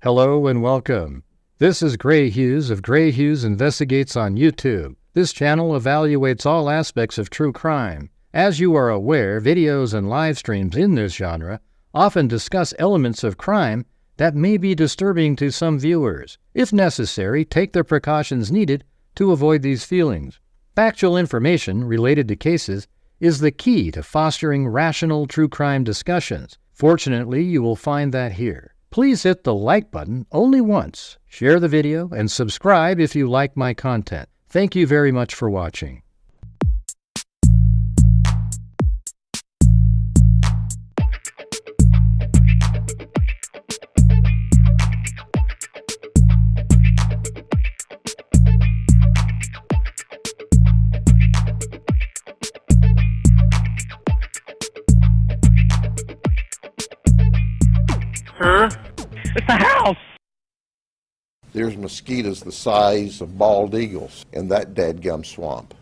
Hello and welcome. This is Grant Hughes of Grant Hughes Investigates on YouTube. This channel evaluates all aspects of true crime. As you are aware, videos and live streams in this genre often discuss elements of crime that may be disturbing to some viewers. If necessary, take the precautions needed to avoid these feelings. Factual information related to cases is the key to fostering rational true crime discussions. Fortunately, you will find that here. Please hit the like button only once, share the video, and subscribe if you like my content. Thank you very much for watching. Huh? It's a house! There's mosquitoes the size of bald eagles in that dadgum swamp.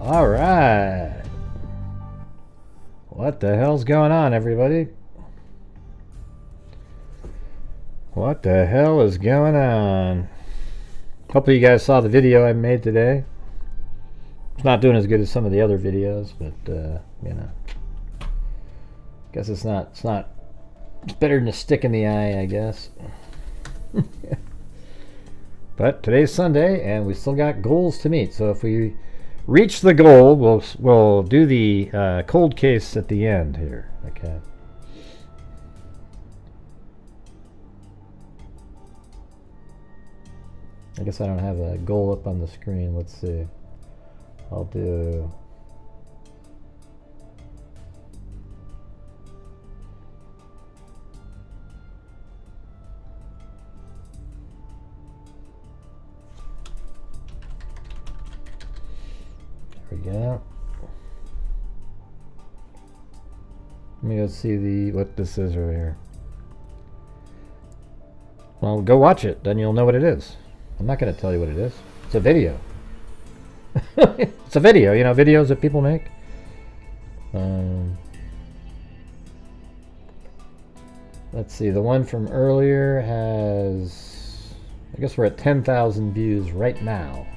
All right. What the hell's going on, everybody? What the hell is going on? Hopefully you guys saw the video I made today. It's not doing as good as some of the other videos, but you know, guess it's better than a stick in the eye, I guess. But today's Sunday and we still got goals to meet, so if we reach the goal, we'll do the cold case at the end here. Okay. I guess I don't have a goal up on the screen. Let's see. I'll do. There we go. Let me go see what this is right here. Well, go watch it, then you'll know what it is. I'm not going to tell you what it is. It's a video. It's a video, you know, videos that people make. Let's see, the one from earlier has, I guess we're at 10,000 views right now.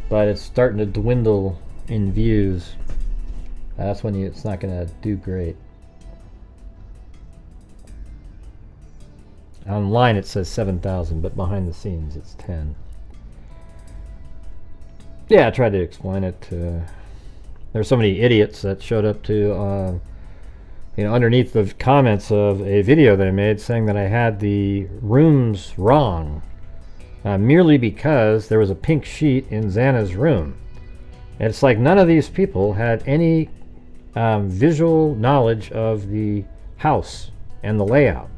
But it's starting to dwindle in views. That's when it's not going to do great. Online it says 7,000, but behind the scenes it's 10. Yeah, I tried to explain it. There's so many idiots that showed up to, you know, underneath the comments of a video that I made saying that I had the rooms wrong. Merely because there was a pink sheet in Xana's room. And it's like none of these people had any visual knowledge of the house and the layout.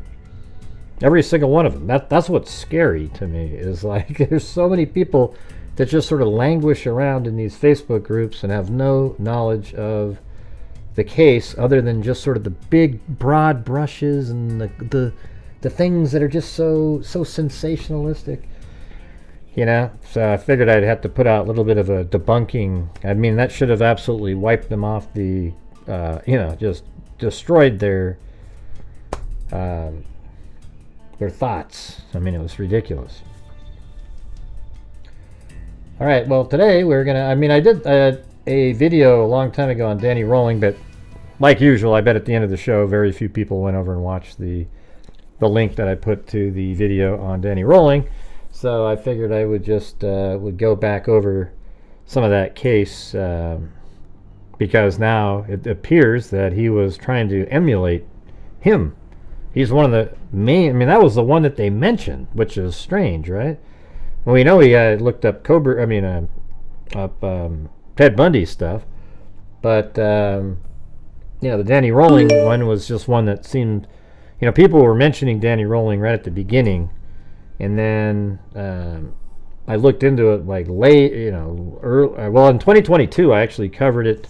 Every single one of them. That's what's scary to me, is like there's so many people that just sort of languish around in these Facebook groups and have no knowledge of the case other than just sort of the big broad brushes and the things that are just so sensationalistic. You know, so I figured I'd have to put out a little bit of a debunking. I mean, that should have absolutely wiped them off the, you know, just destroyed their thoughts. I mean, it was ridiculous. All right, well, today we're gonna. I mean, I did a video a long time ago on Danny Rolling, but like usual, I bet at the end of the show, very few people went over and watched the link that I put to the video on Danny Rolling. So I figured I would just would go back over some of that case because now it appears that he was trying to emulate him. He's one of the main. I mean, that was the one that they mentioned, which is strange, right? Well, we know he looked up Ted Bundy stuff, but you know, the Danny Rolling one was just one that seemed, you know, people were mentioning Danny Rolling right at the beginning. And then I looked into it like late, you know, early, well, in 2022, I actually covered it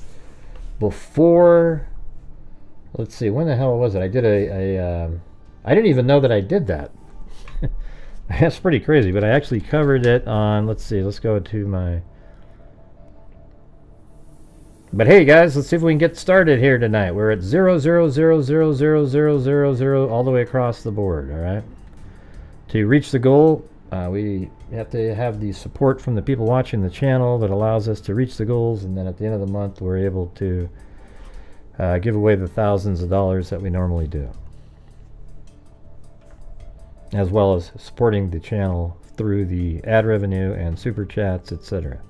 before. Let's see, when the hell was it? I did I didn't even know that I did that. That's pretty crazy, but I actually covered it on, let's see, let's go to my... But hey guys, let's see if we can get started here tonight. We're at 000000000 all the way across the board, alright? To reach the goal, we have to have the support from the people watching the channel that allows us to reach the goals, and then at the end of the month we're able to give away the thousands of dollars that we normally do, as well as supporting the channel through the ad revenue and super chats, etc.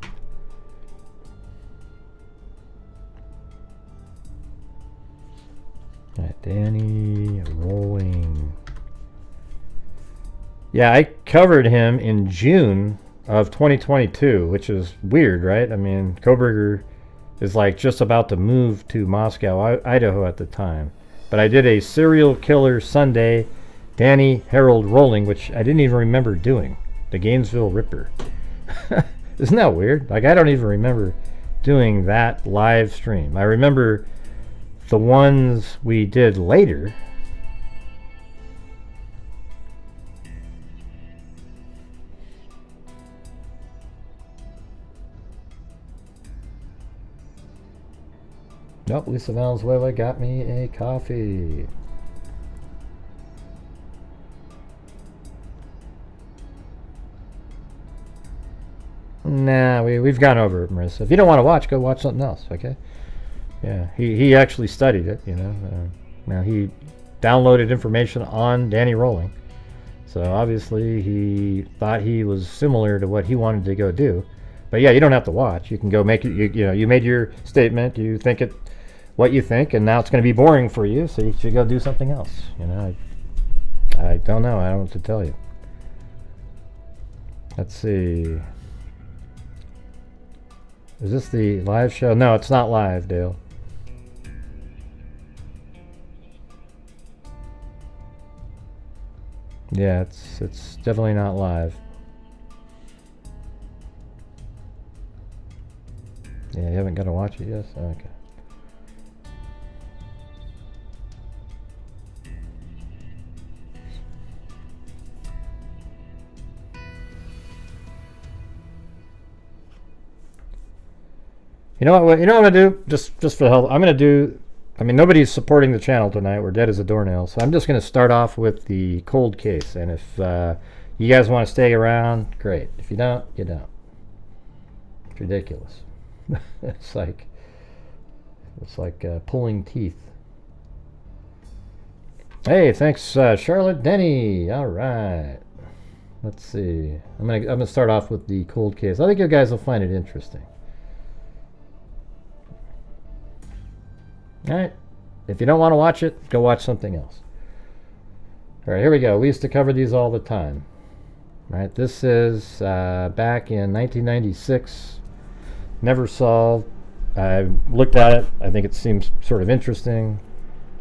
Alright, Danny rolling. Yeah, I covered him in June of 2022, which is weird, right? I mean, Kohberger is like just about to move to Moscow, Idaho at the time. But I did a serial killer Sunday, Danny Harold Rolling, which I didn't even remember doing. The Gainesville Ripper. Isn't that weird? Like, I don't even remember doing that live stream. I remember the ones we did later. Nope, Lisa Valenzuela got me a coffee. Nah, we've gone over it, Marissa. If you don't want to watch, go watch something else, okay? Yeah, he actually studied it, you know. Now, he downloaded information on Danny Rolling. So, obviously, he thought he was similar to what he wanted to go do. But, yeah, you don't have to watch. You can go make it, you know, you made your statement. You think it... what you think, and now it's going to be boring for you, so you should go do something else. You know, I don't know. I don't know what to tell you. Let's see. Is this the live show? No, it's not live, Dale. Yeah, it's definitely not live. Yeah, you haven't got to watch it yet? Okay. You know what? You know what I'm gonna do? Just for the hell, I'm gonna do. I mean, nobody's supporting the channel tonight. We're dead as a doornail. So I'm just gonna start off with the cold case. And if you guys want to stay around, great. If you don't, you don't. It's ridiculous. it's like pulling teeth. Hey, thanks, Charlotte Denny. All right. Let's see. I'm gonna start off with the cold case. I think you guys will find it interesting. Alright, if you don't want to watch it, go watch something else. Alright, here we go. We used to cover these all the time. Alright, this is back in 1996. Never solved. I looked at it. I think it seems sort of interesting.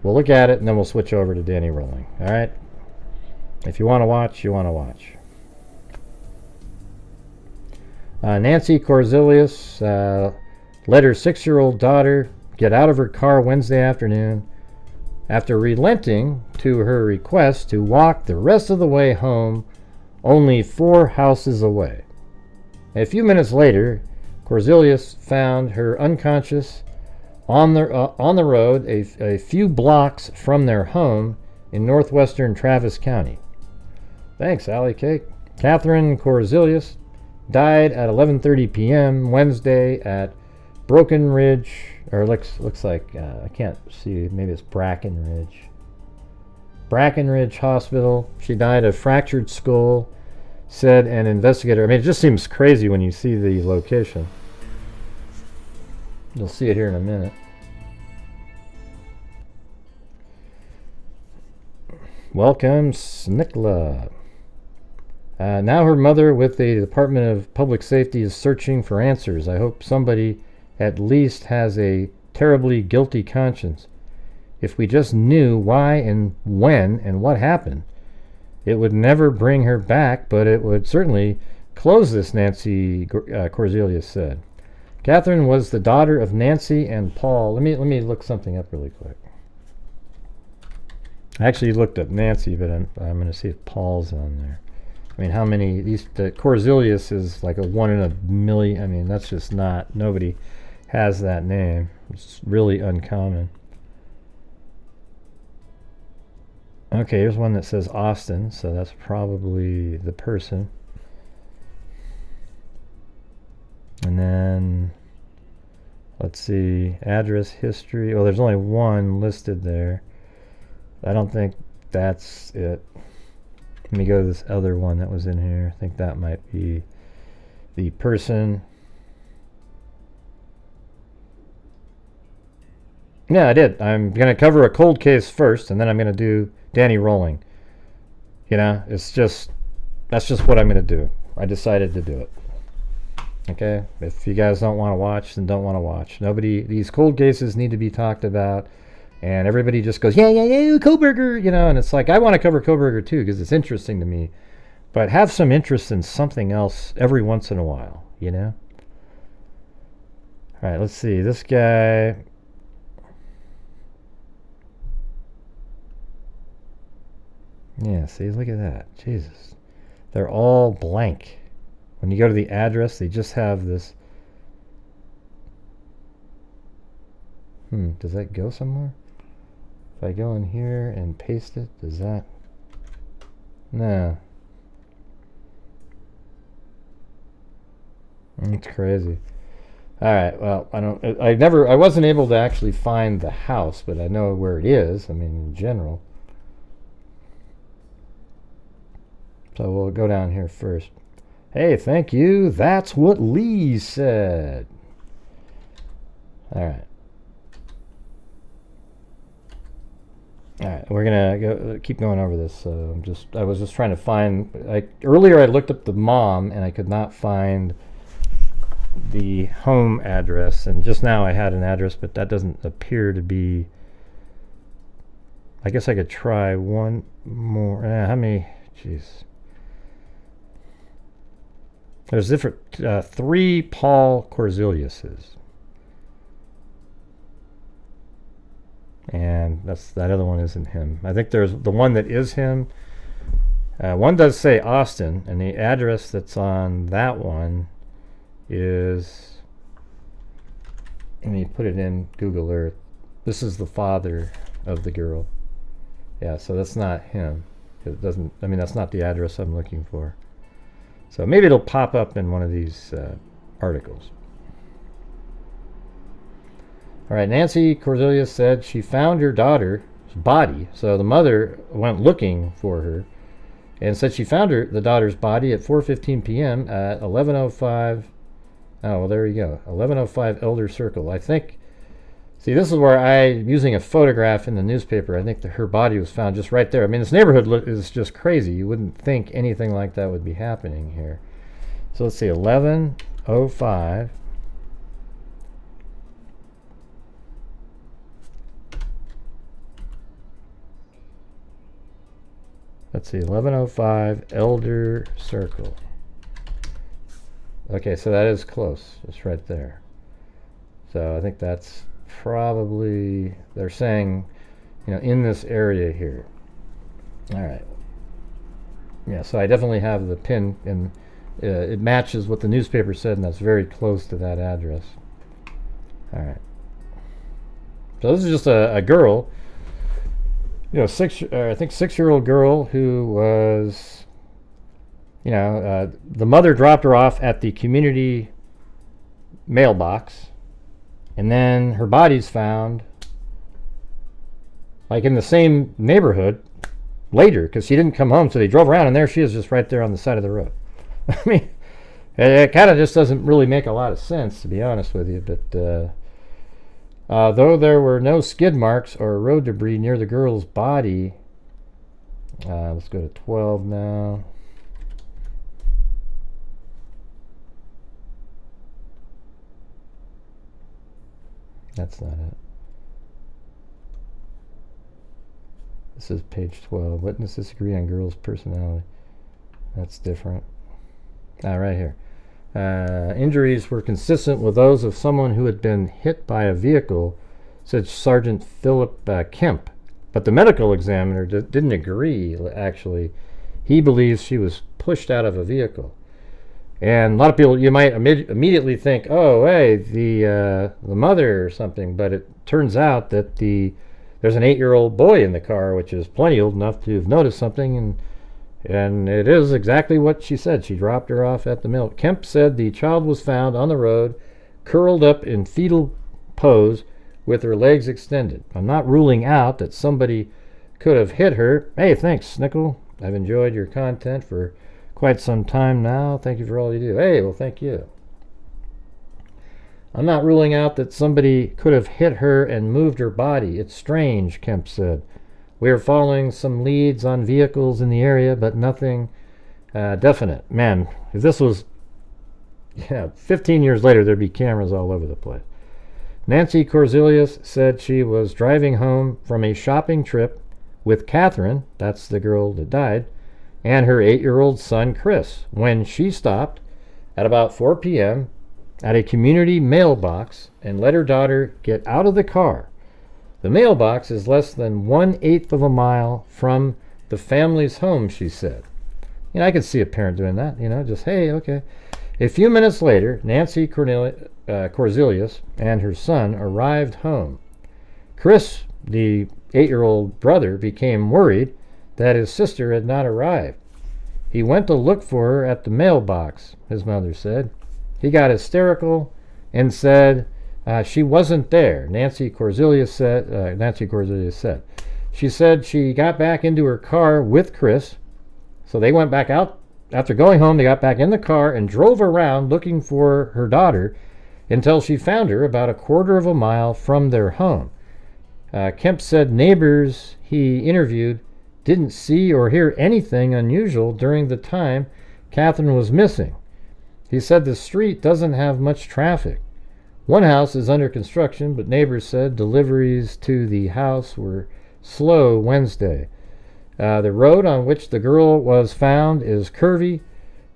We'll look at it and then we'll switch over to Danny Rolling. Alright? If you want to watch, you want to watch. Nancy Korzilius let her 6-year-old daughter get out of her car Wednesday afternoon after relenting to her request to walk the rest of the way home, only 4 houses away. A few minutes later, Korzilius found her unconscious on the road a few blocks from their home in northwestern Travis County. Thanks, Allie Cake. Katherine Korzilius died at 11:30 p.m. Wednesday at Broken Ridge, or looks like I can't see. Maybe it's Brackenridge Hospital. She died of fractured skull, said an investigator. I mean, it just seems crazy when you see the location. You'll see it here in a minute. Welcome, Snikla. Now her mother with the Department of Public Safety is searching for answers. I hope somebody at least has a terribly guilty conscience. If we just knew why and when and what happened, it would never bring her back, but it would certainly close this, Nancy Korzilius said. Katherine was the daughter of Nancy and Paul. Let me look something up really quick. I actually looked up Nancy, but I'm going to see if Paul's on there. I mean, how many? The Korzilius is like a 1 in a million. I mean, that's just not, nobody has that name. It's really uncommon. Okay, here's one that says Austin, so that's probably the person. And then, let's see, address history. Oh, there's only one listed there. I don't think that's it. Let me go to this other one that was in here. I think that might be the person. Yeah, I did. I'm going to cover a cold case first, and then I'm going to do Danny Rolling. You know, that's just what I'm going to do. I decided to do it. Okay? If you guys don't want to watch, then don't want to watch. These cold cases need to be talked about, and everybody just goes, yeah, Kohberger, you know, and it's like, I want to cover Kohberger too, because it's interesting to me. But have some interest in something else every once in a while, you know? All right, let's see. This guy... Yeah, see, look at that. Jesus. They're all blank. When you go to the address, they just have this. Does that go somewhere? If I go in here and paste it, does that? No. It's crazy. Alright, well, I wasn't able to actually find the house, but I know where it is, I mean, in general. So we'll go down here first. Hey, thank you. That's what Lee said. All right, we're gonna keep going over this. So I was just trying to find. Earlier I looked up the mom and I could not find the home address, and just now I had an address, but that doesn't appear to be. I guess I could try one more. How many? Jeez. There's different 3 Paul Korziliuses, and that other one isn't him. I think there's the one that is him. One does say Austin, and the address that's on that one is. Let me put it in Google Earth. This is the father of the girl. Yeah, so that's not him. It doesn't. I mean, that's not the address I'm looking for. So maybe it'll pop up in one of these articles. All right, Nancy Korzilius said she found her daughter's body. So the mother went looking for her and said she found the daughter's body at 4:15 p.m. at 11:05. Oh, well, there you go. 11:05 Elder Circle. I think, see, this is where using a photograph in the newspaper, I think her body was found just right there. I mean, this neighborhood is just crazy. You wouldn't think anything like that would be happening here. So let's see, 11:05. Let's see, 11:05 Elder Circle. Okay, so that is close. It's right there. So I think that's probably, they're saying, you know, in this area here. All right. Yeah, so I definitely have the pin, and it matches what the newspaper said, and that's very close to that address. All right. So this is just a girl, you know, I think 6-year-old girl who was, you know, the mother dropped her off at the community mailbox. And then her body's found, like, in the same neighborhood later, because she didn't come home, so they drove around, and there she is, just right there on the side of the road. I mean, it kind of just doesn't really make a lot of sense, to be honest with you. But though there were no skid marks or road debris near the girl's body, let's go to 12 now. That's not it. This is page 12. Witnesses agree on girl's personality. That's different. Right here. Injuries were consistent with those of someone who had been hit by a vehicle, said Sergeant Philip Kemp. But the medical examiner didn't agree, actually. He believes she was pushed out of a vehicle. And a lot of people, you might immediately think, oh, hey, the mother or something. But it turns out that there's an 8-year-old boy in the car, which is plenty old enough to have noticed something. And it is exactly what she said. She dropped her off at the mill. Kemp said the child was found on the road, curled up in fetal pose with her legs extended. I'm not ruling out that somebody could have hit her. Hey, thanks, Nickel. I've enjoyed your content for quite some time now. Thank you for all you do. Hey, well, thank you. I'm not ruling out that somebody could have hit her and moved her body. It's strange, Kemp said. We are following some leads on vehicles in the area, but nothing definite. Man, if this was 15 years later, there'd be cameras all over the place. Nancy Korzilius said she was driving home from a shopping trip with Catherine, that's the girl that died, and her 8-year-old son, Chris, when she stopped at about 4 p.m. at a community mailbox and let her daughter get out of the car. The mailbox is less than 1/8 of a mile from the family's home, she said. I could see a parent doing that, just, hey, okay. A few minutes later, Nancy Korzilius and her son arrived home. Chris, the 8-year-old brother, became worried that his sister had not arrived. He went to look for her at the mailbox, his mother said. He got hysterical and said she wasn't there, Nancy Korzilius said. She said she got back into her car with Chris, so they went back out. After going home, they got back in the car and drove around looking for her daughter until she found her about 1/4 of a mile from their home. Kemp said neighbors he interviewed didn't see or hear anything unusual during the time Catherine was missing. He said the street doesn't have much traffic. One house is under construction, but neighbors said deliveries to the house were slow Wednesday. The road on which the girl was found is curvy,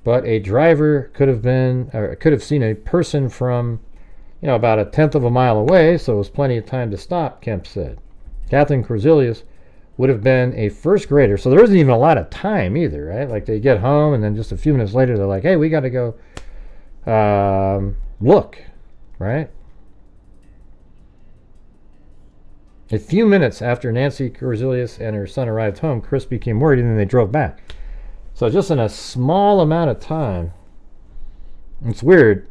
but a driver could have seen a person from, about 1/10 of a mile away, so it was plenty of time to stop, Kemp said. Katherine Korzilius would have been a first grader, so there isn't even a lot of time either, right? Like they get home and then just a few minutes later they're like, hey, we got to go look, right? A few minutes after Nancy Korzilius and her son arrived home, Chris became worried and then they drove back. So just in a small amount of time, it's weird.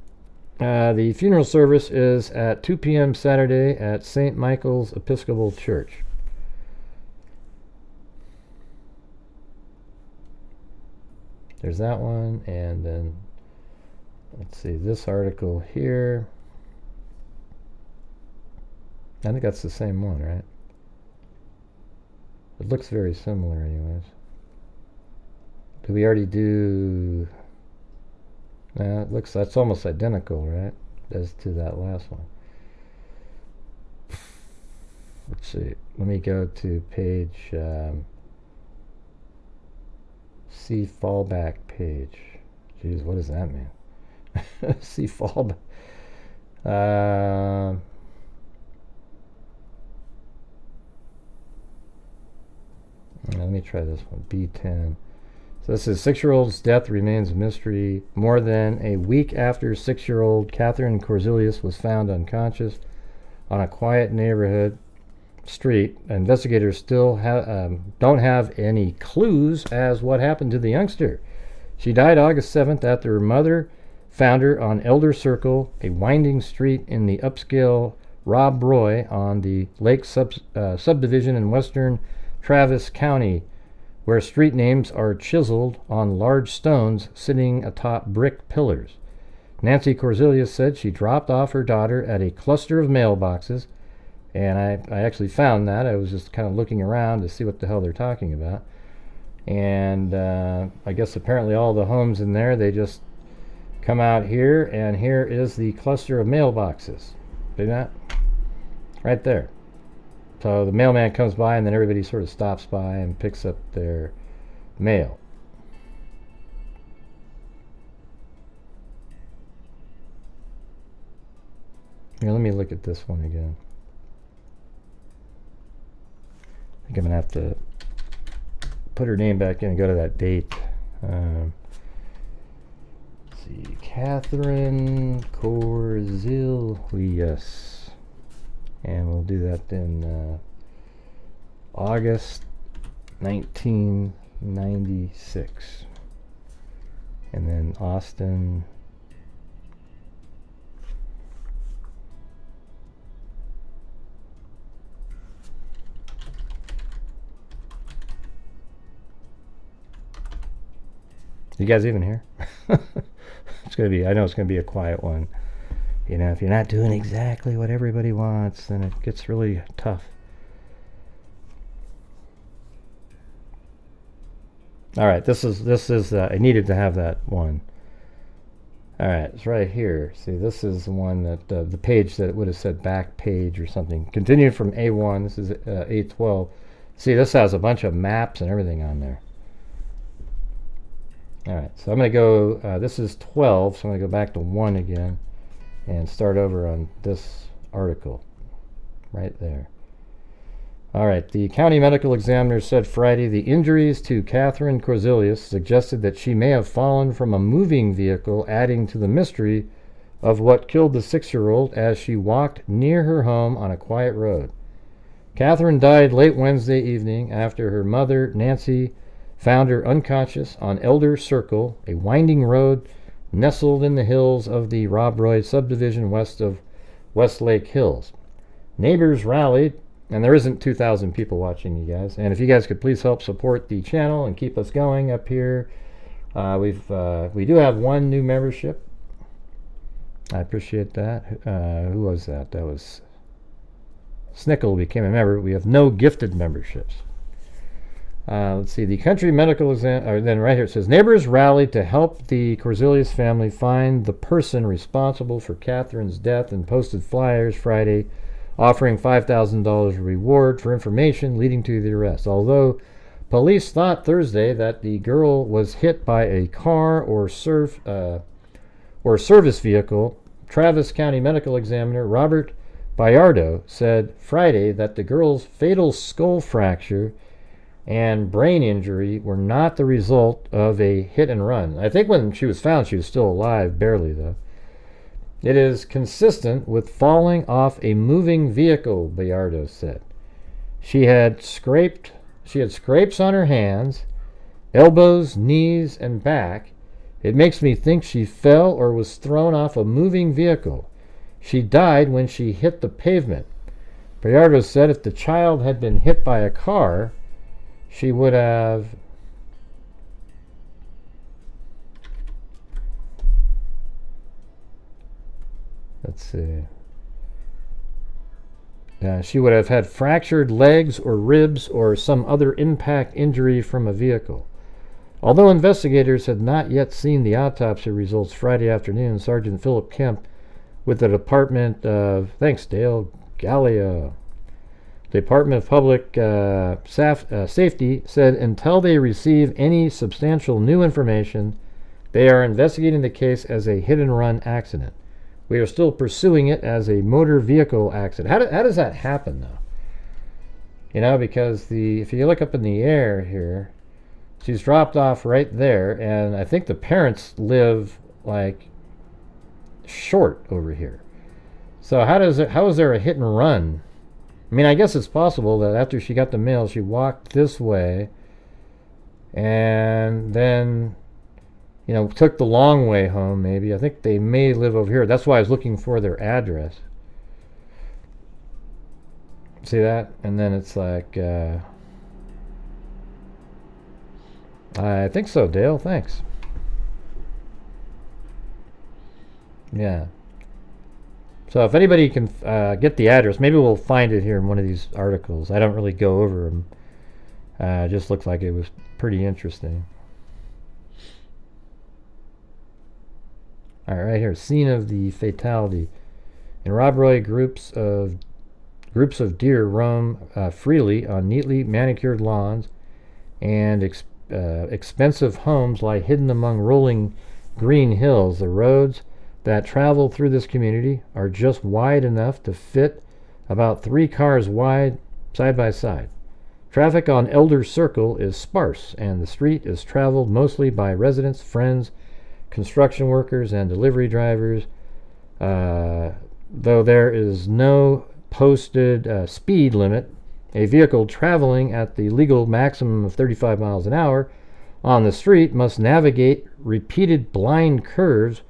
The funeral service is at 2 p.m. Saturday at St. Michael's Episcopal Church. There's that one, and then let's see, this article here. I think that's the same one, right? It looks very similar anyways. Did we already do... Nah, it looks, that's almost identical, right? As to that last one. Let's see. Let me go to page... see fallback page. Jeez, what does that mean? See fallback. Let me try this one. B10. So this is 6-year-old's death remains a mystery. More than a week after 6-year-old Katherine Korzilius was found unconscious on a quiet neighborhood street, investigators still don't have any clues as what happened to the youngster. She died August 7th after her mother found her on Elder Circle, a winding street in the upscale Rob Roy on the Lake subdivision in western Travis County, where street names are chiseled on large stones sitting atop brick pillars. Nancy Korzilius said she dropped off her daughter at a cluster of mailboxes, and I actually found that. I was just kind of looking around to see what the hell they're talking about. And I guess apparently all the homes in there, they just come out here, and here is the cluster of mailboxes. See that? Right there. So the mailman comes by, and then everybody sort of stops by and picks up their mail. Here, let me look at this one again. I think I'm going to have to put her name back in and go to that date. Let's see. Katherine Korzilius. And we'll do that in August 1996. And then Austin. You guys even here? It's gonna be. I know it's gonna be a quiet one. You know, if you're not doing exactly what everybody wants, then it gets really tough. All right, this is. I needed to have that one. All right, it's right here. See, this is the one that the page that it would have said back page or something. Continued from A1. This is A12. See, this has a bunch of maps and everything on there. All right, so I'm going to go, this is 12, so I'm going to go back to 1 again and start over on this article right there. All right, the county medical examiner said Friday the injuries to Katherine Korzilius suggested that she may have fallen from a moving vehicle, adding to the mystery of what killed the 6-year-old as she walked near her home on a quiet road. Katherine died late Wednesday evening after her mother, Nancy, found her unconscious on Elder Circle, a winding road nestled in the hills of the Rob Roy subdivision west of Westlake Hills. Neighbors rallied, and there isn't 2,000 people watching, you guys. And if you guys could please help support the channel and keep us going up here. We do have 1 new membership. I appreciate that. Who was that? That was Snickle became a member. We have no gifted memberships. Let's see, the country medical exam, or then right here it says, neighbors rallied to help the Korzilius family find the person responsible for Katherine's death and posted flyers Friday offering $5,000 reward for information leading to the arrest. Although police thought Thursday that the girl was hit by a car or service vehicle, Travis County medical examiner Robert Bayardo said Friday that the girl's fatal skull fracture and brain injury were not the result of a hit and run. I think when she was found, she was still alive, barely though. It is consistent with falling off a moving vehicle, Bayardo said. She had scrapes on her hands, elbows, knees, and back. It makes me think she fell or was thrown off a moving vehicle. She died when she hit the pavement. Bayardo said if the child had been hit by a car, she would have she would have had fractured legs or ribs or some other impact injury from a vehicle. Although investigators had not yet seen the autopsy results Friday afternoon, Sergeant Philip Kemp with the Department of, thanks Dale, Gallia, Department of Public Safety said until they receive any substantial new information, they are investigating the case as a hit-and-run accident. We are still pursuing it as a motor vehicle accident. How does that happen, though? You know, because if you look up in the air here, she's dropped off right there, and I think the parents live, like, short over here. So how is there a hit-and-run? I mean, I guess it's possible that after she got the mail, she walked this way and then, you know, took the long way home, maybe. I think they may live over here. That's why I was looking for their address. See that? And then it's like, I think so, Dale. Thanks. Yeah. So if anybody can get the address, maybe we'll find it here in one of these articles. I don't really go over them. It just looks like it was pretty interesting. All right, right here, scene of the fatality. In Rob Roy, groups of deer roam freely on neatly manicured lawns, and expensive homes lie hidden among rolling green hills. The roads that travel through this community are just wide enough to fit about 3 cars wide side by side. Traffic on Elder Circle is sparse, and the street is traveled mostly by residents, friends, construction workers, and delivery drivers, though there is no posted speed limit. A vehicle traveling at the legal maximum of 35 miles an hour on the street must navigate repeated blind curves,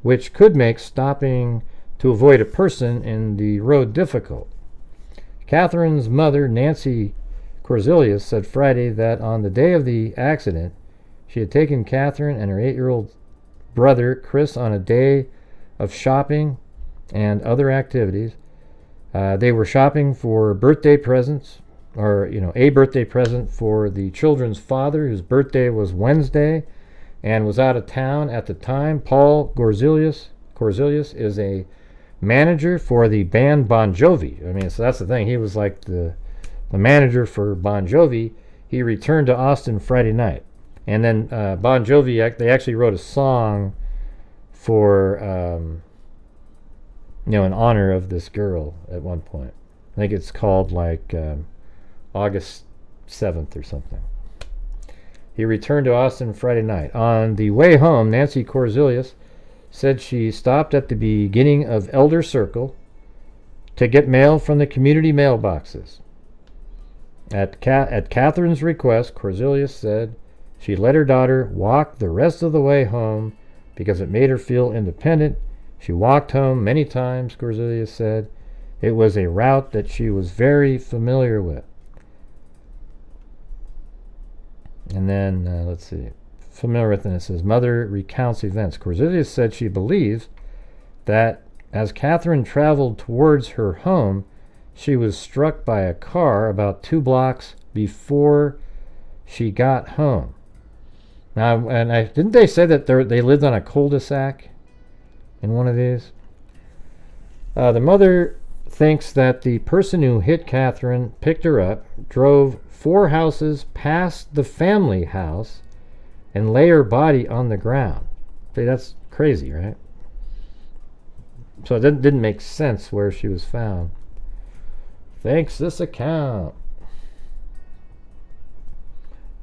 which could make stopping to avoid a person in the road difficult. Catherine's mother, Nancy Korzilius, said Friday that on the day of the accident, she had taken Catherine and her 8-year-old brother, Chris, on a day of shopping and other activities. They were shopping for birthday presents, or, a birthday present for the children's father, whose birthday was Wednesday and was out of town at the time. Paul Korzilius is a manager for the band Bon Jovi. So that's the thing. He was like the manager for Bon Jovi. He returned to Austin Friday night. And then Bon Jovi, they actually wrote a song for, in honor of this girl at one point. I think it's called August 7th or something. He returned to Austin Friday night. On the way home, Nancy Korzilius said she stopped at the beginning of Elder Circle to get mail from the community mailboxes. At Catherine's request, Korzilius said she let her daughter walk the rest of the way home because it made her feel independent. She walked home many times, Korzilius said. It was a route that she was very familiar with. And then, let's see, familiar with, and it says, mother recounts events. Korzilius said she believes that as Catherine traveled towards her home, she was struck by a car about 2 blocks before she got home. Now, and didn't they say that they lived on a cul-de-sac in one of these? The mother thinks that the person who hit Catherine picked her up, drove 4 houses past the family house, and lay her body on the ground. See, that's crazy, right? So it didn't make sense where she was found. Thanks this account.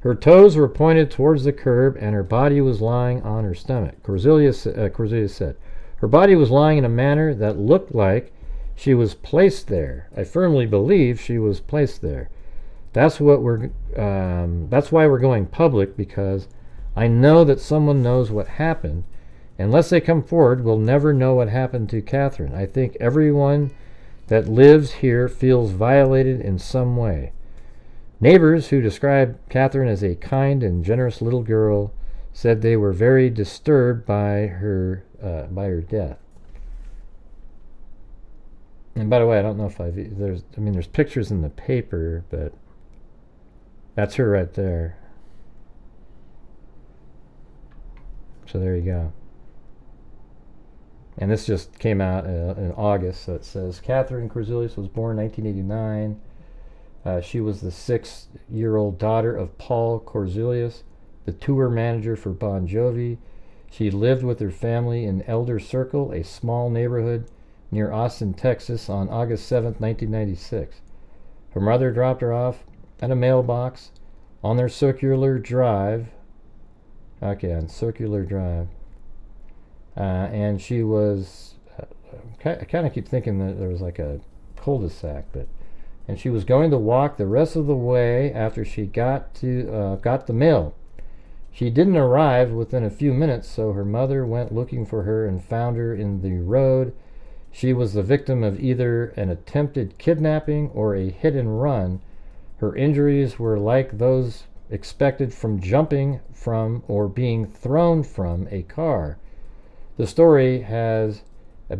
Her toes were pointed towards the curb, and her body was lying on her stomach. Korzilius said, her body was lying in a manner that looked like she was placed there. I firmly believe she was placed there. That's why we're going public, because I know that someone knows what happened. Unless they come forward, we'll never know what happened to Catherine. I think everyone that lives here feels violated in some way. Neighbors who described Catherine as a kind and generous little girl said they were very disturbed by her death. And by the way, I don't know if there's pictures in the paper, but that's her right there. So there you go. And this just came out in August, so it says Katherine Korzilius was born 1989. She was the 6-year-old daughter of Paul Korzilius, the tour manager for Bon Jovi. She lived with her family in Elder Circle, a small neighborhood near Austin, Texas, on August 7th, 1996. Her mother dropped her off at a mailbox on their circular drive. Okay, on Circular Drive. And she was, I kind of keep thinking that there was like a cul-de-sac, and she was going to walk the rest of the way after she got the mail. She didn't arrive within a few minutes, so her mother went looking for her and found her in the road. She was the victim of either an attempted kidnapping or a hit and run. Her injuries were like those expected from jumping from or being thrown from a car. The story has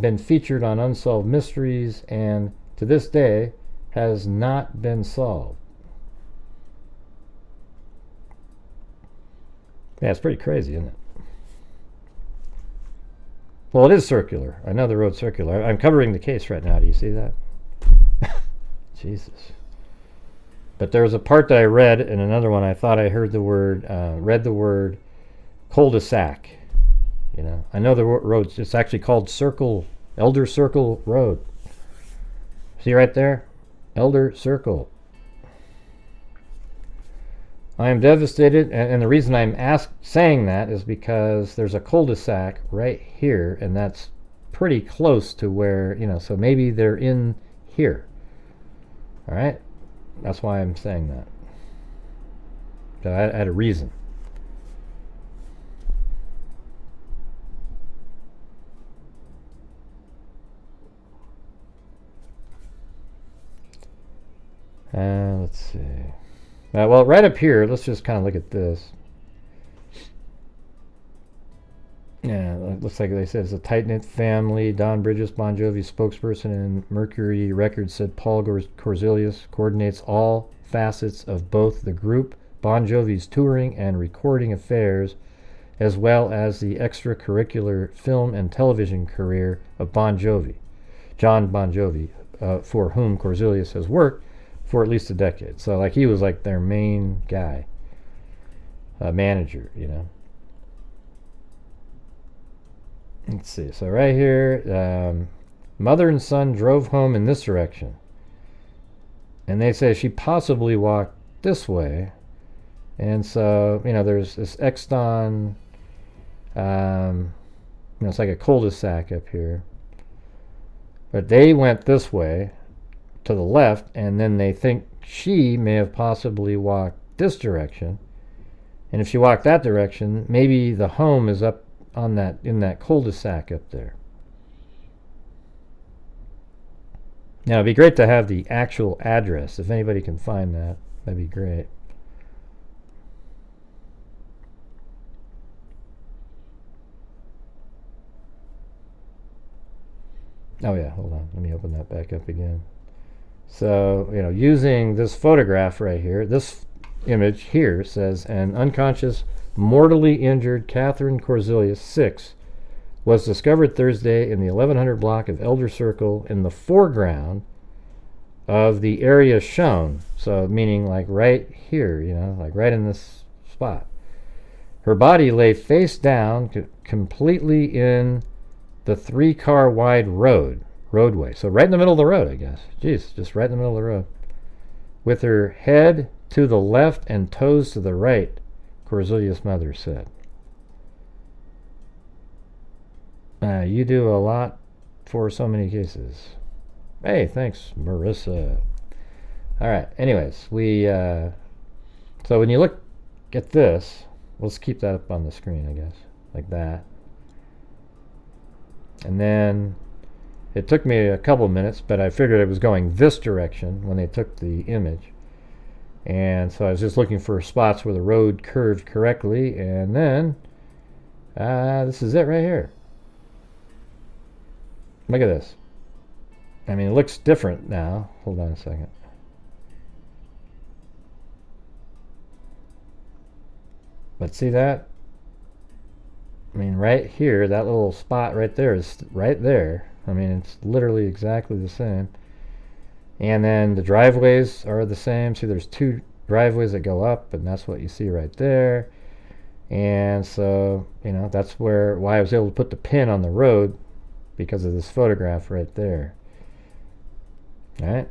been featured on Unsolved Mysteries and to this day has not been solved. Yeah, it's pretty crazy, isn't it? Well, it is circular. I know the road's circular. I'm covering the case right now. Do you see that? Jesus. But there was a part that I read in another one. I thought I heard the word, read the word cul-de-sac. You know, I know the roads. It's actually called Elder Circle Road. See right there? Elder Circle. I am devastated, and the reason I'm saying that is because there's a cul-de-sac right here, and that's pretty close to where, you know, so maybe they're in here. All right? That's why I'm saying that. So I had a reason. Let's see. Well, right up here, let's just kind of look at this. Yeah, it looks like they said it's a tight-knit family. Don Bridges, Bon Jovi spokesperson and Mercury Records said Paul Korzilius coordinates all facets of both the group, Bon Jovi's touring and recording affairs, as well as the extracurricular film and television career of Bon Jovi, John Bon Jovi, for whom Korzilius has worked for at least a decade. So like he was like their main guy, manager, you know. Let's see. So right here, mother and son drove home in this direction. And they say she possibly walked this way. And so, you know, there's this Exton, you know, it's like a cul-de-sac up here. But they went this way to the left, and then they think she may have possibly walked this direction. And if she walked that direction, maybe the home is up on that, in that cul-de-sac up there. Now it'd be great to have the actual address. If anybody can find that, that'd be great. Oh yeah, hold on, let me open that back up again. So, you know, using this photograph right here, this image here says an unconscious, mortally injured Katherine Korzilius, 6, was discovered Thursday in the 1100 block of Elder Circle in the foreground of the area shown. So, meaning like right here, you know, like right in this spot. Her body lay face down, completely in the 3-car wide roadway. So right in the middle of the road, I guess. Jeez, just right in the middle of the road. With her head to the left and toes to the right, Korzilius' mother said. You do a lot for so many cases. Hey, thanks, Marissa. All right, anyways, so when you look at this, let's keep that up on the screen, I guess, like that. And then it took me a couple minutes, but I figured it was going this direction when they took the image. And so I was just looking for spots where the road curved correctly, and then this is it right here. Look at this. I mean, it looks different now. Hold on a second. But see that? I mean, right here, that little spot right there is right there. I mean, it's literally exactly the same. And then the driveways are the same. See, there's 2 driveways that go up, and that's what you see right there. And so, you know, that's why I was able to put the pin on the road, because of this photograph right there. All right.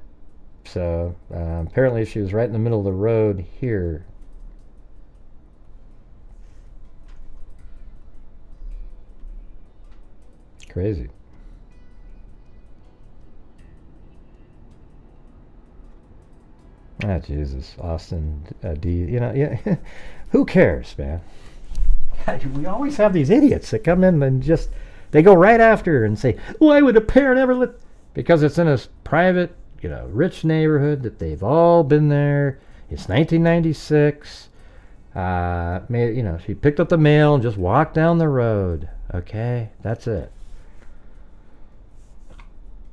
So apparently she was right in the middle of the road here. Crazy. Ah, Jesus, Austin D. You know, yeah, who cares, man? We always have these idiots that come in and just, they go right after and say, why would a parent ever let, because it's in a private, you know, rich neighborhood that they've all been there. It's 1996. You know, she picked up the mail and just walked down the road. Okay, that's it.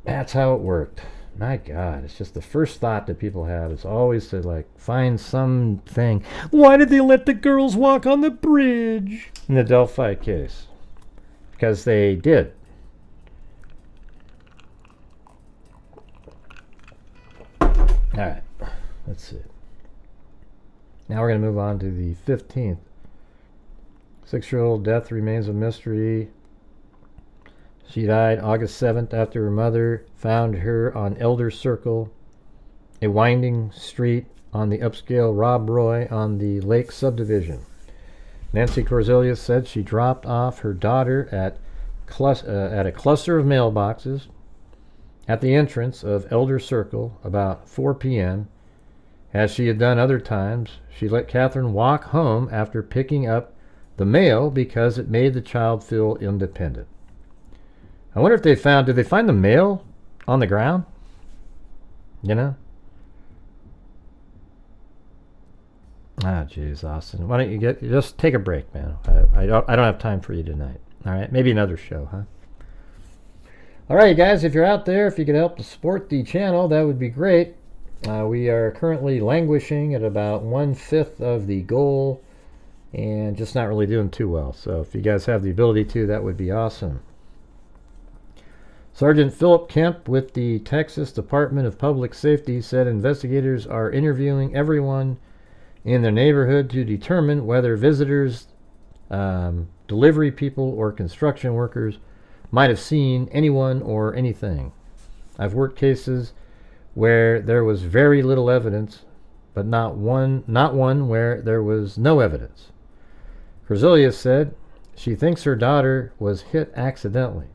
That's how it worked. My God, it's just the first thought that people have is always to like find something. Why did they let the girls walk on the bridge in the Delphi case? Because they did. All right, let's see. Now we're going to move on to the 15th 6-year-old death remains a mystery. She died August 7th after her mother found her on Elder Circle, a winding street on the upscale Rob Roy on the Lake Subdivision. Nancy Korzilius said she dropped off her daughter at a cluster of mailboxes at the entrance of Elder Circle about 4 p.m. As she had done other times, she let Catherine walk home after picking up the mail because it made the child feel independent. I wonder if did they find the mail on the ground? You know? Ah, jeez, Austin. Why don't you just take a break, man? I don't have time for you tonight. All right, maybe another show, huh? All right, guys, if you're out there, if you could help to support the channel, that would be great. We are currently languishing at about 1/5 of the goal and just not really doing too well. So if you guys have the ability to, that would be awesome. Sergeant Philip Kemp with the Texas Department of Public Safety said investigators are interviewing everyone in their neighborhood to determine whether visitors, delivery people, or construction workers might have seen anyone or anything. I've worked cases where there was very little evidence, but not one where there was no evidence. Korzilius said she thinks her daughter was hit accidentally.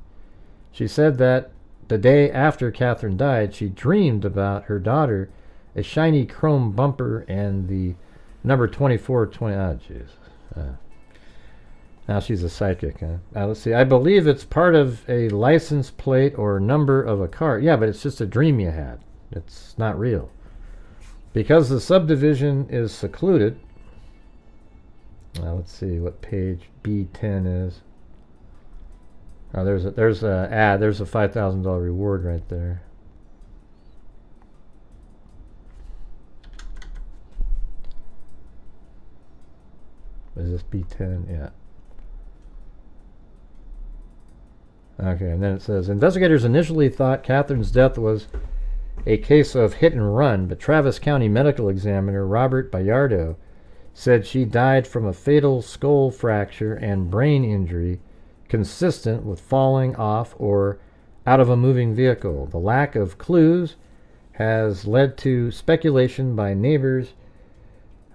She said that the day after Catherine died, she dreamed about her daughter, a shiny chrome bumper, and the number 2420. Oh, jeez. Now she's a psychic, huh? Let's see. I believe it's part of a license plate or number of a car. Yeah, but it's just a dream you had. It's not real. Because the subdivision is secluded. Let's see what page B10 is. Oh, there's a ad. There's a $5,000 reward right there. Is this B10? Yeah. Okay, and then it says, investigators initially thought Catherine's death was a case of hit and run, but Travis County Medical Examiner Robert Bayardo said she died from a fatal skull fracture and brain injury consistent with falling off or out of a moving vehicle. The lack of clues has led to speculation by neighbors,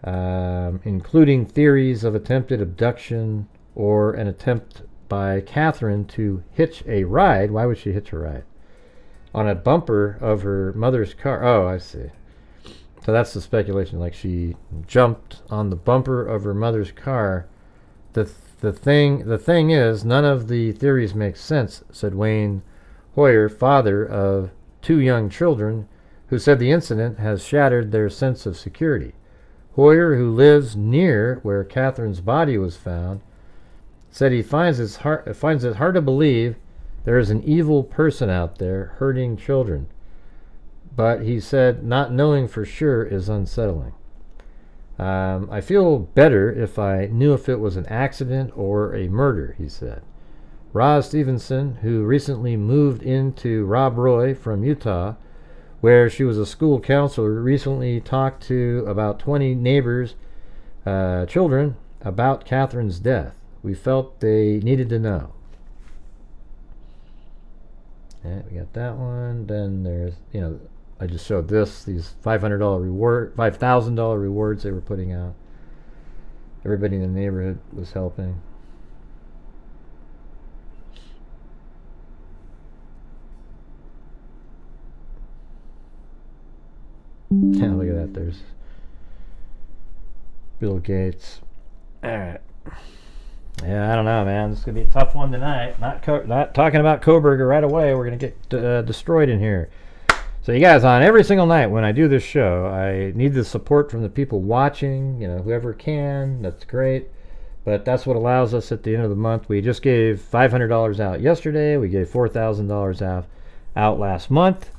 including theories of attempted abduction or an attempt by Catherine to hitch a ride. Why would she hitch a ride? On a bumper of her mother's car. Oh, I see. So that's the speculation, like she jumped on the bumper of her mother's car. The thing is, none of the theories make sense, said Wayne Hoyer, father of 2 young children, who said the incident has shattered their sense of security. Hoyer, who lives near where Catherine's body was found, said he finds it hard to believe there is an evil person out there hurting children. But he said not knowing for sure is unsettling. I feel better if I knew if it was an accident or a murder, he said. Roz Stevenson, who recently moved into Rob Roy from Utah, where she was a school counselor, recently talked to about 20 neighbors' children about Catherine's death. We felt they needed to know. Yeah, we got that one. Then there's, I just showed these $5,000 rewards they were putting out. Everybody in the neighborhood was helping. Yeah, look at that. There's Bill Gates. All right. Yeah, I don't know, man. This is gonna be a tough one tonight. Not talking about Kohberger right away. We're gonna get destroyed in here. So you guys, on every single night when I do this show, I need the support from the people watching. Whoever can, that's great. But that's what allows us at the end of the month. We just gave $500 out yesterday. We gave $4,000 out last month.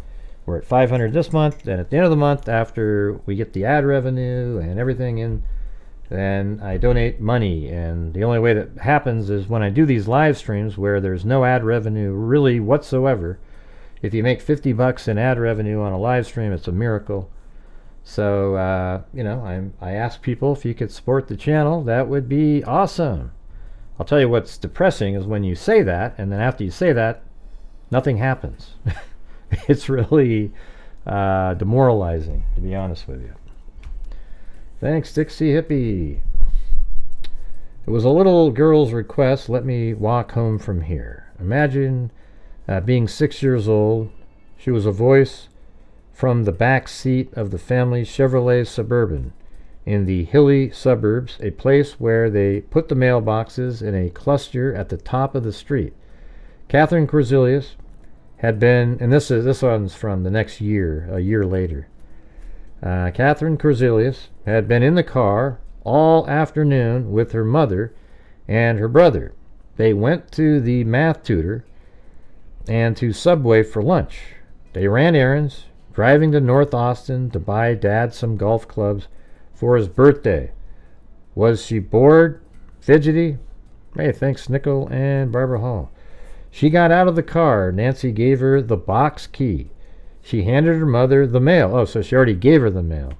We're at $500 this month. And at the end of the month, after we get the ad revenue and everything in, then I donate money. And the only way that happens is when I do these live streams where there's no ad revenue really whatsoever. If you make $50 in ad revenue on a live stream, it's a miracle. So, I ask people if you could support the channel. That would be awesome. I'll tell you what's depressing is when you say that, and then after you say that, nothing happens. It's really demoralizing, to be honest with you. Thanks, Dixie Hippie. It was a little girl's request, let me walk home from here. Imagine being 6 years old. She was a voice from the back seat of the family's Chevrolet Suburban in the hilly suburbs, a place where they put the mailboxes in a cluster at the top of the street. Katherine Korzilius had been, and this one's from the next year, a year later. Katherine Korzilius had been in the car all afternoon with her mother and her brother. They went to the math tutor and to Subway for lunch. They ran errands, driving to North Austin to buy Dad some golf clubs for his birthday. Was she bored? Fidgety? Hey, thanks, Nickel and Barbara Hall. She got out of the car. Nancy gave her the box key. She handed her mother the mail. Oh, so she already gave her the mail.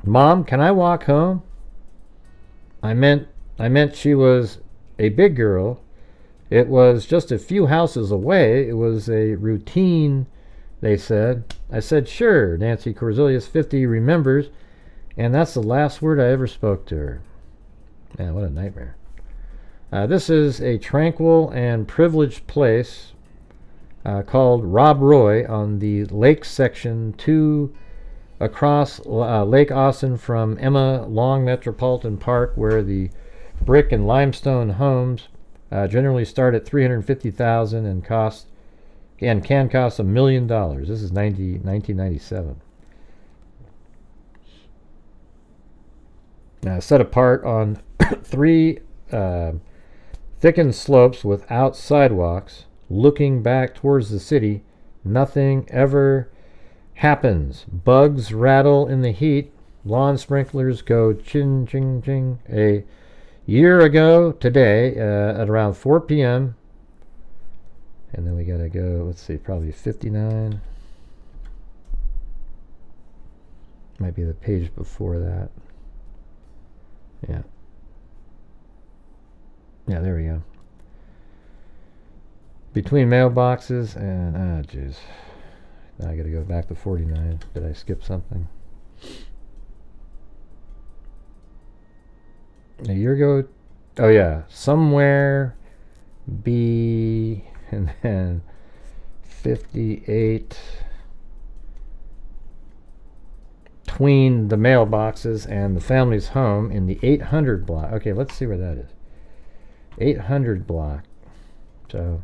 Mom, can I walk home? I meant she was a big girl. It was just a few houses away. It was a routine, they said. I said, sure. Nancy Korzilius, 50, remembers. And that's the last word I ever spoke to her. Man, what a nightmare. This is a tranquil and privileged place called Rob Roy on the lake section 2 across Lake Austin from Emma Long Metropolitan Park, where the brick and limestone homes generally start at $350,000 and can cost $1 million. This is 1997. Set apart on 3 thickened slopes without sidewalks, looking back towards the city, nothing ever happens. Bugs rattle in the heat. Lawn sprinklers go ching, ching, ching. A year ago today, at around 4 p.m., and then we gotta go, let's see, probably 59. Might be the page before that. Yeah. Yeah, there we go. Between mailboxes and, jeez. Now I gotta go back to 49. Did I skip something? A year ago, oh yeah, somewhere B, and then 58 between the mailboxes and the family's home in the 800 block. Okay, let's see where that is. 800 block. So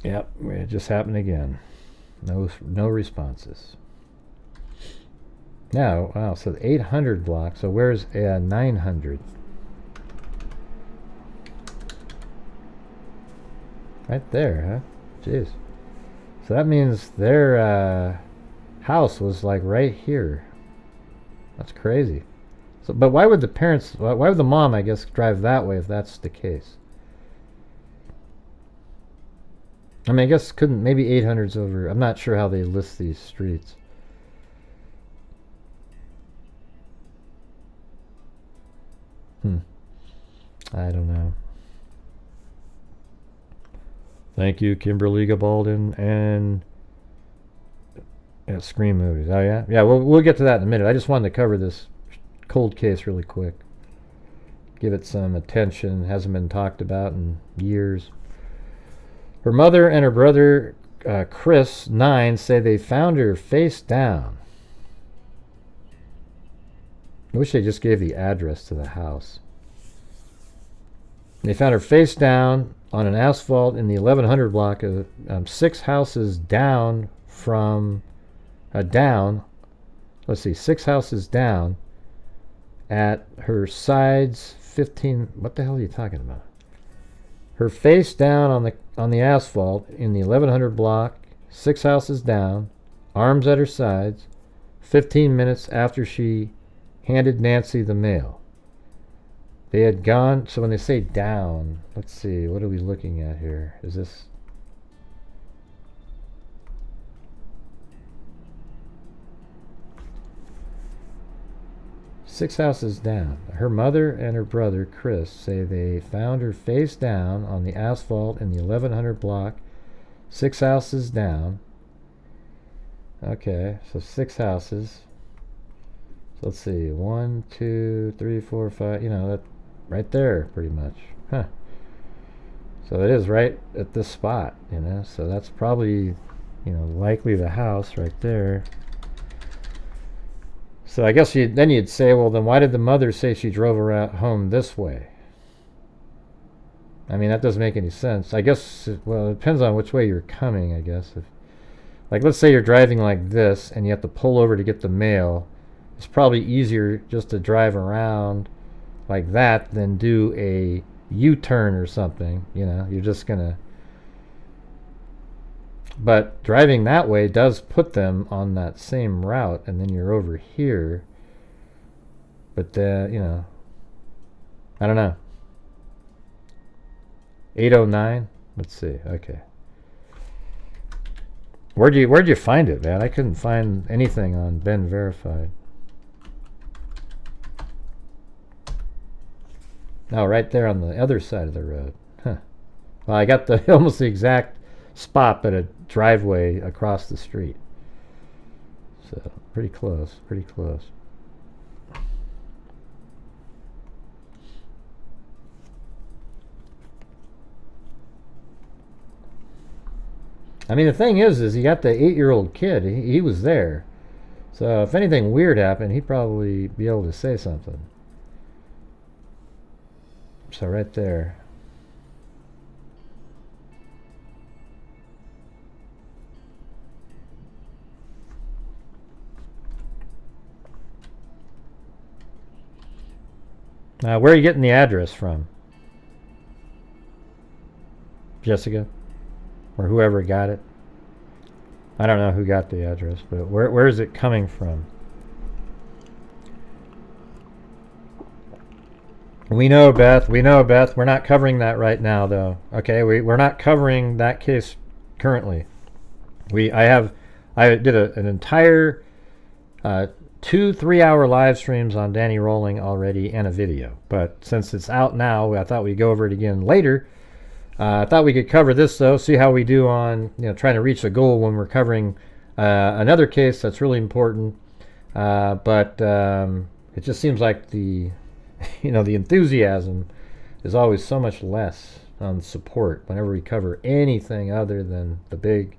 yep, it just happened again. No responses. Now, wow, so the 800 block. So where's 900? Right there, huh? Jeez. So that means their house was like right here. That's crazy. So, but why would the parents? Why would the mom, I guess, drive that way if that's the case? I mean, I guess couldn't, maybe 800's over. I'm not sure how they list these streets. I don't know. Thank you, Kimberly Gabaldon and Scream Movies. Oh yeah, yeah. We'll get to that in a minute. I just wanted to cover this cold case really quick. Give it some attention. Hasn't been talked about in years. Her mother and her brother, Chris, 9, say they found her face down. I wish they just gave the address to the house. They found her face down on an asphalt in the 1100 block, 6 houses down from let's see, 6 houses down at her sides, 15. What the hell are you talking about? Her face down on the asphalt in the 1100 block, 6 houses down, arms at her sides, 15 minutes after she handed Nancy the mail. They had gone, so when they say down, let's see, what are we looking at here? Is this? 6 houses down. Her mother and her brother, Chris, say they found her face down on the asphalt in the 1100 block, 6 houses down. Okay, so 6 houses. So let's see, 1, 2, 3, 4, 5, that right there, pretty much. Huh. So it is right at this spot, so that's probably, likely the house right there. So I guess then you'd say, well, then why did the mother say she drove around home this way? I mean, that doesn't make any sense. I guess, well, it depends on which way you're coming, I guess. Like, let's say you're driving like this, and you have to pull over to get the mail. It's probably easier just to drive around like that than do a U-turn or something. You're just going to... But driving that way does put them on that same route, and then you're over here. But, I don't know. 809? Let's see. Okay. Where'd you find it, man? I couldn't find anything on Ben Verified. Oh, right there on the other side of the road. Huh. Well, I got the almost the exact spot, but a driveway across the street. So, pretty close, pretty close. I mean, the thing is you got the 8-year-old kid. He was there. So if anything weird happened, he'd probably be able to say something. So right there. Where are you getting the address from? Jessica? Or whoever got it? I don't know who got the address, but where is it coming from? We know, Beth. We're not covering that right now, though. Okay, we're not covering that case currently. I did an entire 2-3 hour live streams on Danny Rolling already and a video. But since it's out now, I thought we'd go over it again later. I thought we could cover this, though, see how we do on trying to reach a goal when we're covering another case that's really important. But it just seems like the the enthusiasm is always so much less on support whenever we cover anything other than the big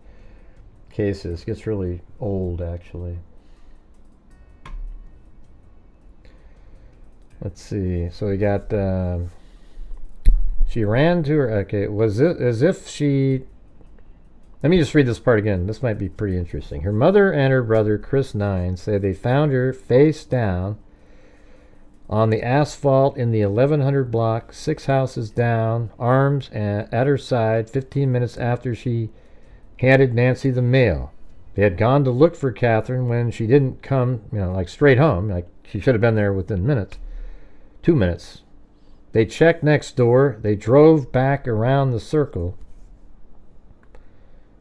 cases. It gets really old, actually. Let's see. So we got... she ran to her... Okay, was it as if she... Let me just read this part again. This might be pretty interesting. Her mother and her brother, Chris 9, say they found her face down on the asphalt in the 1100 block, 6 houses down, arms at her side, 15 minutes after she handed Nancy the mail. They had gone to look for Catherine when she didn't come, like straight home. Like she should have been there within minutes. 2 minutes. They checked next door. They drove back around the circle.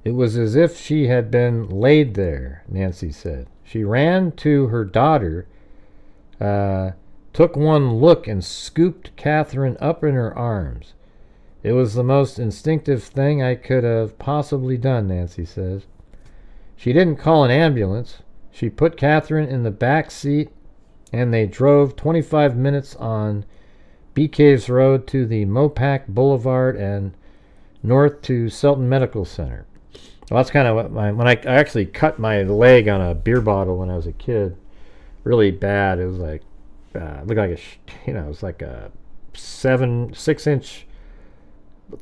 It was as if she had been laid there, Nancy said. She ran to her daughter, took one look and scooped Catherine up in her arms. It was the most instinctive thing I could have possibly done, Nancy says. She didn't call an ambulance. She put Catherine in the back seat, and they drove 25 minutes on Beecaves Road to the Mopac Boulevard and north to Selton Medical Center. Well, that's kind of what when I actually cut my leg on a beer bottle when I was a kid, really bad. It was like looked like it was like a 6 inch,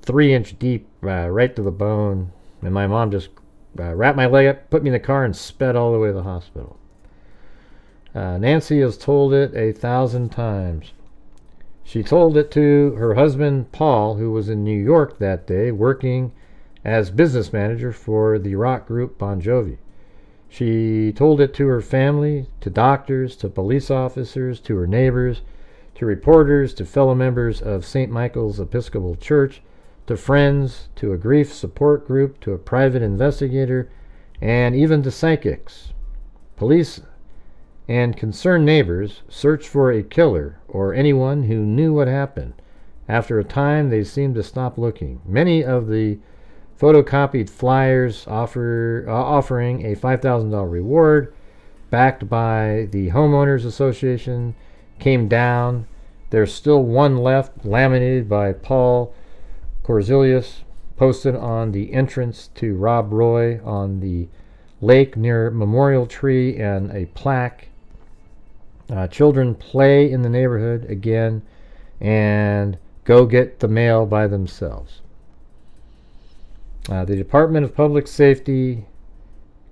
3 inch deep, right to the bone. And my mom just wrapped my leg up, put me in the car, and sped all the way to the hospital. Nancy has told it 1,000 times. She told it to her husband, Paul, who was in New York that day, working as business manager for the rock group Bon Jovi. She told it to her family, to doctors, to police officers, to her neighbors, to reporters, to fellow members of St. Michael's Episcopal Church, to friends, to a grief support group, to a private investigator, and even to psychics. Police and concerned neighbors searched for a killer or anyone who knew what happened. After a time, they seemed to stop looking. Many of the photocopied flyers offering a $5,000 reward, backed by the Homeowners Association, came down. There's still one left, laminated by Paul Korzilius, posted on the entrance to Rob Roy on the lake near Memorial Tree, and a plaque. Children play in the neighborhood again and go get the mail by themselves. The Department of Public Safety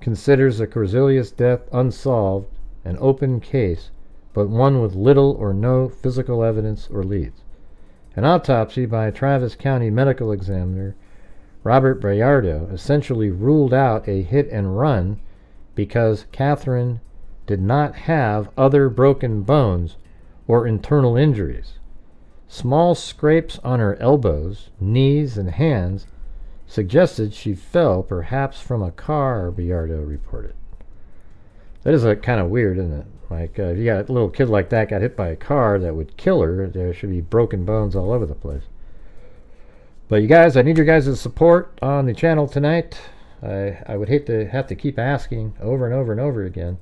considers the Korzilius death unsolved, an open case, but one with little or no physical evidence or leads. An autopsy by Travis County medical examiner Robert Bayardo essentially ruled out a hit and run because Katherine did not have other broken bones or internal injuries. Small scrapes on her elbows, knees, and hands suggested she fell perhaps from a car, Bayardo reported. That is kind of weird, isn't it? Like, if you got a little kid like that got hit by a car that would kill her, there should be broken bones all over the place. But you guys, I need your guys' support on the channel tonight. I would hate to have to keep asking over and over and over again.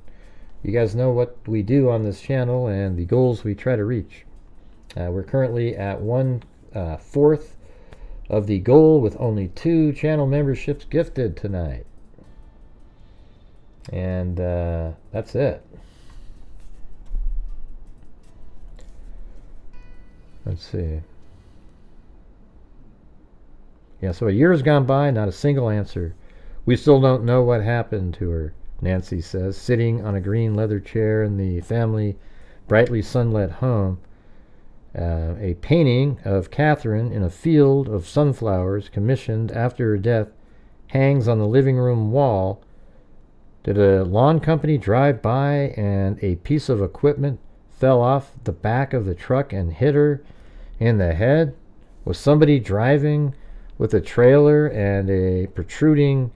You guys know what we do on this channel and the goals we try to reach. We're currently at 1/4 of the goal, with only 2 channel memberships gifted tonight. And that's it. Let's see. Yeah, so a year has gone by, not a single answer. We still don't know what happened to her, Nancy says, sitting on a green leather chair in the family brightly sunlit home. A painting of Katherine in a field of sunflowers commissioned after her death hangs on the living room wall. Did a lawn company drive by and a piece of equipment fell off the back of the truck and hit her in the head? Was somebody driving with a trailer and a protruding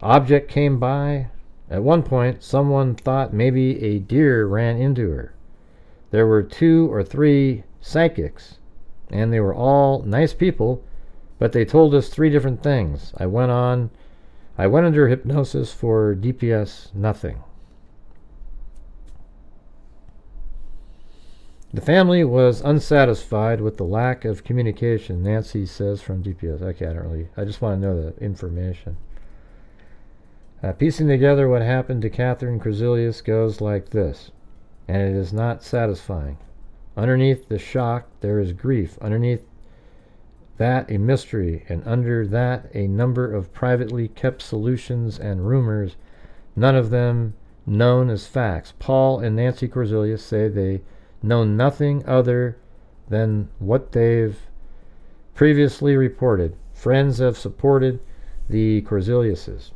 object came by? At one point, someone thought maybe a deer ran into her. There were 2 or 3 psychics, and they were all nice people, but they told us 3 different things. I went under hypnosis for DPS, nothing. The family was unsatisfied with the lack of communication, Nancy says from DPS. I just want to know the information. Piecing together what happened to Katherine Korzilius goes like this, and it is not satisfying. Underneath the shock, there is grief. Underneath that, a mystery, and under that, a number of privately kept solutions and rumors, none of them known as facts. Paul and Nancy Korzilius say they know nothing other than what they've previously reported. Friends have supported the Korziliuses.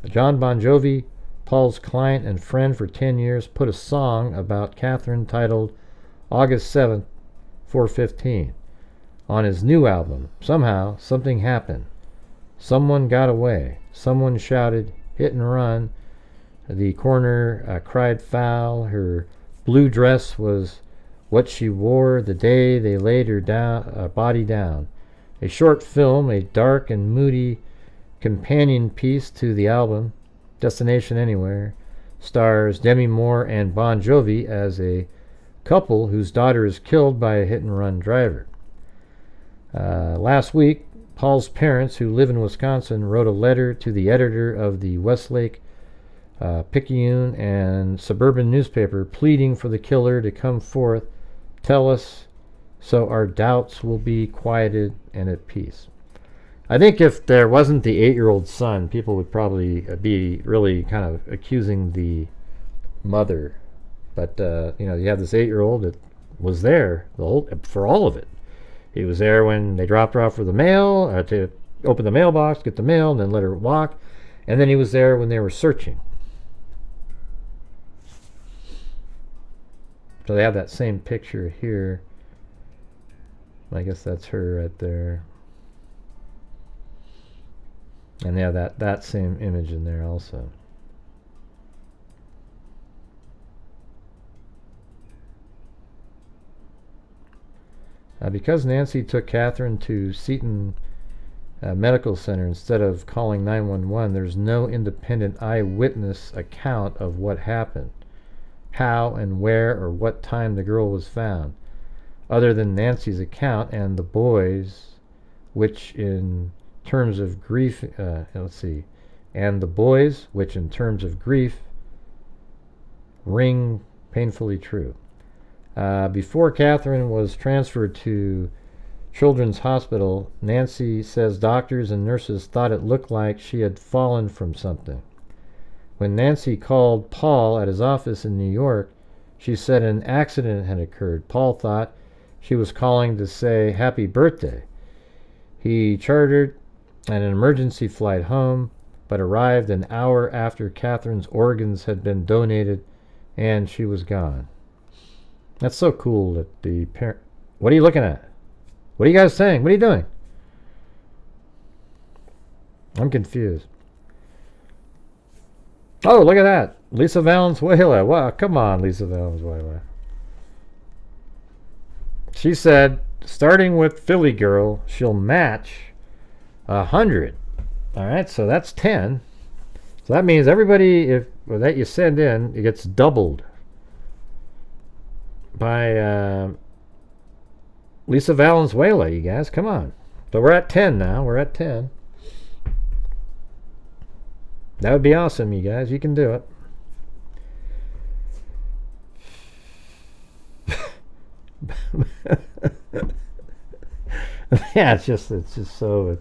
John Bon Jovi, Paul's client and friend for 10 years, put a song about Katherine titled August 7th, 415 on his new album. Somehow, something happened. Someone got away. Someone shouted, "Hit and run." The coroner cried foul. Her blue dress was what she wore the day they laid her body down. A short film, a dark and moody companion piece to the album, Destination Anywhere, stars Demi Moore and Bon Jovi as a couple whose daughter is killed by a hit-and-run driver. Last week, Paul's parents, who live in Wisconsin, wrote a letter to the editor of the Westlake Picayune and Suburban newspaper pleading for the killer to come forth, tell us, so our doubts will be quieted and at peace. I think if there wasn't the 8-year-old son, people would probably be really kind of accusing the mother. But, you have this 8-year-old that was there for all of it. He was there when they dropped her off for the mail, to open the mailbox, get the mail, and then let her walk. And then he was there when they were searching. So they have that same picture here. I guess that's her right there. And they have that same image in there also. Because Nancy took Catherine to Seton Medical Center instead of calling 911, there's no independent eyewitness account of what happened, how and where or what time the girl was found, other than Nancy's account and the boys, which in terms of grief, ring painfully true. Before Catherine was transferred to Children's Hospital, Nancy says doctors and nurses thought it looked like she had fallen from something. When Nancy called Paul at his office in New York, she said an accident had occurred. Paul thought she was calling to say happy birthday. He chartered an emergency flight home, but arrived an hour after Catherine's organs had been donated and she was gone. That's so cool that the parent... What are you looking at? What are you guys saying? What are you doing? I'm confused. Oh, look at that. Lisa Valenzuela. Wow, come on, Lisa Valenzuela. She said, starting with Philly Girl, she'll match 100. All right, so that's 10. So that means everybody that you send in, it gets doubled by Lisa Valenzuela, you guys. Come on. So we're at 10 now. We're at 10. That would be awesome, you guys. You can do it. Yeah, it's just so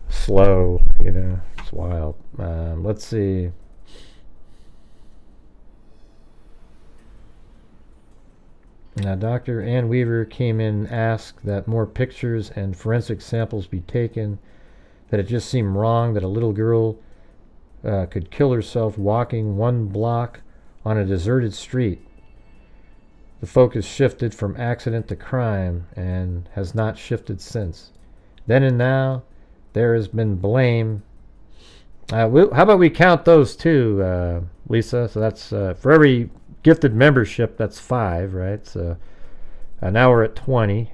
slow, you know. It's wild. Let's see. Now, Dr. Ann Weaver came in and asked that more pictures and forensic samples be taken, that it just seemed wrong that a little girl could kill herself walking 1 block on a deserted street. The focus shifted from accident to crime and has not shifted since. Then and now, there has been blame. How about we count those two, Lisa? So that's for every gifted membership, that's 5, right? So now we're at 20.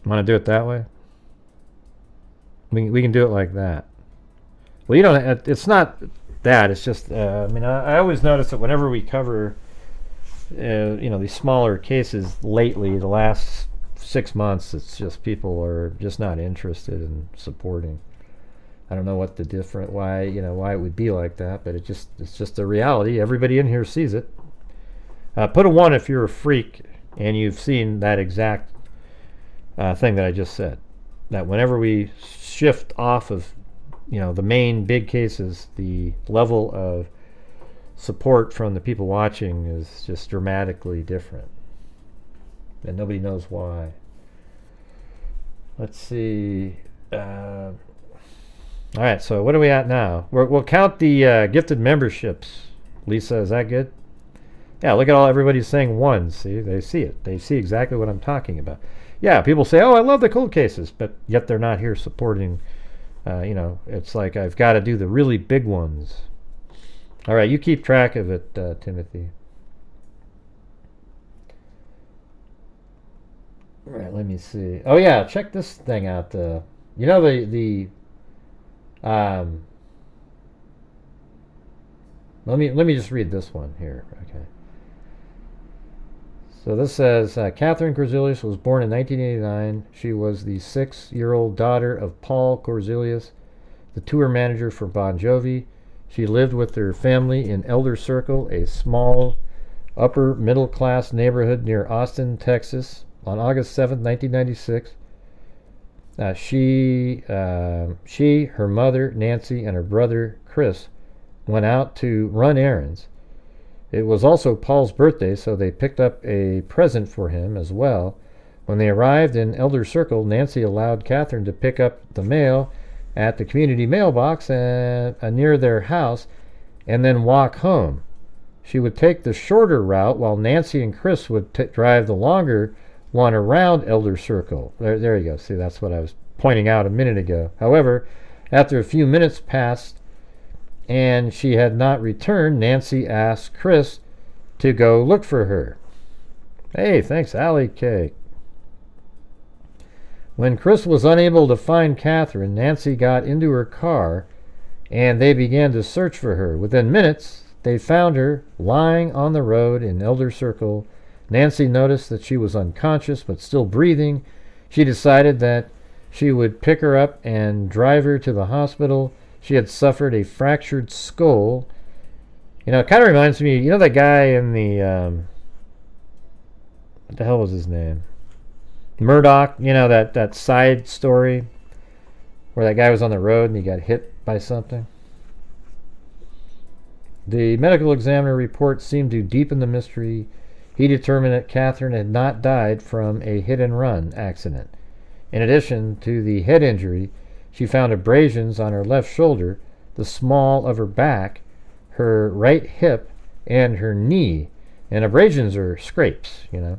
Want to do it that way? We can do it like that. Well, you don't. It's not that. It's just. I mean, I always notice that whenever we cover, these smaller cases lately, the last 6 months, it's just people are just not interested in supporting. I don't know what the why it would be like that, but it's just a reality. Everybody in here sees it. Put a 1 if you're a freak and you've seen that exact thing that I just said. That whenever we shift off of, the main big cases, the level of support from the people watching is just dramatically different, and nobody knows why. Let's see. All right, so what are we at now? We'll count the gifted memberships. Lisa, is that good? Yeah, look at everybody's saying 1. See, they see it. They see exactly what I'm talking about. Yeah, people say, oh, I love the cold cases, but yet they're not here supporting. It's like I've got to do the really big ones. All right, you keep track of it, Timothy. All right, let me see. Oh, yeah, check this thing out. Let me just read this one here. Okay. So this says, Katherine Korzilius was born in 1989. She was the 6-year-old daughter of Paul Korzilius, the tour manager for Bon Jovi. She lived with her family in Elder Circle, a small upper middle class neighborhood near Austin, Texas, on August 7th, 1996. She, her mother, Nancy, and her brother, Chris, went out to run errands. It was also Paul's birthday, so they picked up a present for him as well. When they arrived in Elder Circle, Nancy allowed Catherine to pick up the mail at the community mailbox near their house and then walk home. She would take the shorter route while Nancy and Chris would drive the longer one around Elder Circle. There you go. See, that's what I was pointing out a minute ago. However, after a few minutes passed and she had not returned, Nancy asked Chris to go look for her. Hey, thanks, Alley Cake. When Chris was unable to find Catherine, Nancy got into her car and they began to search for her. Within minutes, they found her lying on the road in Elder Circle. Nancy noticed that she was unconscious but still breathing. She decided that she would pick her up and drive her to the hospital. She had suffered a fractured skull. You know, it kind of reminds me, you know that guy in the, what the hell was his name? Murdoch, you know, that side story where that guy was on the road and he got hit by something. The medical examiner report seemed to deepen the mystery. He determined that Catherine had not died from a hit-and-run accident. In addition to the head injury, she found abrasions on her left shoulder, the small of her back, her right hip, and her knee. And abrasions are scrapes, you know.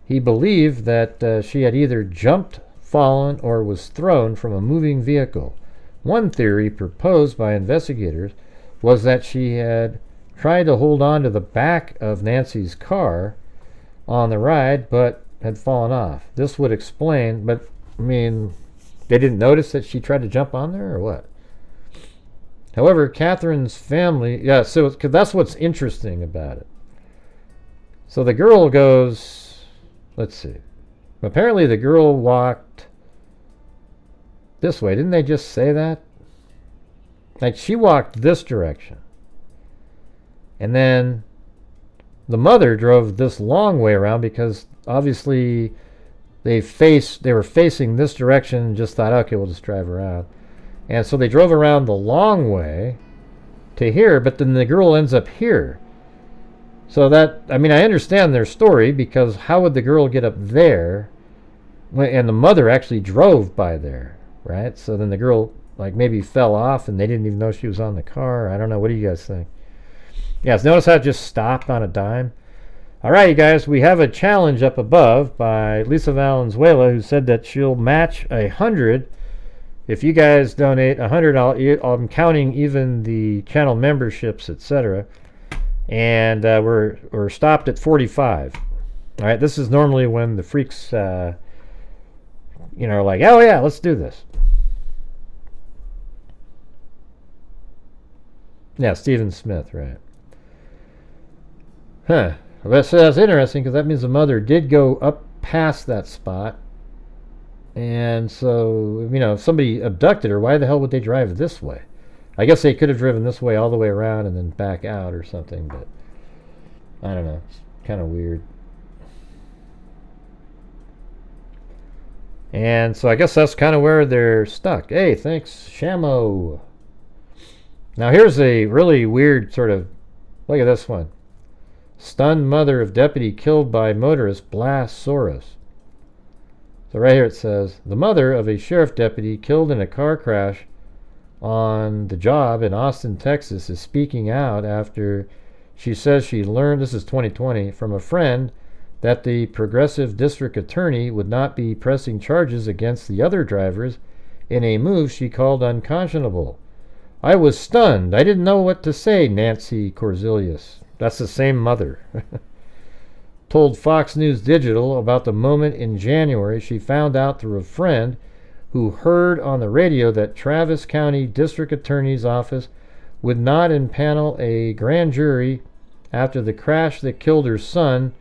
He believed that she had either jumped, fallen, or was thrown from a moving vehicle. One theory proposed by investigators was that she had tried to hold on to the back of Nancy's car on the ride, but had fallen off. This would explain, but, I mean, they didn't notice that she tried to jump on there, or what? However, Catherine's family, yeah, so that's what's interesting about it. So the girl goes... Let's see. Apparently the girl walked this way. Didn't they just say that? Like, she walked this direction. And then the mother drove this long way around because obviously they were facing this direction and just thought, okay, we'll just drive around. And so they drove around the long way to here, but then the girl ends up here. So that, I mean, I understand their story, because how would the girl get up there? And the mother actually drove by there, right? So then the girl, like, maybe fell off and they didn't even know she was on the car. I don't know. What do you guys think? Yes, notice how it just stopped on a dime? All right, you guys, we have a challenge up above by Lisa Valenzuela, who said that she'll match 100 if you guys donate 100. I'm counting even the channel memberships, etc. And we're stopped at 45. All right, this is normally when the freaks, are like, oh yeah, let's do this. Yeah, Stephen Smith, right? Huh. Well, so that's interesting, because that means the mother did go up past that spot. And so, if somebody abducted her, why the hell would they drive this way? I guess they could have driven this way all the way around and then back out or something, but I don't know. It's kind of weird. And so I guess that's kind of where they're stuck. Hey, thanks, Shamo. Now here's a really weird sort of, look at this one. Stunned mother of deputy killed by motorist blasts Soros. So right here it says, the mother of a sheriff deputy killed in a car crash on the job in Austin, Texas, is speaking out after she says she learned, this is 2020, from a friend that the progressive district attorney would not be pressing charges against the other drivers in a move she called unconscionable. I was stunned. I didn't know what to say, Nancy Korzilius. That's the same mother. Told Fox News Digital about the moment in January she found out through a friend who heard on the radio that Travis County District Attorney's Office would not impanel a grand jury after the crash that killed her son,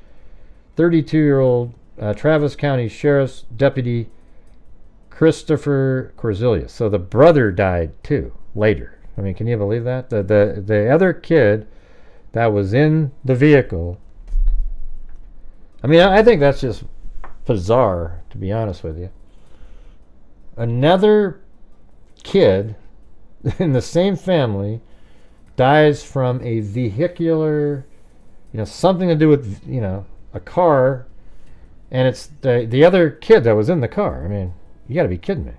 32-year-old Travis County Sheriff's Deputy Christopher Korzilius. So the brother died too, later. I mean, can you believe that? The other kid that was in the vehicle, I mean, I think that's just bizarre, to be honest with you. Another kid in the same family dies from a vehicular, something to do with, a car, and it's the other kid that was in the car. I mean, you got to be kidding me.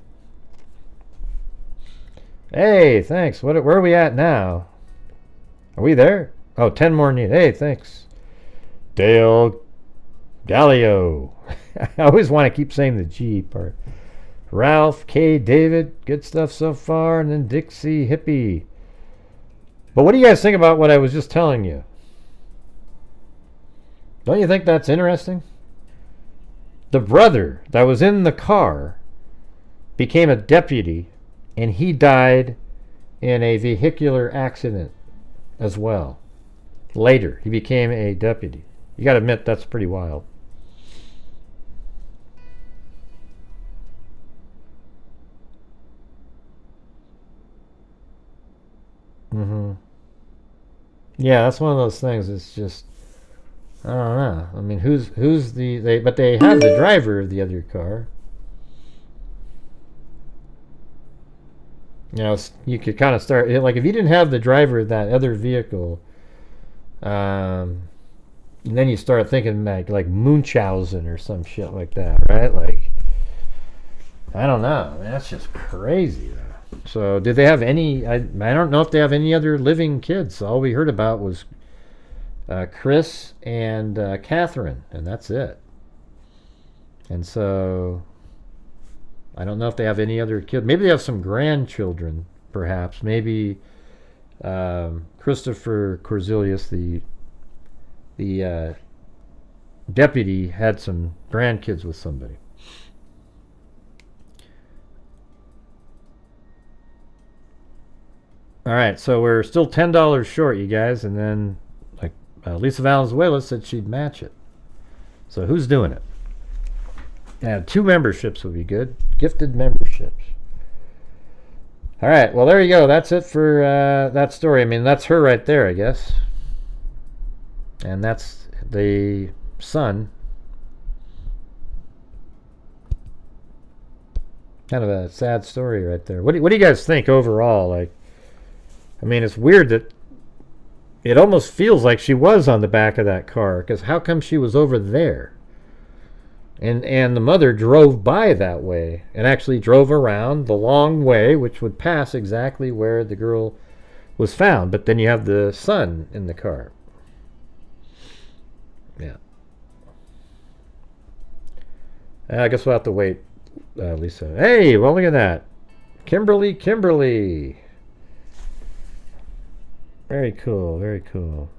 Hey, thanks. Where are we at now? Are we there? Oh, 10 more needed. Hey, thanks. Dale Gallio. I always want to keep saying the G part. Ralph K. David, good stuff so far, and then Dixie Hippie. But what do you guys think about what I was just telling you? Don't you think that's interesting? The brother that was in the car became a deputy, and he died in a vehicular accident as well. Later, he became a deputy. You got to admit, that's pretty wild. Yeah, that's one of those things. It's just, I don't know. I mean, who's but they have the driver of the other car. You know, you could kind of start, like, if you didn't have the driver of that other vehicle, and then you start thinking like Munchausen or some shit like that, right? Like, I don't know. I mean, that's just crazy, though. So, did they have any? I don't know if they have any other living kids. All we heard about was Chris and Catherine, and that's it. And so, I don't know if they have any other kids. Maybe they have some grandchildren, perhaps. Maybe Christopher Korzilius, the deputy, had some grandkids with somebody. All right, so we're still $10 short, you guys, and then like Lisa Valenzuela said she'd match it. So who's doing it? Yeah, 2 memberships would be good. Gifted memberships. All right, well, there you go. That's it for that story. I mean, that's her right there, I guess. And that's the son. Kind of a sad story right there. What do you guys think overall? Like, I mean, it's weird that it almost feels like she was on the back of that car, because how come she was over there? And the mother drove by that way and actually drove around the long way, which would pass exactly where the girl was found. But then you have the son in the car. Yeah. I guess we'll have to wait, Lisa. Hey, well, look at that. Kimberly. Very cool, very cool.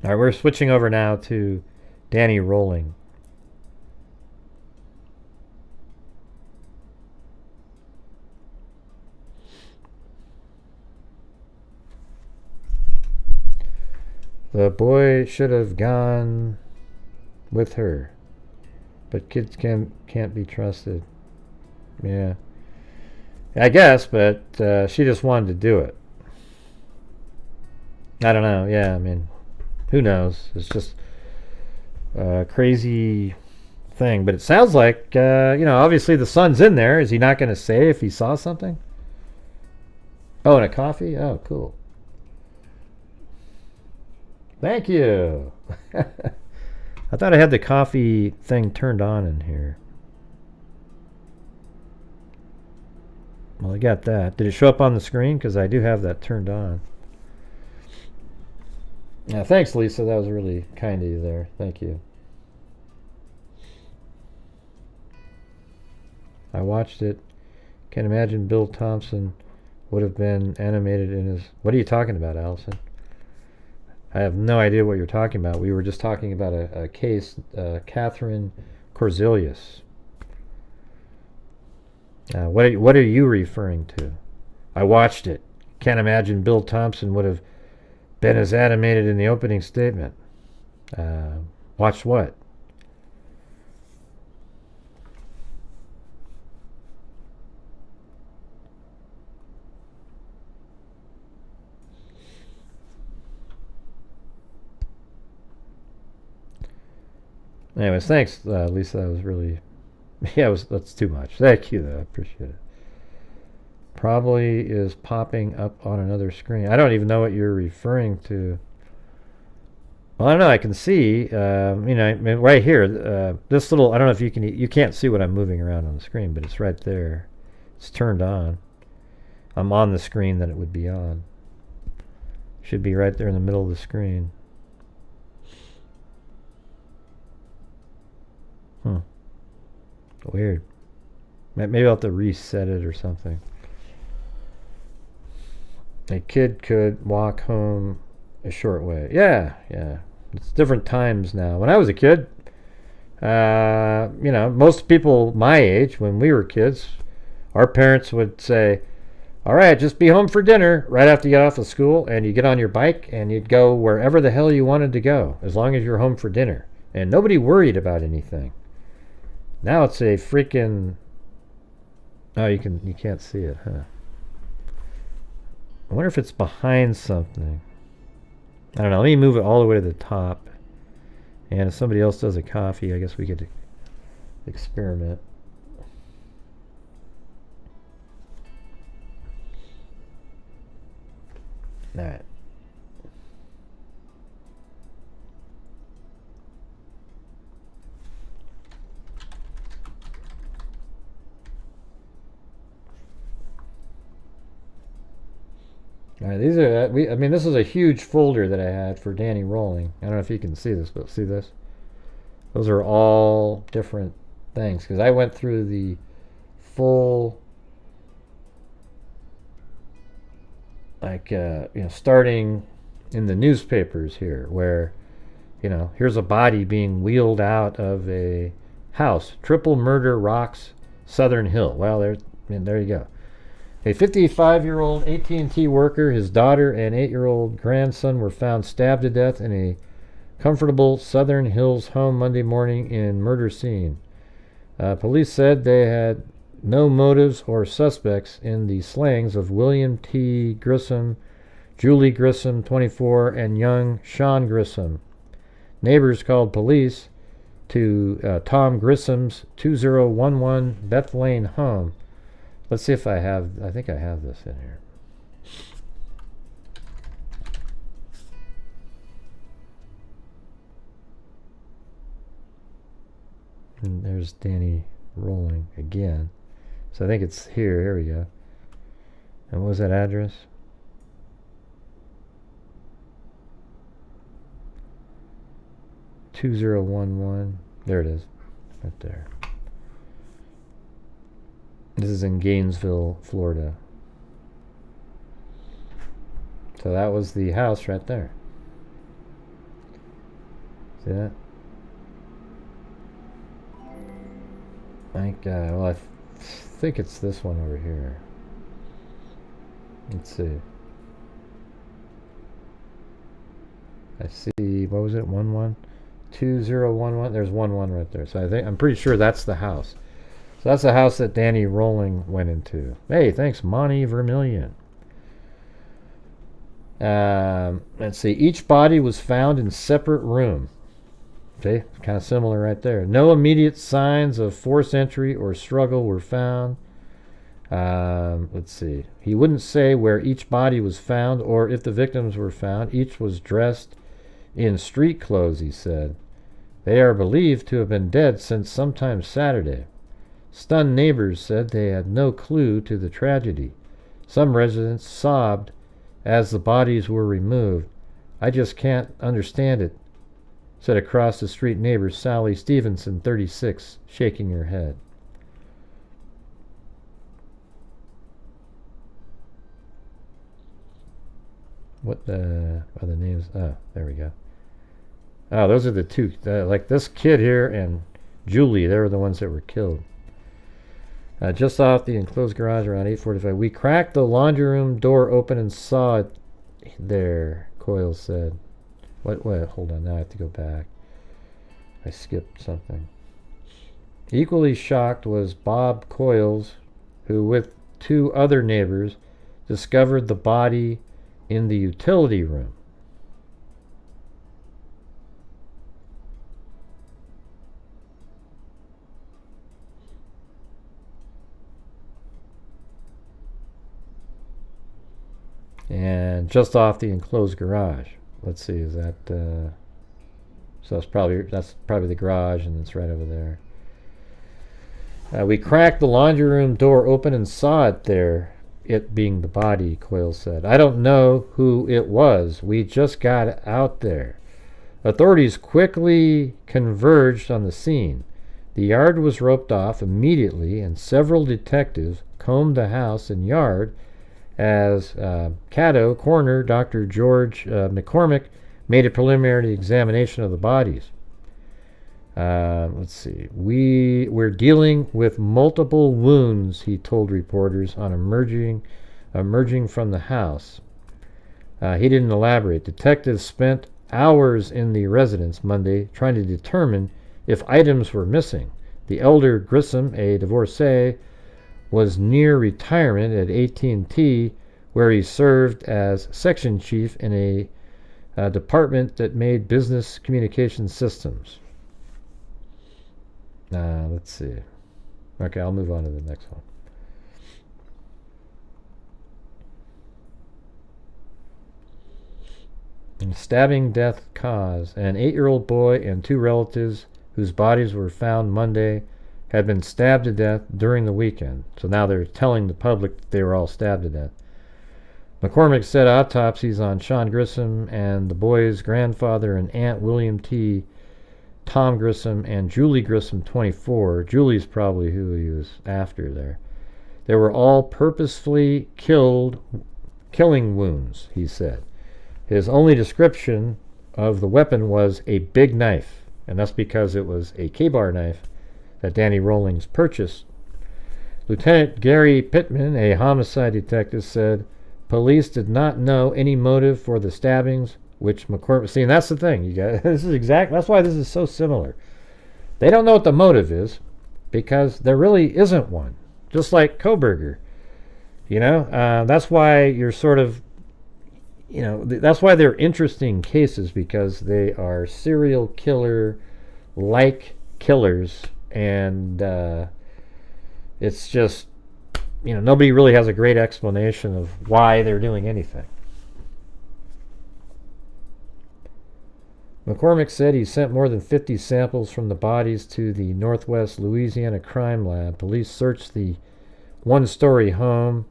All right, we're switching over now to Danny Rolling. The boy should have gone with her, but kids can't be trusted. Yeah, I guess, but she just wanted to do it. I don't know. Yeah, I mean, who knows? It's just a crazy thing. But it sounds like, obviously the son's in there. Is he not going to say if he saw something? Oh, and a coffee? Oh, cool. Thank you. I thought I had the coffee thing turned on in here. Well, I got that. Did it show up on the screen? Because I do have that turned on. Yeah, thanks, Lisa. That was really kind of you there. Thank you. I watched it. Can't imagine Bill Thompson would have been animated in his... What are you talking about, Allison? I have no idea what you're talking about. We were just talking about a case, Katherine Korzilius. What are you referring to? I watched it. Can't imagine Bill Thompson would have been as animated in the opening statement. Watched what? Anyways, thanks, Lisa. That was really... Yeah, that's too much. Thank you, though. I appreciate it. Probably is popping up on another screen. I don't even know what you're referring to. Well, I don't know. I can see, right here, this little... I don't know if you can't see what I'm moving around on the screen, but it's right there. It's turned on. I'm on the screen that it would be on. Should be right there in the middle of the screen. Weird. Maybe I'll have to reset it or something. a kid could walk home a short way. Yeah. It's different times now. When I was a kid, most people my age, when we were kids, our parents would say, all right, just be home for dinner right after you get off of school, and you get on your bike and you'd go wherever the hell you wanted to go, as long as you're home for dinner. And nobody worried about anything. Now it's a freaking... Oh, you can't see it, huh? I wonder if it's behind something. I don't know. Let me move it all the way to the top. And if somebody else does a coffee, I guess we could experiment. All right. All right, these are this is a huge folder that I had for Danny Rolling. I don't know if you can see this, but see this? Those are all different things, because I went through the full, starting in the newspapers here, where, here's a body being wheeled out of a house. Triple murder rocks Southern Hill. Well, there you go. A 55-year-old AT&T worker, his daughter, and 8-year-old grandson were found stabbed to death in a comfortable Southern Hills home Monday morning in murder scene. Police said they had no motives or suspects in the slayings of William T. Grissom, Julie Grissom, 24, and young Sean Grissom. Neighbors called police to Tom Grissom's 2011 Beth Lane home. Let's see if I think I have this in here. And there's Danny Rolling again. So I think it's here. Here we go. And what was that address? (2011). There it is. Right there. This is in Gainesville, Florida. So that was the house right there. See that? I think it's this one over here. Let's see. I see, what was it? 2011. There's 11 right there. So I'm pretty sure that's the house. So that's the house that Danny Rolling went into. Hey, thanks, Monty Vermillion. Let's see. Each body was found in separate room. Okay, kind of similar right there. No immediate signs of forced entry or struggle were found. Let's see. He wouldn't say where each body was found or if the victims were found. Each was dressed in street clothes, he said. They are believed to have been dead since sometime Saturday. Stunned neighbors said they had no clue to the tragedy. Some residents sobbed as the bodies were removed. I just can't understand it, said across the street neighbor Sally Stevenson, 36, shaking her head. What are the names? Oh, there we go. Oh, those are the two. Like this kid here and Julie, they were the ones that were killed. Just off the enclosed garage around 8:45. We cracked the laundry room door open and saw it there, Coyle said. Wait, hold on. Now I have to go back. I skipped something. Equally shocked was Bob Coyles, who with two other neighbors discovered the body in the utility room. And just off the enclosed garage. Let's see, is that so that's probably the garage, and it's right over there. We cracked the laundry room door open and saw it there, it being the body, Coyle said. I don't know who it was. We just got out there. Authorities quickly converged on the scene. The yard was roped off immediately, and several detectives combed the house and yard as Caddo coroner Dr. George McCormick made a preliminary examination of the bodies. Let's see. We're dealing with multiple wounds, he told reporters on emerging from the house. He didn't elaborate. Detectives spent hours in the residence Monday trying to determine if items were missing. The elder Grissom, a divorcee, was near retirement at AT&T, where he served as section chief in a department that made business communication systems. Let's see. Okay, I'll move on to the next one. Stabbing death cause. An 8-year-old boy and 2 relatives whose bodies were found Monday had been stabbed to death during the weekend. So now they're telling the public that they were all stabbed to death. McCormick said autopsies on Sean Grissom and the boy's grandfather and aunt William T. Tom Grissom and Julie Grissom, 24. Julie's probably who he was after there. They were all purposefully killing wounds, he said. His only description of the weapon was a big knife, and that's because it was a K-bar knife that Danny Rawlings purchased. Lieutenant Gary Pittman, a homicide detective, said police did not know any motive for the stabbings, which McCormick... See, and that's the thing. You got that's why this is so similar. They don't know what the motive is, because there really isn't one. Just like Kohberger. That's why you're sort of... that's why they're interesting cases, because they are serial killer-like killers, and it's just, nobody really has a great explanation of why they're doing anything. McCormick said he sent more than 50 samples from the bodies to the Northwest Louisiana Crime Lab. Police searched the one-story home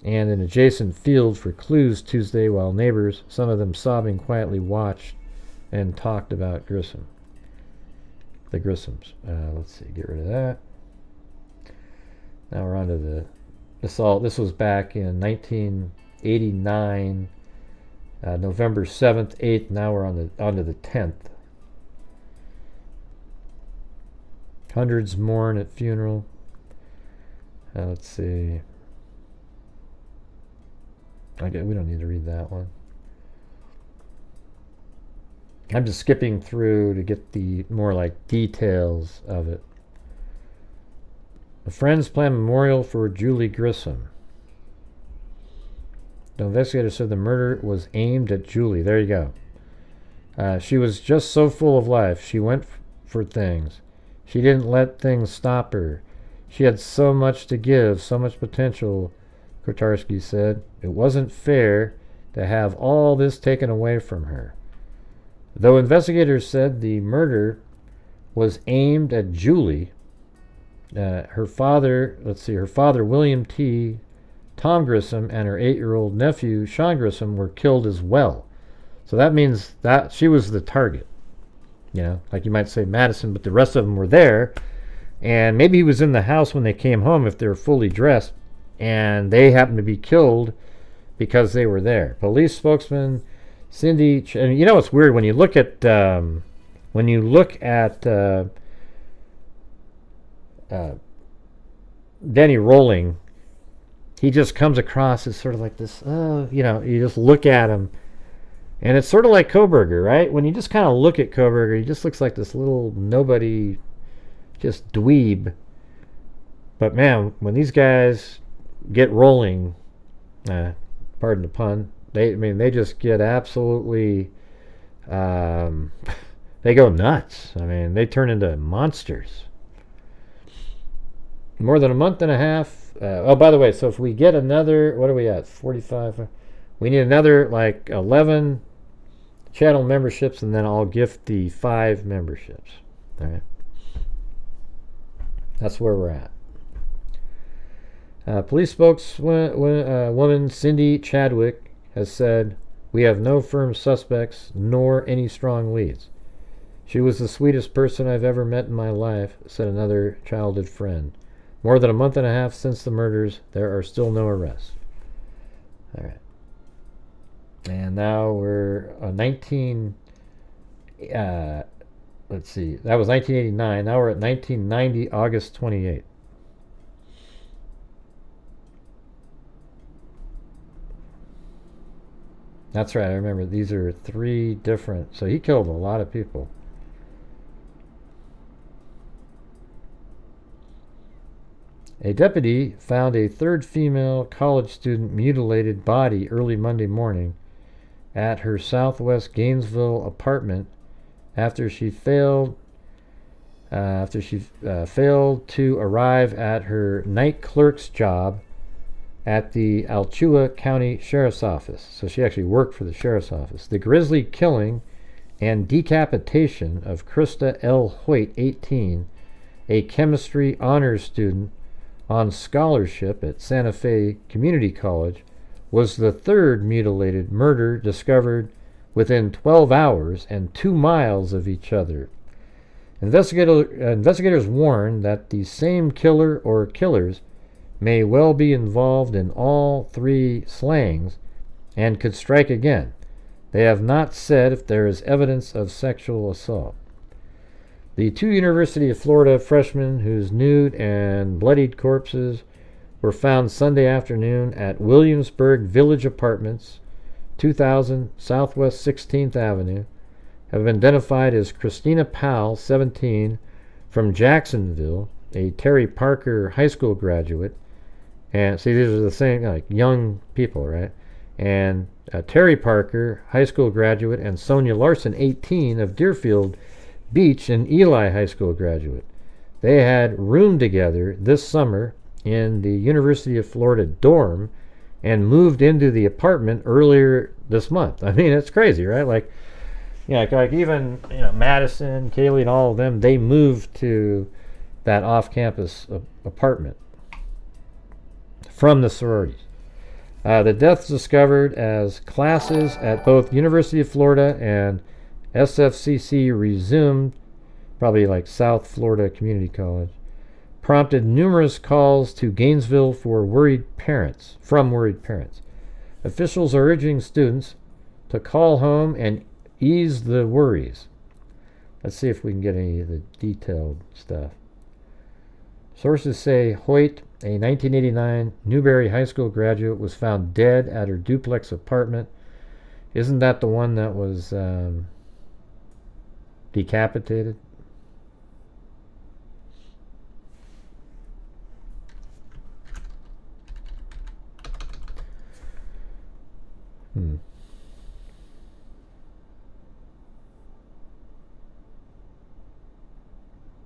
and an adjacent field for clues Tuesday, while neighbors, some of them sobbing quietly, watched and talked about Grissom. The Grissoms. Let's see, get rid of that. Now we're on to the assault. This was back in 1989, November 7th, 8th. Now we're on to the 10th. Hundreds mourn at funeral. Let's see. Okay, we don't need to read that one. I'm just skipping through to get the more like details of it. The Friends plan memorial for Julie Grissom. The investigator said the murder was aimed at Julie. There you go. She was just so full of life. She went for things. She didn't let things stop her. She had so much to give, so much potential, Kotarski said. It wasn't fair to have all this taken away from her. Though investigators said the murder was aimed at Julie, her father, William T. Tom Grissom, and her 8-year-old nephew, Sean Grissom, were killed as well. So that means that she was the target. Like you might say Madison, but the rest of them were there. And maybe he was in the house when they came home if they were fully dressed, and they happened to be killed because they were there. Police spokesman Cindy, and it's weird when you look at Danny Rawlings. He just comes across as sort of like this. You just look at him, and it's sort of like Kohberger, right? When you just kind of look at Kohberger, he just looks like this little nobody, just dweeb. But man, when these guys get rolling, pardon the pun, they just get absolutely, they go nuts. They turn into monsters. More than a month and a half. By the way, so if we get another, what are we at? 45. We need another 11 channel memberships, and then I'll gift the 5 memberships. All right. That's where we're at. Police spokeswoman Cindy Chadwick has said, "We have no firm suspects nor any strong leads. She was the sweetest person I've ever met in my life," said another childhood friend. More than a month and a half since the murders, there are still no arrests. All right. And now we're 19. Let's see. That was 1989. Now we're at 1990, August 28th. That's right. I remember these are 3 different. So he killed a lot of people. A deputy found a 3rd female college student mutilated body early Monday morning at her southwest Gainesville apartment after she failed to arrive at her night clerk's job at the Alachua County Sheriff's Office. So she actually worked for the Sheriff's Office. The grisly killing and decapitation of Krista L. Hoyt, 18, a chemistry honors student on scholarship at Santa Fe Community College, was the 3rd mutilated murder discovered within 12 hours and 2 miles of each other. Investigators warn that the same killer or killers may well be involved in all 3 slayings and could strike again. They have not said if there is evidence of sexual assault. The 2 University of Florida freshmen whose nude and bloodied corpses were found Sunday afternoon at Williamsburg Village Apartments, 2000 Southwest 16th Avenue, have been identified as Christina Powell, 17, from Jacksonville, a Terry Parker High School graduate. And see, these are the same, like, young people, right? And Terry Parker, high school graduate, and Sonia Larson, 18, of Deerfield Beach, and Eli High School graduate. They had roomed together this summer in the University of Florida dorm and moved into the apartment earlier this month. I mean, it's crazy, right? Like even Madison, Kaylee, and all of them, they moved to that off-campus apartment from the sororities. The deaths discovered as classes at both University of Florida and SFCC resumed, probably like South Florida Community College, prompted numerous calls to Gainesville from worried parents. Officials are urging students to call home and ease the worries. Let's see if we can get any of the detailed stuff. Sources say Hoyt, a 1989 Newberry High School graduate, was found dead at her duplex apartment. Isn't that the one that was decapitated?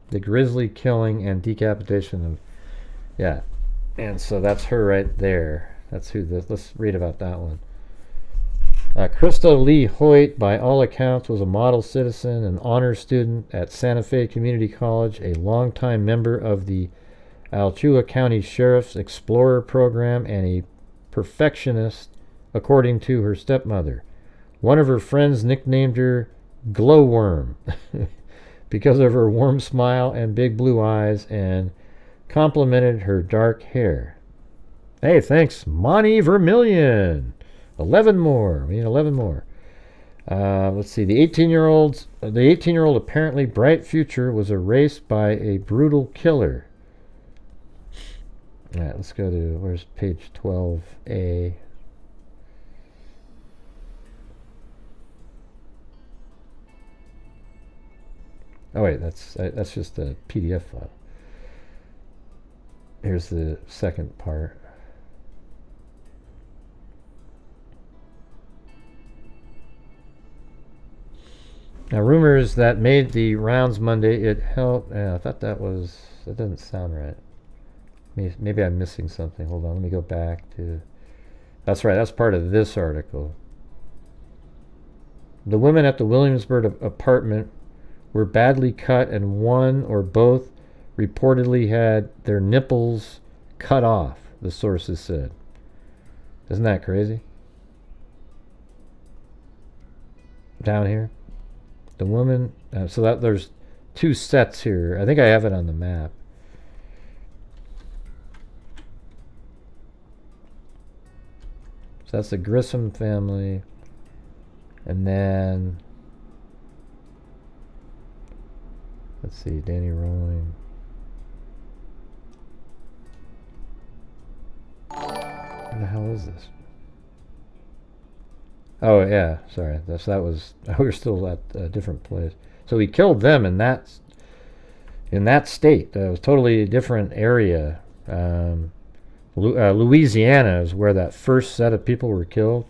The grisly killing and decapitation of, yeah, and so that's her right there. That's who this. Let's read about that one. Krista Lee Hoyt, by all accounts, was a model citizen, an honor student at Santa Fe Community College, a longtime member of the Alachua County Sheriff's Explorer Program, and a perfectionist, according to her stepmother. One of her friends nicknamed her Glowworm because of her warm smile and big blue eyes, and complimented her dark hair. Hey, thanks, Monty Vermillion. 11 more. We need 11 more. Let's see. The 18-year-old apparently bright future was erased by a brutal killer. All right, let's go to, where's page 12A? Oh wait, that's just a PDF file. Here's the second part. Now, rumors that made the rounds Monday, it helped. I thought that doesn't sound right. Maybe I'm missing something. Hold on, let me go back to. That's right, that's part of this article. The women at the Williamsburg apartment were badly cut, and one or both reportedly had their nipples cut off, the sources said. Isn't that crazy? Down here. The woman, so that there's 2 sets here. I think I have it on the map. So that's the Grissom family. And then, let's see, Danny Rolling. Where the hell is this? Oh yeah, sorry. That was we were still at a different place. So he killed them in that state. It was totally different area. Louisiana is where that first set of people were killed,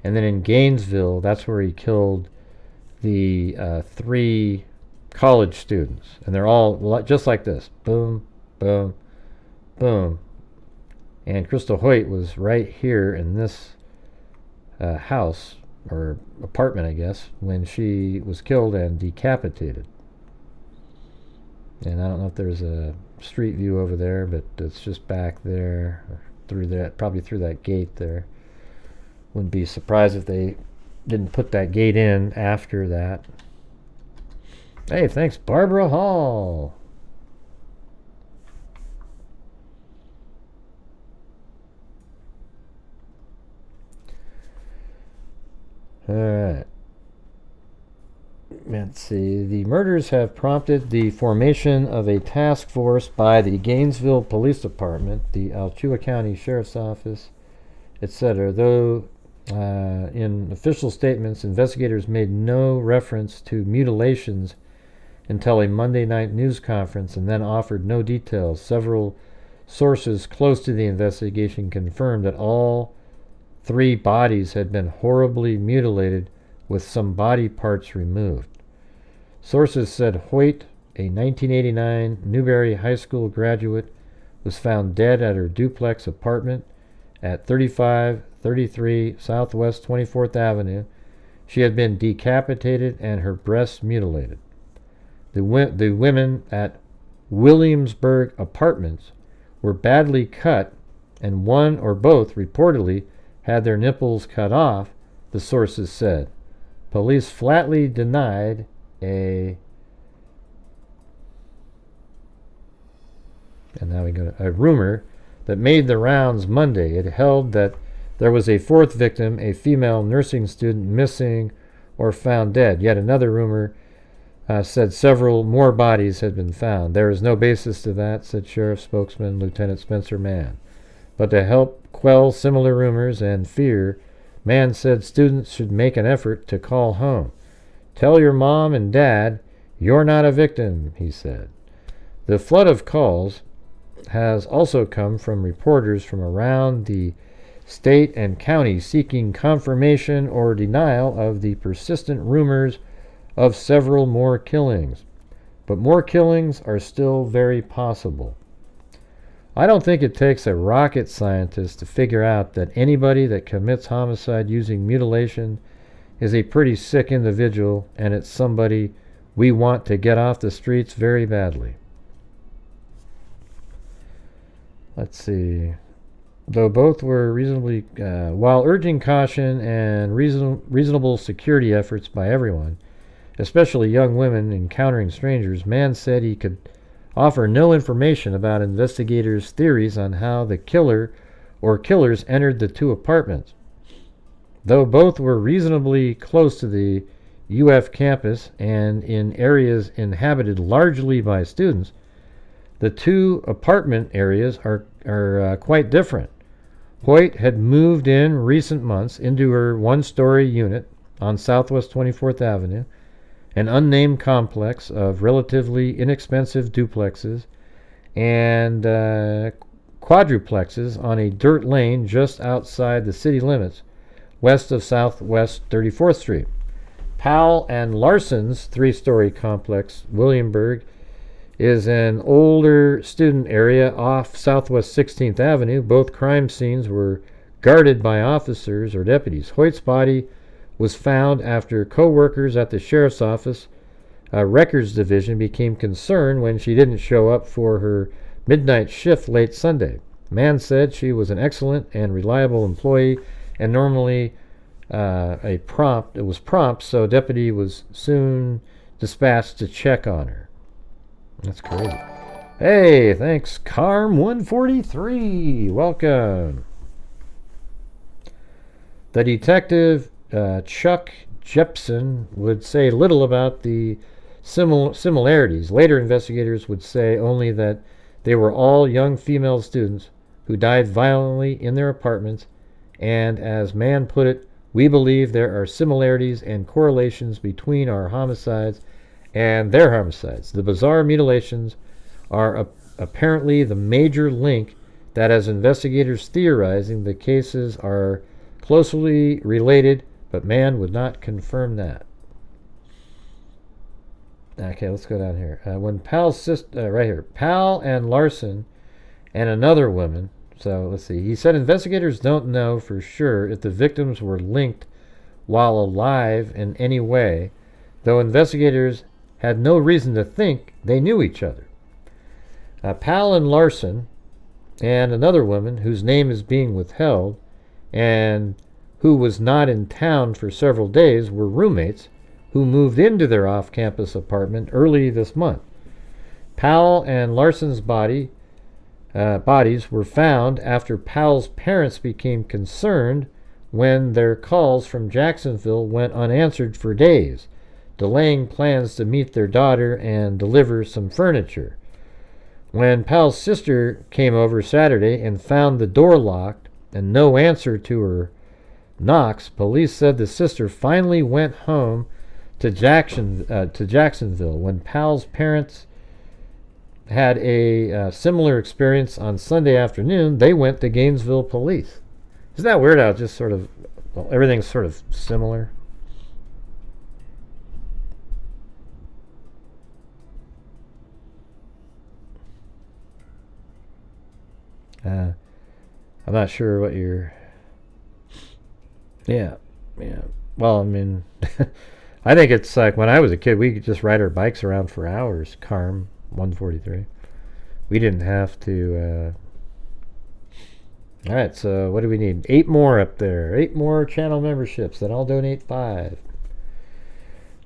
and then in Gainesville, that's where he killed the 3 college students, and they're all just like this: boom, boom, boom. And Crystal Hoyt was right here in this house, or apartment, I guess, when she was killed and decapitated. And I don't know if there's a street view over there, but it's just back there, through that, probably through that gate there. Wouldn't be surprised if they didn't put that gate in after that. Hey, thanks, Barbara Hall. Alright. Let's see. The murders have prompted the formation of a task force by the Gainesville Police Department, the Alachua County Sheriff's Office, etc. Though in official statements, investigators made no reference to mutilations until a Monday night news conference, and then offered no details. Several sources close to the investigation confirmed that all 3 bodies had been horribly mutilated, with some body parts removed. Sources said Hoyt, a 1989 Newberry High School graduate, was found dead at her duplex apartment at 3533 Southwest 24th Avenue. She had been decapitated and her breasts mutilated. The women at Williamsburg Apartments were badly cut, and one or both reportedly had their nipples cut off, the sources said. Police flatly denied a rumor that made the rounds Monday. It held that there was a 4th victim, a female nursing student, missing or found dead. Yet another rumor said several more bodies had been found. There is no basis to that, said Sheriff spokesman Lieutenant Spencer Mann. But to help quell similar rumors and fear, Mann said students should make an effort to call home. Tell your mom and dad you're not a victim, he said. The flood of calls has also come from reporters from around the state and county seeking confirmation or denial of the persistent rumors of several more killings. But more killings are still very possible. I don't think it takes a rocket scientist to figure out that anybody that commits homicide using mutilation is a pretty sick individual, and it's somebody we want to get off the streets very badly. Let's see. Though both were reasonably, while urging caution and reasonable security efforts by everyone, especially young women encountering strangers, Mann said he could offer no information about investigators' theories on how the killer or killers entered the 2 apartments. Though both were reasonably close to the UF campus and in areas inhabited largely by students, the 2 apartment areas are quite different. Hoyt had moved in recent months into her 1-story unit on Southwest 24th Avenue, an unnamed complex of relatively inexpensive duplexes and quadruplexes on a dirt lane just outside the city limits, west of Southwest 34th Street. Powell and Larson's 3-story complex, Williamsburg, is an older student area off Southwest 16th Avenue. Both crime scenes were guarded by officers or deputies. Hoyt's body was found after co-workers at the sheriff's office records division became concerned when she didn't show up for her midnight shift late Sunday. Mann said she was an excellent and reliable employee and normally it was prompt, so a deputy was soon dispatched to check on her. That's crazy. Hey, thanks, Carm143. Welcome. The detective, Chuck Jepson, would say little about the similarities. Later investigators would say only that they were all young female students who died violently in their apartments, and as Mann put it, we believe there are similarities and correlations between our homicides and their homicides. The bizarre mutilations are apparently the major link that has investigators theorizing the cases are closely related, but Mann would not confirm that. Okay, let's go down here. When Pal's sister, right here, Pal and Larson and another woman, so let's see, he said investigators don't know for sure if the victims were linked while alive in any way, though investigators had no reason to think they knew each other. Pal and Larson and another woman whose name is being withheld and who was not in town for several days were roommates who moved into their off-campus apartment early this month. Powell and Larson's bodies were found after Powell's parents became concerned when their calls from Jacksonville went unanswered for days, delaying plans to meet their daughter and deliver some furniture. When Powell's sister came over Saturday and found the door locked and no answer to her knocks, police said the sister finally went home to Jacksonville. When Powell's parents had a similar experience on Sunday afternoon, they went to Gainesville police. Isn't that weird how just sort of, well, everything's sort of similar? I'm not sure what you're... Yeah. Well, I mean, I think it's like when I was a kid, we could just ride our bikes around for hours. Carm 143. We didn't have to... All right, so what do we need? 8 more up there. 8 more channel memberships. Then I'll donate 5.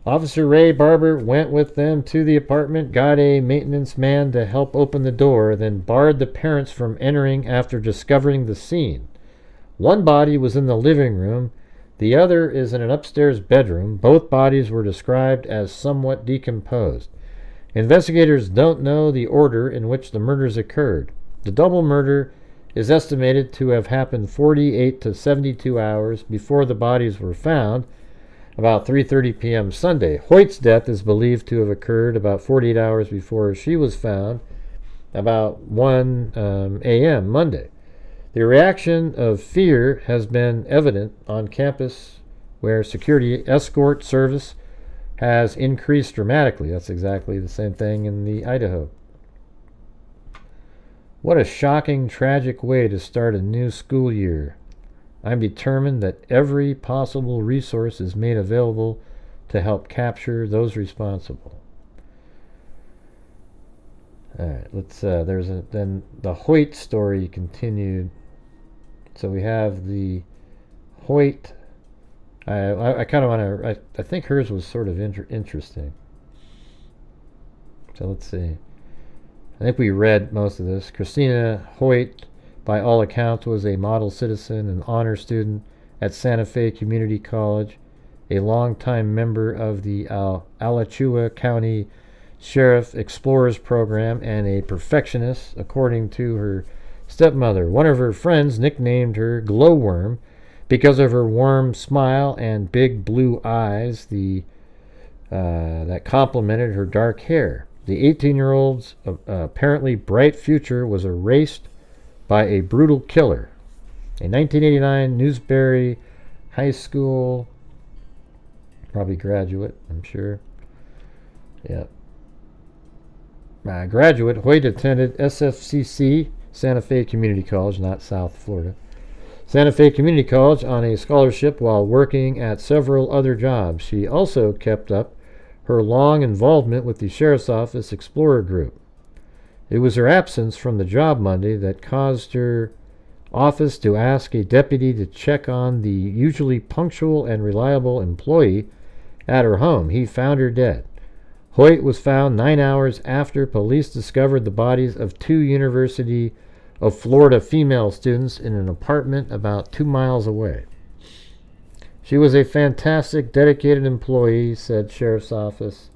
Officer Ray Barber went with them to the apartment, got a maintenance man to help open the door, then barred the parents from entering after discovering the scene. One body was in the living room. The other is in an upstairs bedroom. Both bodies were described as somewhat decomposed. Investigators don't know the order in which the murders occurred. The double murder is estimated to have happened 48 to 72 hours before the bodies were found, about 3:30 p.m. Sunday. Hoyt's death is believed to have occurred about 48 hours before she was found, about 1 a.m. Monday. The reaction of fear has been evident on campus where security escort service has increased dramatically. That's exactly the same thing in the Idaho. What a shocking, tragic way to start a new school year. I'm determined that every possible resource is made available to help capture those responsible. All right, let's. Then the Hoyt story continued. So we have the Hoyt. I kind of want to. I think hers was sort of interesting. So let's see. I think we read most of this. Christina Hoyt, by all accounts, was a model citizen and honor student at Santa Fe Community College, a longtime member of the Alachua County Sheriff Explorers Program, and a perfectionist, according to her stepmother. One of her friends nicknamed her Glowworm because of her warm smile and big blue eyes that complemented her dark hair. The 18-year-old's apparently bright future was erased by a brutal killer. A 1989 Newsbury High School, probably graduate, I'm sure. Yep. Graduate, Hoyt attended SFCC, Santa Fe Community College, not South Florida. Santa Fe Community College on a scholarship while working at several other jobs. She also kept up her long involvement with the Sheriff's Office Explorer Group. It was her absence from the job Monday that caused her office to ask a deputy to check on the usually punctual and reliable employee at her home. He found her dead. Hoyt was found 9 hours after police discovered the bodies of 2 University of Florida female students in an apartment about 2 miles away. She was a fantastic, dedicated employee, said Sheriff's Office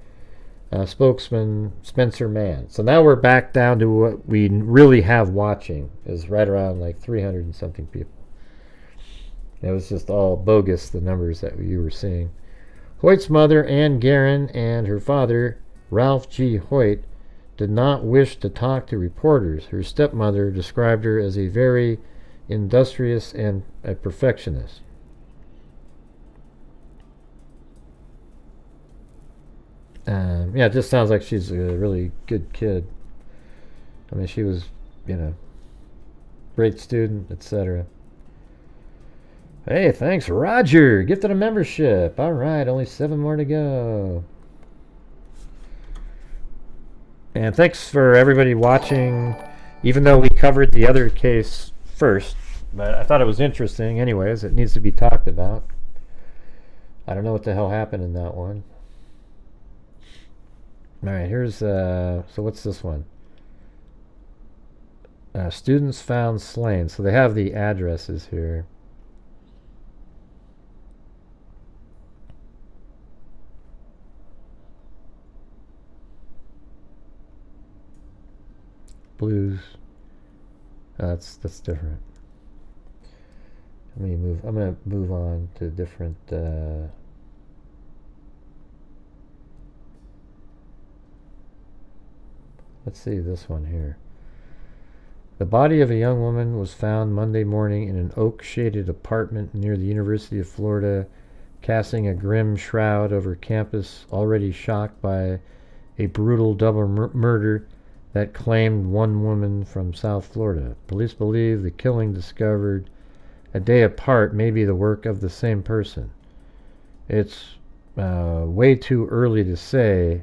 spokesman Spencer Mann. So now we're back down to what we really have watching, is right around like 300 and something people. It was just all bogus, the numbers that you were seeing. Hoyt's mother, Ann Guerin, and her father, Ralph G. Hoyt, did not wish to talk to reporters. Her stepmother described her as a very industrious and a perfectionist. Yeah, it just sounds like she's a really good kid. I mean, she was, great student, etc. Hey, thanks, Roger. Gifted a membership. All right, only 7 more to go. And thanks for everybody watching, even though we covered the other case first. But I thought it was interesting. Anyways, it needs to be talked about. I don't know what the hell happened in that one. All right, here's, so what's this one? Students found slain. So they have the addresses here. Blues. That's different. I'm gonna move on to different. Let's see this one here. The body of a young woman was found Monday morning in an oak-shaded apartment near the University of Florida, casting a grim shroud over campus already shocked by a brutal double murder that claimed one woman from South Florida. Police believe the killing, discovered a day apart, may be the work of the same person. It's way too early to say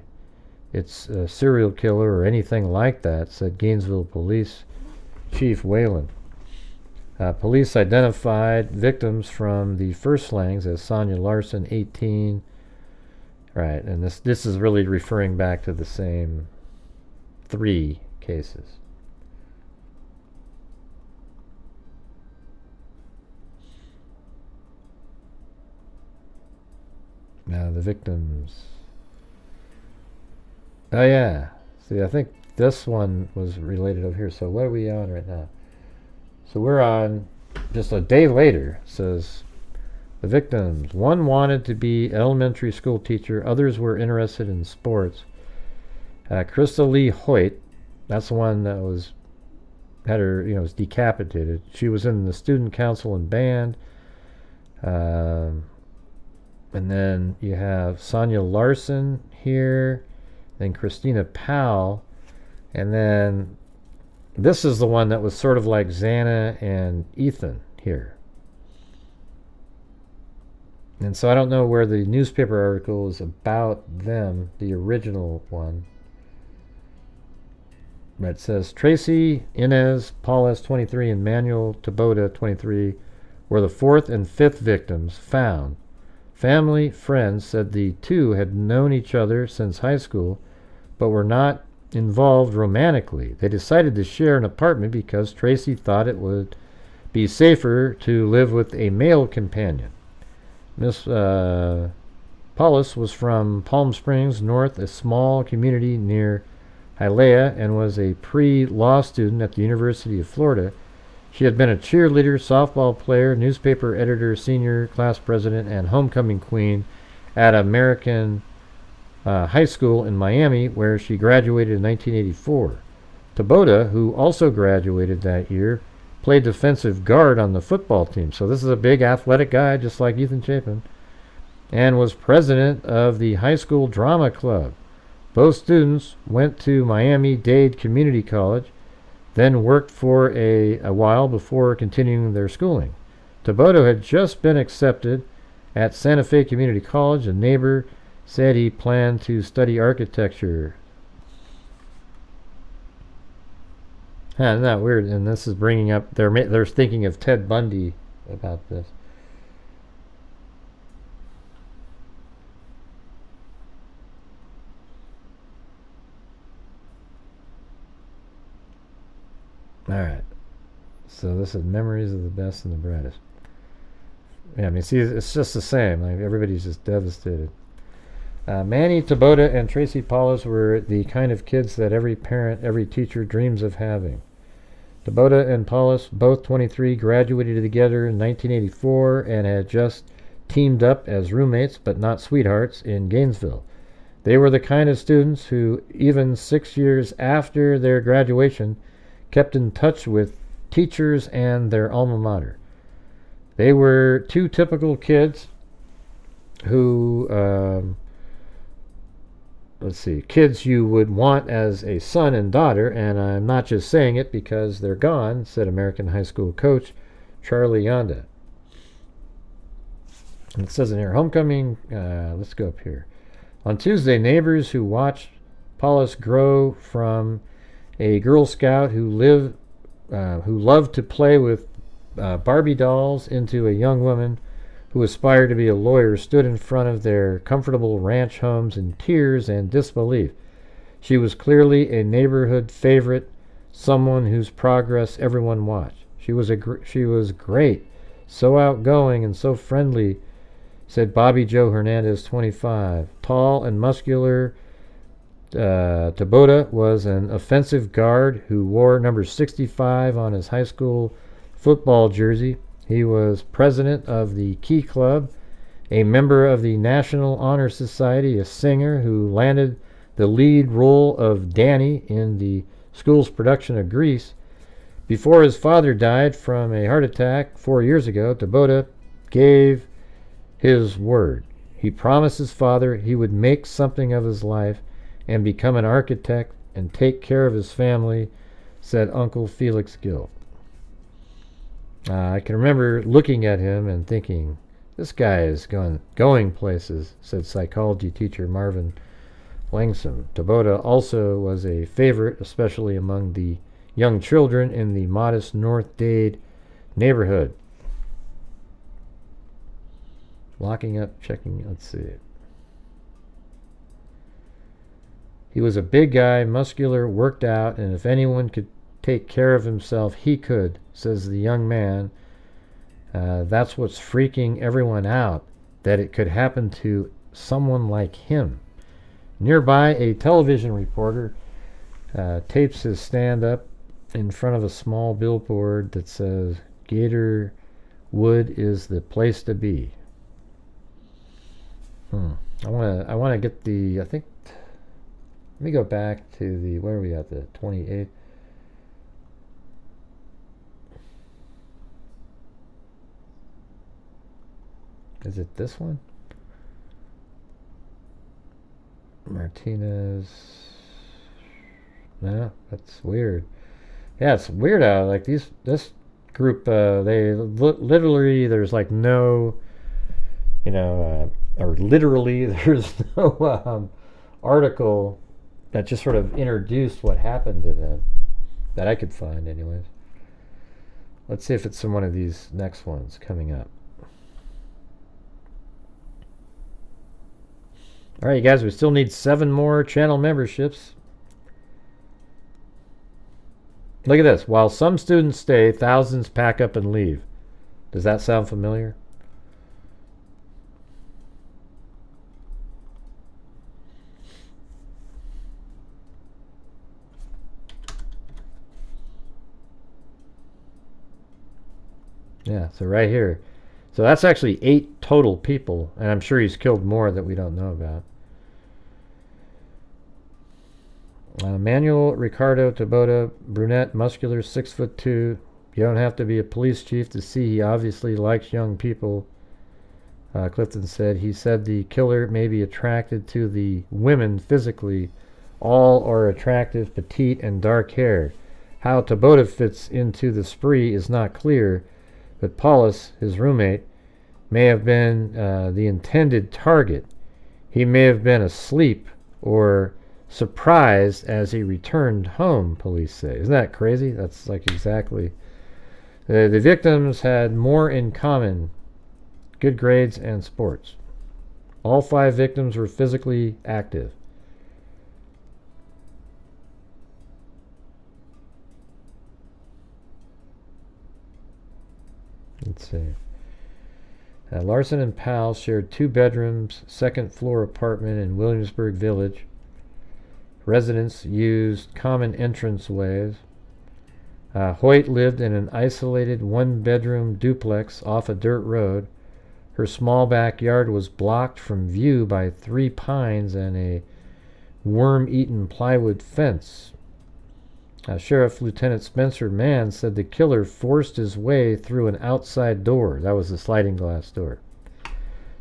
it's a serial killer or anything like that, said Gainesville Police Chief Whalen. Police identified victims from the first slangs as Sonia Larson, 18. Right, and this is really referring back to the same 3 cases. Now the victims. Oh yeah. See, I think this one was related over here. So what are we on right now? So we're on just a day later. It says the victims. One wanted to be an elementary school teacher. Others were interested in sports. Krista Lee Hoyt, that's the one that had her, was decapitated. She was in the student council and band. And then you have Sonia Larson here, then Christina Powell, and then this is the one that was sort of like Xana and Ethan here. And so I don't know where the newspaper article is about them, the original one. But it says Tracy Inez, Paulus 23, and Manuel Taboda 23 were the 4th and 5th victims found. Family friends said the 2 had known each other since high school, but were not involved romantically. They decided to share an apartment because Tracy thought it would be safer to live with a male companion. Miss Paulus was from Palm Springs North, a small community near Hialeah, and was a pre-law student at the University of Florida. She had been a cheerleader, softball player, newspaper editor, senior class president, and homecoming queen at American High School in Miami, where she graduated in 1984. Taboda, who also graduated that year, played defensive guard on the football team. So this is a big athletic guy, just like Ethan Chapin, and was president of the high school drama club. Both students went to Miami-Dade Community College, then worked for a while before continuing their schooling. Taboda had just been accepted at Santa Fe Community College. A neighbor said he planned to study architecture. Isn't that weird? And this is bringing up, they're thinking of Ted Bundy about this. All right. So this is memories of the best and the brightest. Yeah, I mean, see, it's just the same. Like, everybody's just devastated. Manny Taboda and Tracy Paulus were the kind of kids that every parent, every teacher dreams of having. Taboda and Paulus, both 23, graduated together in 1984 and had just teamed up as roommates, but not sweethearts, in Gainesville. They were the kind of students who, even 6 years after their graduation, kept in touch with teachers and their alma mater. They were two typical kids who, kids you would want as a son and daughter, and I'm not just saying it because they're gone, said American high school coach Charlie Yonda. And it says in here, homecoming, let's go up here. On Tuesday, neighbors who watched Paulus grow from a Girl Scout who loved to play with Barbie dolls into a young woman who aspired to be a lawyer stood in front of their comfortable ranch homes in tears and disbelief. She was clearly a neighborhood favorite, someone whose progress everyone watched. She was great, so outgoing and so friendly, said Bobby Joe Hernandez, 25. Tall and muscular, Taboda was an offensive guard who wore number 65 on his high school football jersey. He was president of the Key Club, a member of the National Honor Society, a singer who landed the lead role of Danny in the school's production of Grease. Before his father died from a heart attack 4 years ago, Taboda gave his word. He promised his father he would make something of his life and become an architect and take care of his family, said Uncle Felix Gill. I can remember looking at him and thinking, this guy is going places, said psychology teacher Marvin Langsam. Taboda also was a favorite, especially among the young children in the modest North Dade neighborhood. Locking up, checking, let's see. He was a big guy, muscular, worked out, and if anyone could take care of himself, he could, says the young man. That's what's freaking everyone out, that it could happen to someone like him. Nearby, a television reporter tapes his stand-up in front of a small billboard that says, Gator Wood is the place to be. I want to get the, let me go back to the, where are we at, the 28th? Is it this one? Martinez. No, that's weird. Yeah, it's weird out. Like this group, they literally, there's like no, or literally there's no article that just sort of introduced what happened to them that I could find anyways. Let's see if it's in one of these next ones coming up. All right, you guys, we still need 7 more channel memberships. Look at this. While some students stay, thousands pack up and leave. Does that sound familiar? Yeah, so right here. So that's actually 8 total people, and I'm sure he's killed more that we don't know about. Manuel Ricardo Taboda, brunette, muscular, 6'2". You don't have to be a police chief to see he obviously likes young people. Clifton said, he said the killer may be attracted to the women physically. All are attractive, petite, and dark-haired. How Taboda fits into the spree is not clear, but Paulus, his roommate, may have been the intended target. He may have been asleep or surprised as he returned home, police say. Isn't that crazy? That's like exactly. The victims had more in common: good grades and sports. All 5 victims were physically active. Let's see. Larson and Powell shared 2 bedrooms, second-floor apartment in Williamsburg Village. Residents used common entranceways. Hoyt lived in an isolated 1-bedroom duplex off a dirt road. Her small backyard was blocked from view by 3 pines and a worm-eaten plywood fence. Sheriff Lieutenant Spencer Mann said the killer forced his way through an outside door. That was the sliding glass door.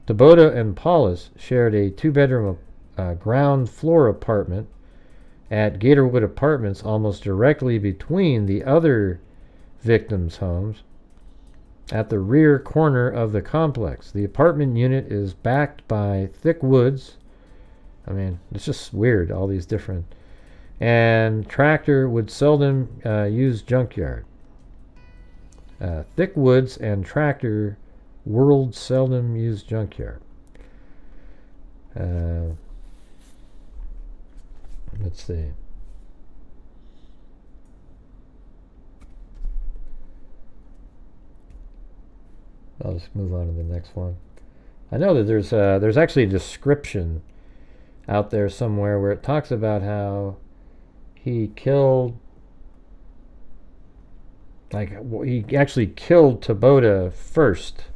Taboda and Paulus shared a 2-bedroom ground floor apartment at Gatorwood Apartments, almost directly between the other victims' homes at the rear corner of the complex. The apartment unit is backed by thick woods. I mean, it's just weird, all these different. And tractor would seldom use junkyard. Thick woods and tractor world seldom use junkyard. Let's see. I'll just move on to the next one. I know that there's actually a description out there somewhere where it talks about how he killed, he actually killed Taboda first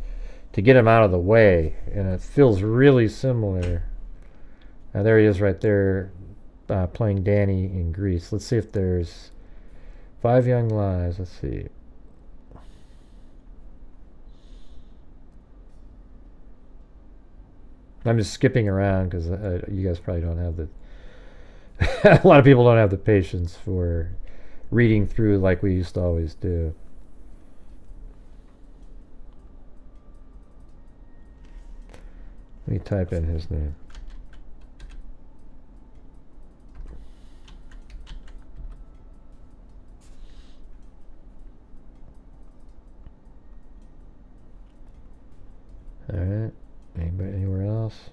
to get him out of the way, and it feels really similar. There he is right there, playing Danny in Greece. Let's see if there's 5 Young Lies. Let's see. I'm just skipping around because you guys probably don't have the a lot of people don't have the patience for reading through like we used to always do. Let me type in his name. All right. Anybody anywhere else?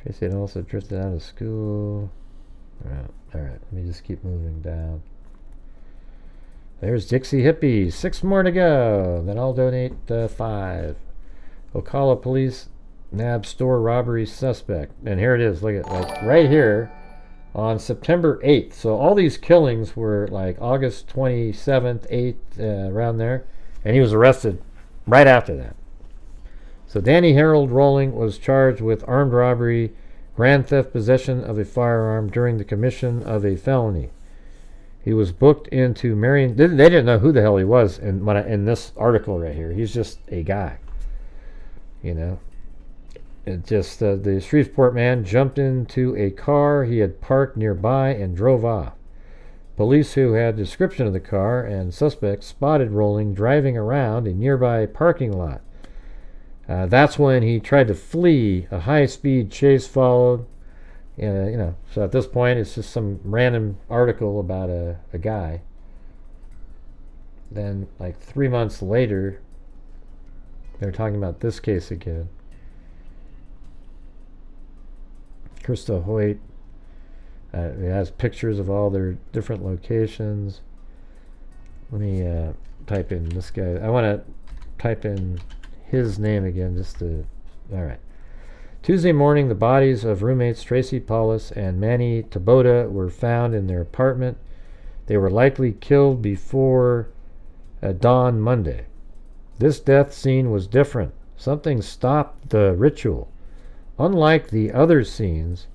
Tracy had also drifted out of school. All right. Let me just keep moving down. There's Dixie Hippie. 6 more to go. Then I'll donate 5. Ocala police nab store robbery suspect. And here it is. Look at like right here on September 8th. So all these killings were like August 27th, 8th, around there. And he was arrested right after that. So Danny Harold Rowling was charged with armed robbery, grand theft, possession of a firearm during the commission of a felony. He was booked into Marion. They didn't know who the hell he was in this article right here. He's just a guy. You know. It just the Shreveport man jumped into a car he had parked nearby and drove off. Police who had description of the car and suspects spotted Rowling driving around a nearby parking lot. That's when he tried to flee. A high-speed chase followed. So at this point, it's just some random article about a guy. Then, like 3 months later, they're talking about this case again. Krista Hoyt. It has pictures of all their different locations. Let me type in this guy. I want to type in his name again just to... All right. Tuesday morning, the bodies of roommates Tracy Paulus and Manny Taboda were found in their apartment. They were likely killed before dawn Monday. This death scene was different. Something stopped the ritual. Unlike the other scenes,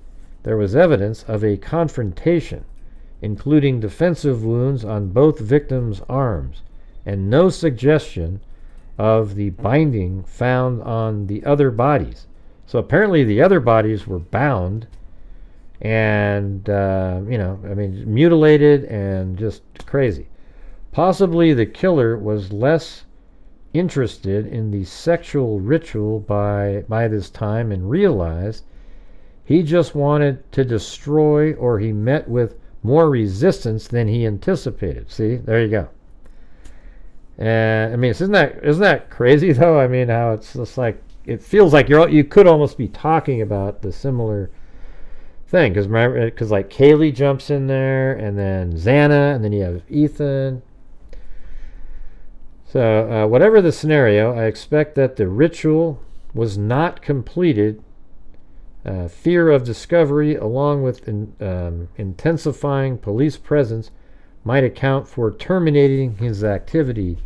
there was evidence of a confrontation, including defensive wounds on both victims' arms, and no suggestion of the binding found on the other bodies. So apparently the other bodies were bound and, mutilated and just crazy. Possibly the killer was less interested in the sexual ritual by this time and realized he just wanted to destroy, or he met with more resistance than he anticipated. See, there you go. And isn't that crazy though? How it's just like, it feels like you could almost be talking about the similar thing, because like Kaylee jumps in there, and then Xana, and then you have Ethan. So, whatever the scenario, I expect that the ritual was not completed. Fear of discovery, along with intensifying police presence, might account for terminating his activity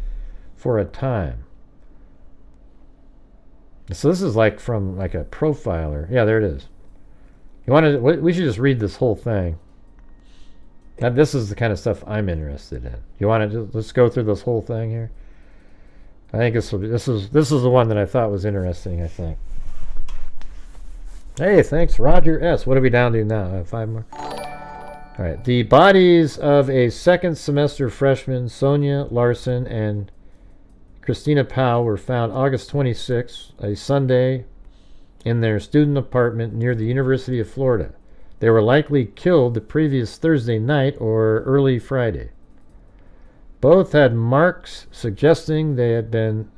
for a time. So this is like from like a profiler. Yeah, there it is. You want to? We should just read this whole thing. Now, this is the kind of stuff I'm interested in. You want to? Let's go through this whole thing here. I think this is the one that I thought was interesting. I think. Hey, thanks, Roger S. What are we down to now? 5 more. All right. The bodies of a second semester freshman, Sonia Larson and Christina Powell, were found August 26, a Sunday, in their student apartment near the University of Florida. They were likely killed the previous Thursday night or early Friday. Both had marks suggesting they had been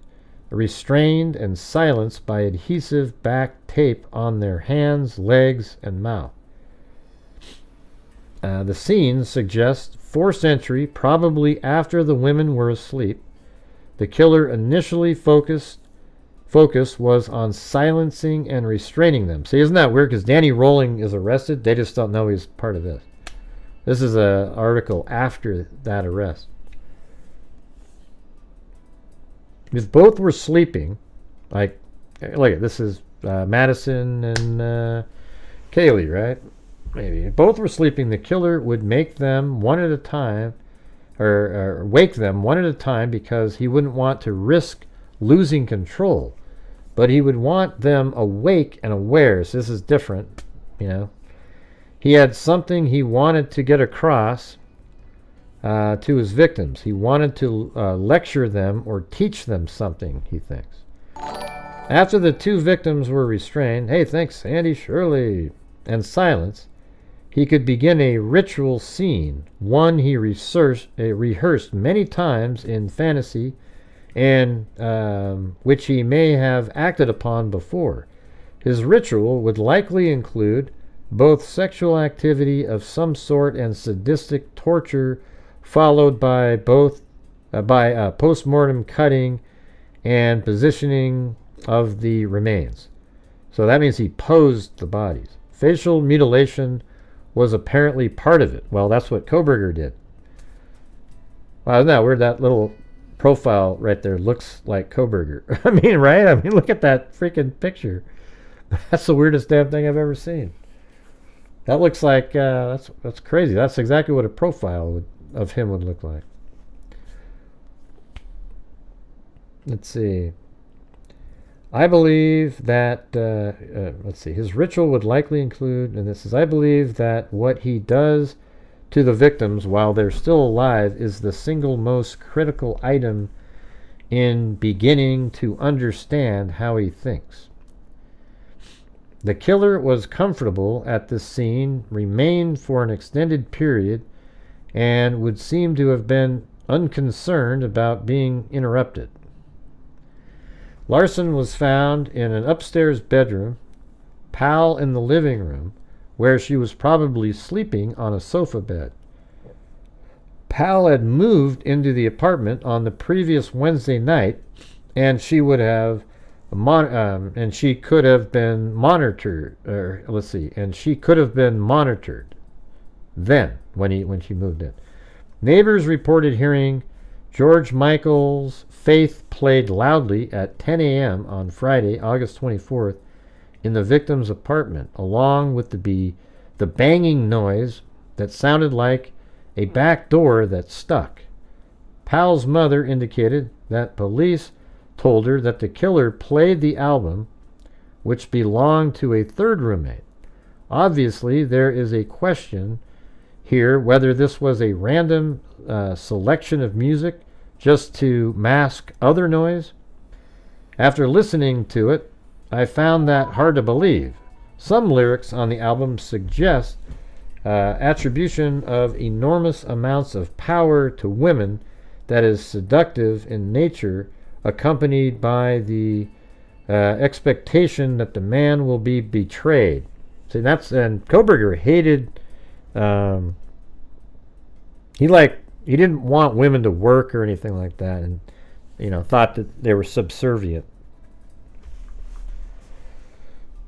restrained and silenced by adhesive back tape on their hands, legs, and mouth. The scene suggests forced entry, probably after the women were asleep. The killer initially focus was on silencing and restraining them. See, isn't that weird? Because Danny Rolling is arrested. They just don't know he's part of this. This is an article after that arrest. If both were sleeping, like, look at this is Madison and Kaylee, right? Maybe. If both were sleeping, the killer would make them one at a time, or wake them one at a time, because he wouldn't want to risk losing control. But he would want them awake and aware. So this is different, you know. He had something he wanted to get across to his victims. He wanted to lecture them or teach them something, he thinks. After the two victims were restrained, hey, thanks, Andy Shirley, and silenced, he could begin a ritual scene, one he rehearsed many times in fantasy, and which he may have acted upon before. His ritual would likely include both sexual activity of some sort and sadistic torture, followed by post-mortem cutting and positioning of the remains. So that means he posed the bodies. Facial mutilation was apparently part of it. Well, that's what Kohberger did. Wow, isn't that weird? That little profile right there looks like Kohberger. I mean, right? I mean, look at that freaking picture. That's the weirdest damn thing I've ever seen. That looks like, that's crazy. That's exactly what a profile of him would look like. Let's see. I believe that, let's see, his ritual would likely include, and this is, I believe that what he does to the victims while they're still alive is the single most critical item in beginning to understand how he thinks. The killer was comfortable at this scene, remained for an extended period, and would seem to have been unconcerned about being interrupted. Larson was found in an upstairs bedroom, Powell in the living room, where she was probably sleeping on a sofa bed. Powell had moved into the apartment on the previous Wednesday night, and she would have and she could have been monitored. And she could have been monitored then when she moved in. Neighbors reported hearing George Michael's Faith played loudly at 10 a.m. on Friday, August 24th, in the victim's apartment, along with the banging noise that sounded like a back door that stuck. Powell's mother indicated that police told her that the killer played the album, which belonged to a third roommate. Obviously, there is a question here whether this was a random selection of music just to mask other noise. After listening to it, I found that hard to believe. Some lyrics on the album suggest attribution of enormous amounts of power to women that is seductive in nature, accompanied by the expectation that the man will be betrayed. See, and Kohberger hated, he didn't want women to work or anything like that, and thought that they were subservient.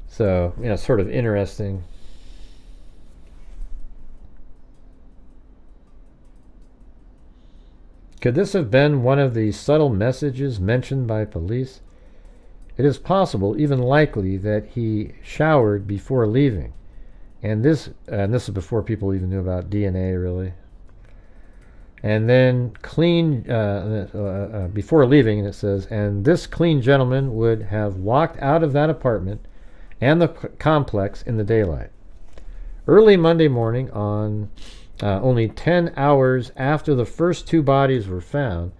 So, sort of interesting. Could this have been one of the subtle messages mentioned by police? It is possible, even likely, that he showered before leaving. And this is before people even knew about DNA, really. And then before leaving, it says, and this clean gentleman would have walked out of that apartment and the complex in the daylight. Early Monday morning, on only 10 hours after the first two bodies were found,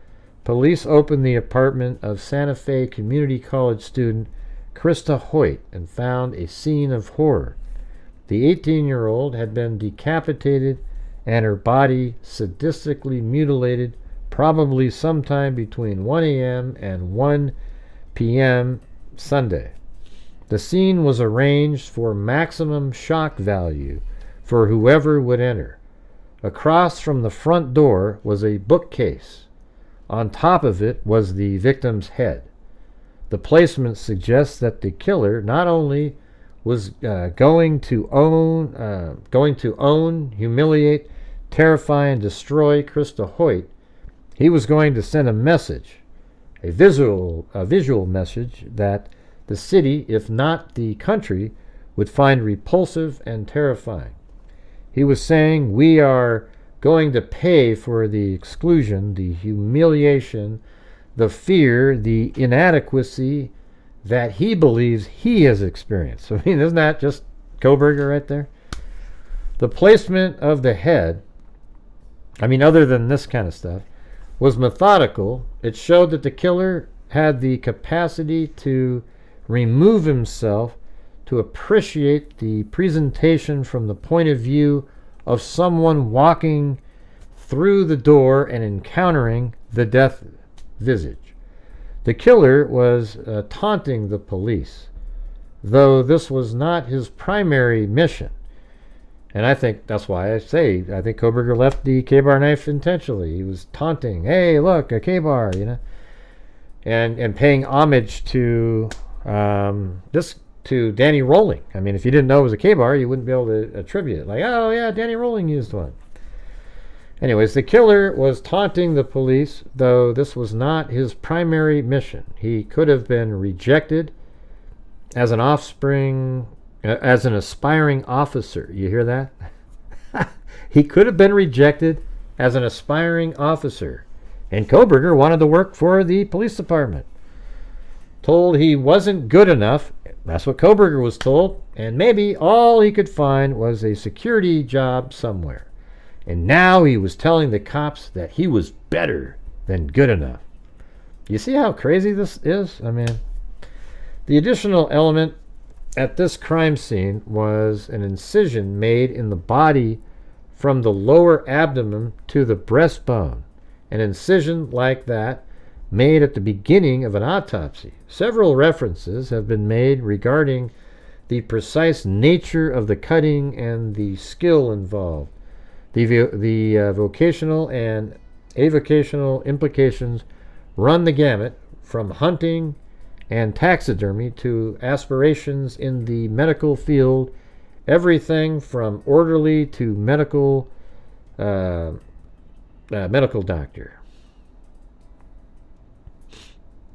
police opened the apartment of Santa Fe Community College student Krista Hoyt and found a scene of horror. The 18-year-old had been decapitated and her body sadistically mutilated, probably sometime between 1 a.m. and 1 p.m. Sunday. The scene was arranged for maximum shock value for whoever would enter. Across from the front door was a bookcase. On top of it was the victim's head. The placement suggests that the killer not only was going to own, humiliate, terrify, and destroy Krista Hoyt, he was going to send a message, a visual message that the city, if not the country, would find repulsive and terrifying. He was saying, we are going to pay for the exclusion, the humiliation, the fear, the inadequacy that he believes he has experienced. I mean, isn't that just Kohberger right there? The placement of the head, other than this kind of stuff, was methodical. It showed that the killer had the capacity to remove himself to appreciate the presentation from the point of view of someone walking through the door and encountering the death visage. The killer was taunting the police, though this was not his primary mission. And I think that's why I think Kohberger left the K-bar knife intentionally. He was taunting, hey, look, a K-bar, and paying homage to to Danny Rolling. If you didn't know it was a K-bar, you wouldn't be able to attribute it. Like, oh yeah, Danny Rolling used one. Anyways, the killer was taunting the police, though this was not his primary mission. He could have been rejected as an aspiring officer. You hear that? He could have been rejected as an aspiring officer. And Kohberger wanted to work for the police department. Told he wasn't good enough. That's what Kohberger was told. And maybe all he could find was a security job somewhere. And now he was telling the cops that he was better than good enough. You see how crazy this is? The additional element at this crime scene was an incision made in the body from the lower abdomen to the breastbone. An incision like that made at the beginning of an autopsy. Several references have been made regarding the precise nature of the cutting and the skill involved. The vocational and avocational implications run the gamut from hunting and taxidermy to aspirations in the medical field, everything from orderly to medical doctor.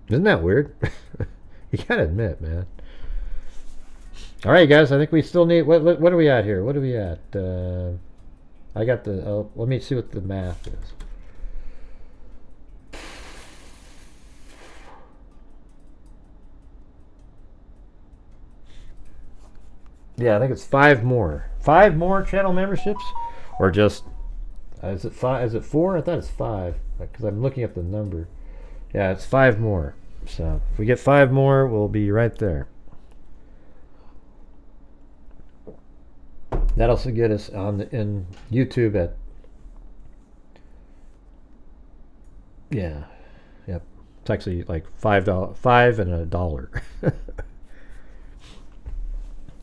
Isn't that weird? You gotta admit, man. All right, guys. I think we still need. What are we at here? What are we at? I got the. Let me see what the math is. Yeah, I think it's 5 more. 5 more channel memberships, or just is it 5? Is it 4? I thought it's 5 because I'm looking at the number. Yeah, it's 5 more. So if we get 5 more, we'll be right there. That'll also get us on in YouTube at yep. It's actually like $5 and $1.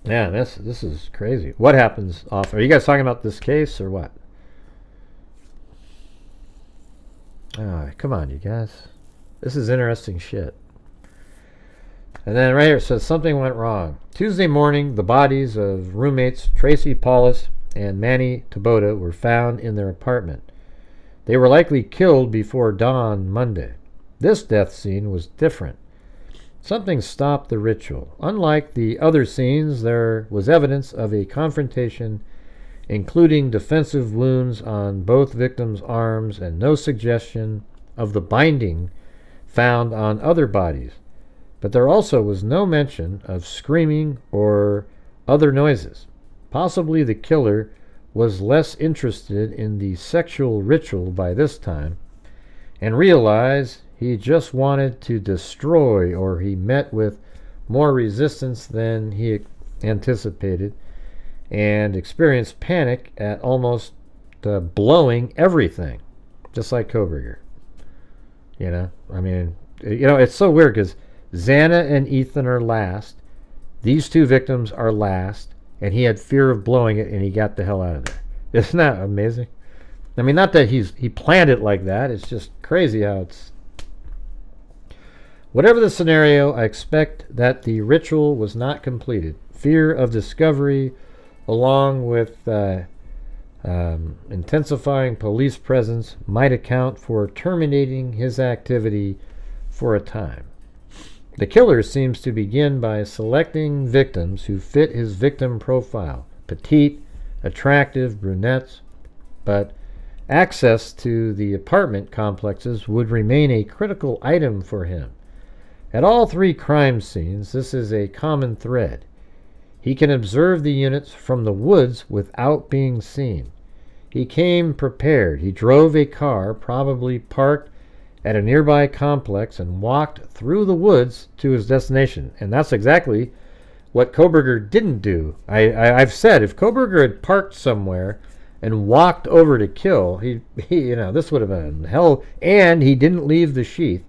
Yeah, this is crazy. What happens off? Are you guys talking about this case or what? Oh, come on, you guys. This is interesting shit. And then right here it says something went wrong. Tuesday morning, the bodies of roommates Tracy Paulus and Manny Tabota were found in their apartment. They were likely killed before dawn Monday. This death scene was different. Something stopped the ritual. Unlike the other scenes, there was evidence of a confrontation, including defensive wounds on both victims' arms and no suggestion of the binding found on other bodies. But there also was no mention of screaming or other noises. Possibly the killer was less interested in the sexual ritual by this time and realized he just wanted to destroy, or he met with more resistance than he anticipated and experienced panic at almost blowing everything, just like Kohberger. You know, I mean, you know, it's so weird because Xana and Ethan are last. These two victims are last, and he had fear of blowing it, and he got the hell out of there. Isn't that amazing? I mean, not that he planned it like that. It's just crazy how it's... Whatever the scenario, I expect that the ritual was not completed. Fear of discovery, along with intensifying police presence, might account for terminating his activity for a time. The killer seems to begin by selecting victims who fit his victim profile. Petite, attractive, brunettes, but access to the apartment complexes would remain a critical item for him. At all three crime scenes, this is a common thread. He can observe the units from the woods without being seen. He came prepared. He drove a car, probably parked at a nearby complex, and walked through the woods to his destination. And that's exactly what Kohberger didn't do. I've said if Kohberger had parked somewhere and walked over to kill, he you know, this would have been hell. And he didn't leave the sheath.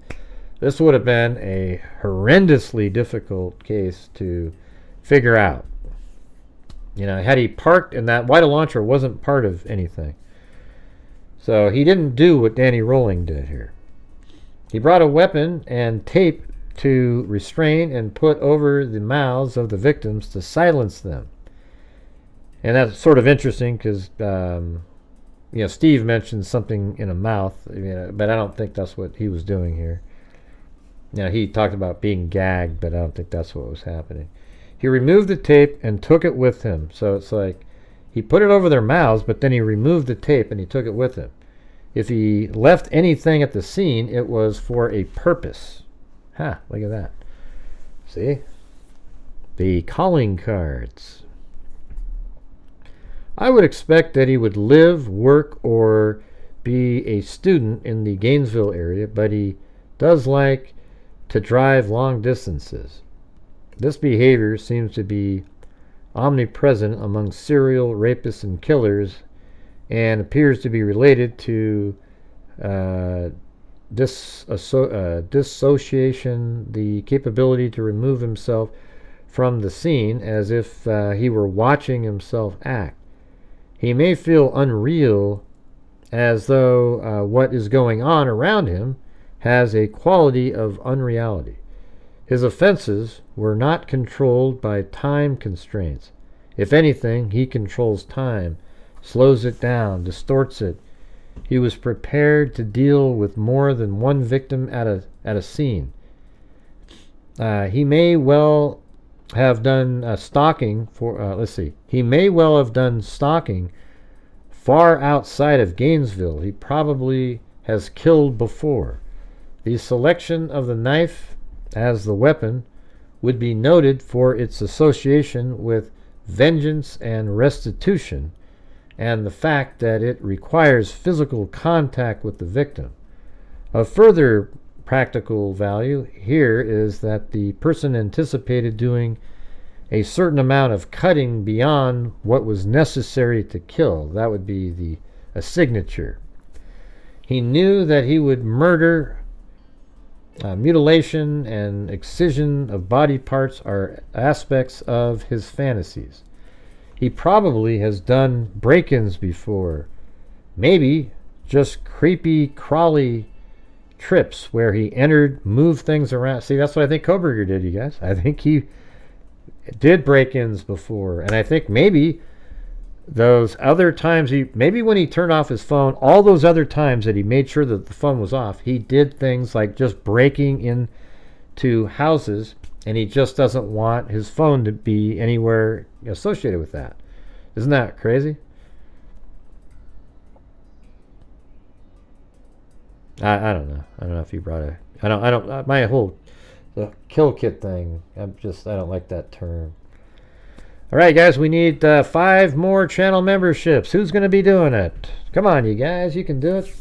This would have been a horrendously difficult case to figure out. You know, had he parked and that white launcher wasn't part of anything. So he didn't do what Danny Rolling did here. He brought a weapon and tape to restrain and put over the mouths of the victims to silence them. And that's sort of interesting because, you know, Steve mentioned something in a mouth, you know, but I don't think that's what he was doing here. You know, he talked about being gagged, but I don't think that's what was happening. He removed the tape and took it with him. So it's like he put it over their mouths, but then he removed the tape and he took it with him. If he left anything at the scene, it was for a purpose. Ha, look at that. See? The calling cards. I would expect that he would live, work, or be a student in the Gainesville area, but he does like to drive long distances. This behavior seems to be omnipresent among serial rapists and killers and appears to be related to dissociation, the capability to remove himself from the scene as if he were watching himself act. He may feel unreal, as though what is going on around him has a quality of unreality. His offenses were not controlled by time constraints. If anything, he controls time, slows it down, distorts it. He was prepared to deal with more than one victim at a scene. He may well have done stalking for, he may well have done stalking far outside of Gainesville. He probably has killed before. The selection of the knife as the weapon would be noted for its association with vengeance and restitution, and the fact that it requires physical contact with the victim. Of further practical value here is that the person anticipated doing a certain amount of cutting beyond what was necessary to kill. That would be a signature. He knew that he would murder. Mutilation and excision of body parts are aspects of his fantasies. He probably has done break-ins before. Maybe just creepy, crawly trips where he entered, moved things around. See, that's what I think Kohberger did, you guys. I think he did break-ins before, and I think maybe those other times maybe when he turned off his phone, all those other times that he made sure that the phone was off, he did things like just breaking into houses, and he just doesn't want his phone to be anywhere associated with that. Isn't that crazy? I don't know. I don't know if you brought my whole the kill kit thing, I don't like that term. All right, guys, we need 5 more channel memberships. Who's going to be doing it? Come on, you guys, you can do it.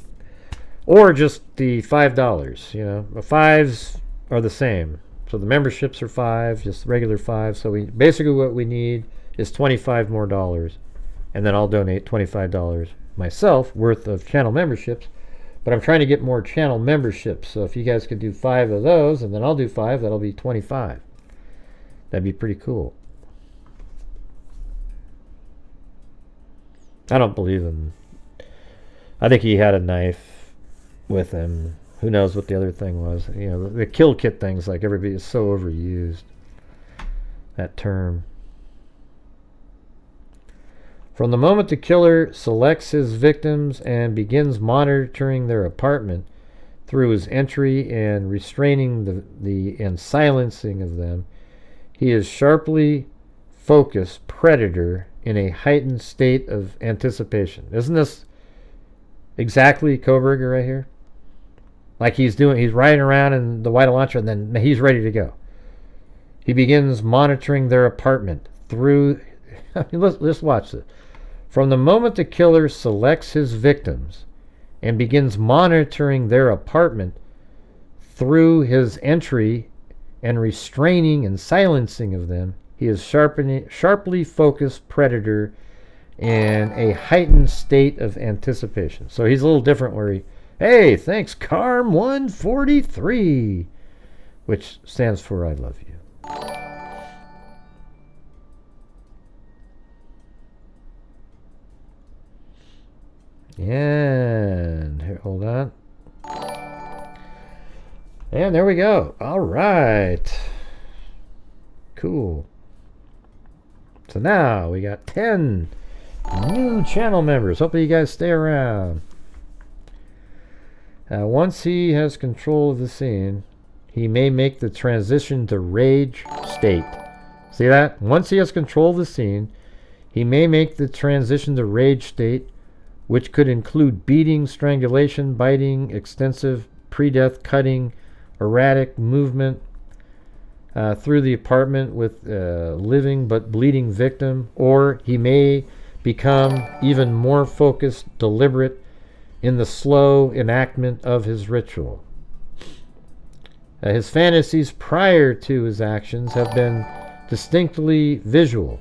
Or just the $5, you know. The 5s are the same. So the memberships are 5, just regular 5. So basically what we need is $25 more, and then I'll donate $25 myself worth of channel memberships. But I'm trying to get more channel memberships. So if you guys could do 5 of those, and then I'll do 5, that'll be 25. That'd be pretty cool. I don't believe him. I think he had a knife with him. Who knows what the other thing was. You know, the kill kit things, like everybody is so overused. That term. From the moment the killer selects his victims and begins monitoring their apartment through his entry and restraining and silencing of them, he is sharply focused predator in a heightened state of anticipation. Isn't this exactly Kohberger right here? Like he's riding around in the white Elantra, and then he's ready to go. He begins monitoring their apartment through... let's watch this. From the moment the killer selects his victims and begins monitoring their apartment through his entry and restraining and silencing of them, he is sharply focused predator in a heightened state of anticipation. So he's a little different where hey, thanks, Carm 143, which stands for I love you. And here, hold on. And there we go. All right. Cool. So now we got 10 new channel members. Hopefully you guys stay around. Once he has control of the scene, he may make the transition to rage state. See that? Once he has control of the scene, he may make the transition to rage state, which could include beating, strangulation, biting, extensive pre-death cutting, erratic movement through the apartment with a living but bleeding victim, or he may become even more focused, deliberate in the slow enactment of his ritual. His fantasies prior to his actions have been distinctly visual.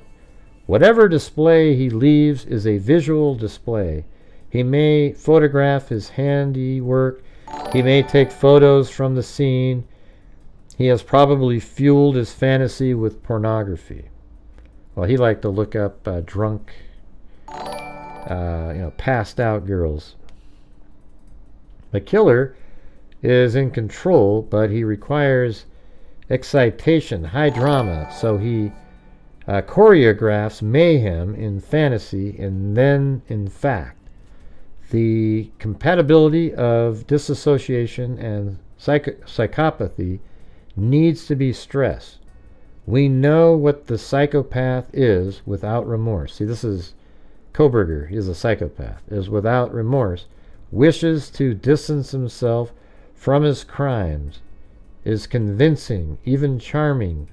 Whatever display he leaves is a visual display. He may photograph his handiwork. He may take photos from the scene. He has probably fueled his fantasy with pornography. Well, he liked to look up drunk, passed out girls. The killer is in control, but he requires excitation, high drama, so he choreographs mayhem in fantasy and then in fact. The compatibility of disassociation and psychopathy needs to be stressed. We know what the psychopath is without remorse. See, this is Kohberger. He is a psychopath. Is without remorse, wishes to distance himself from his crimes, is convincing, even charming,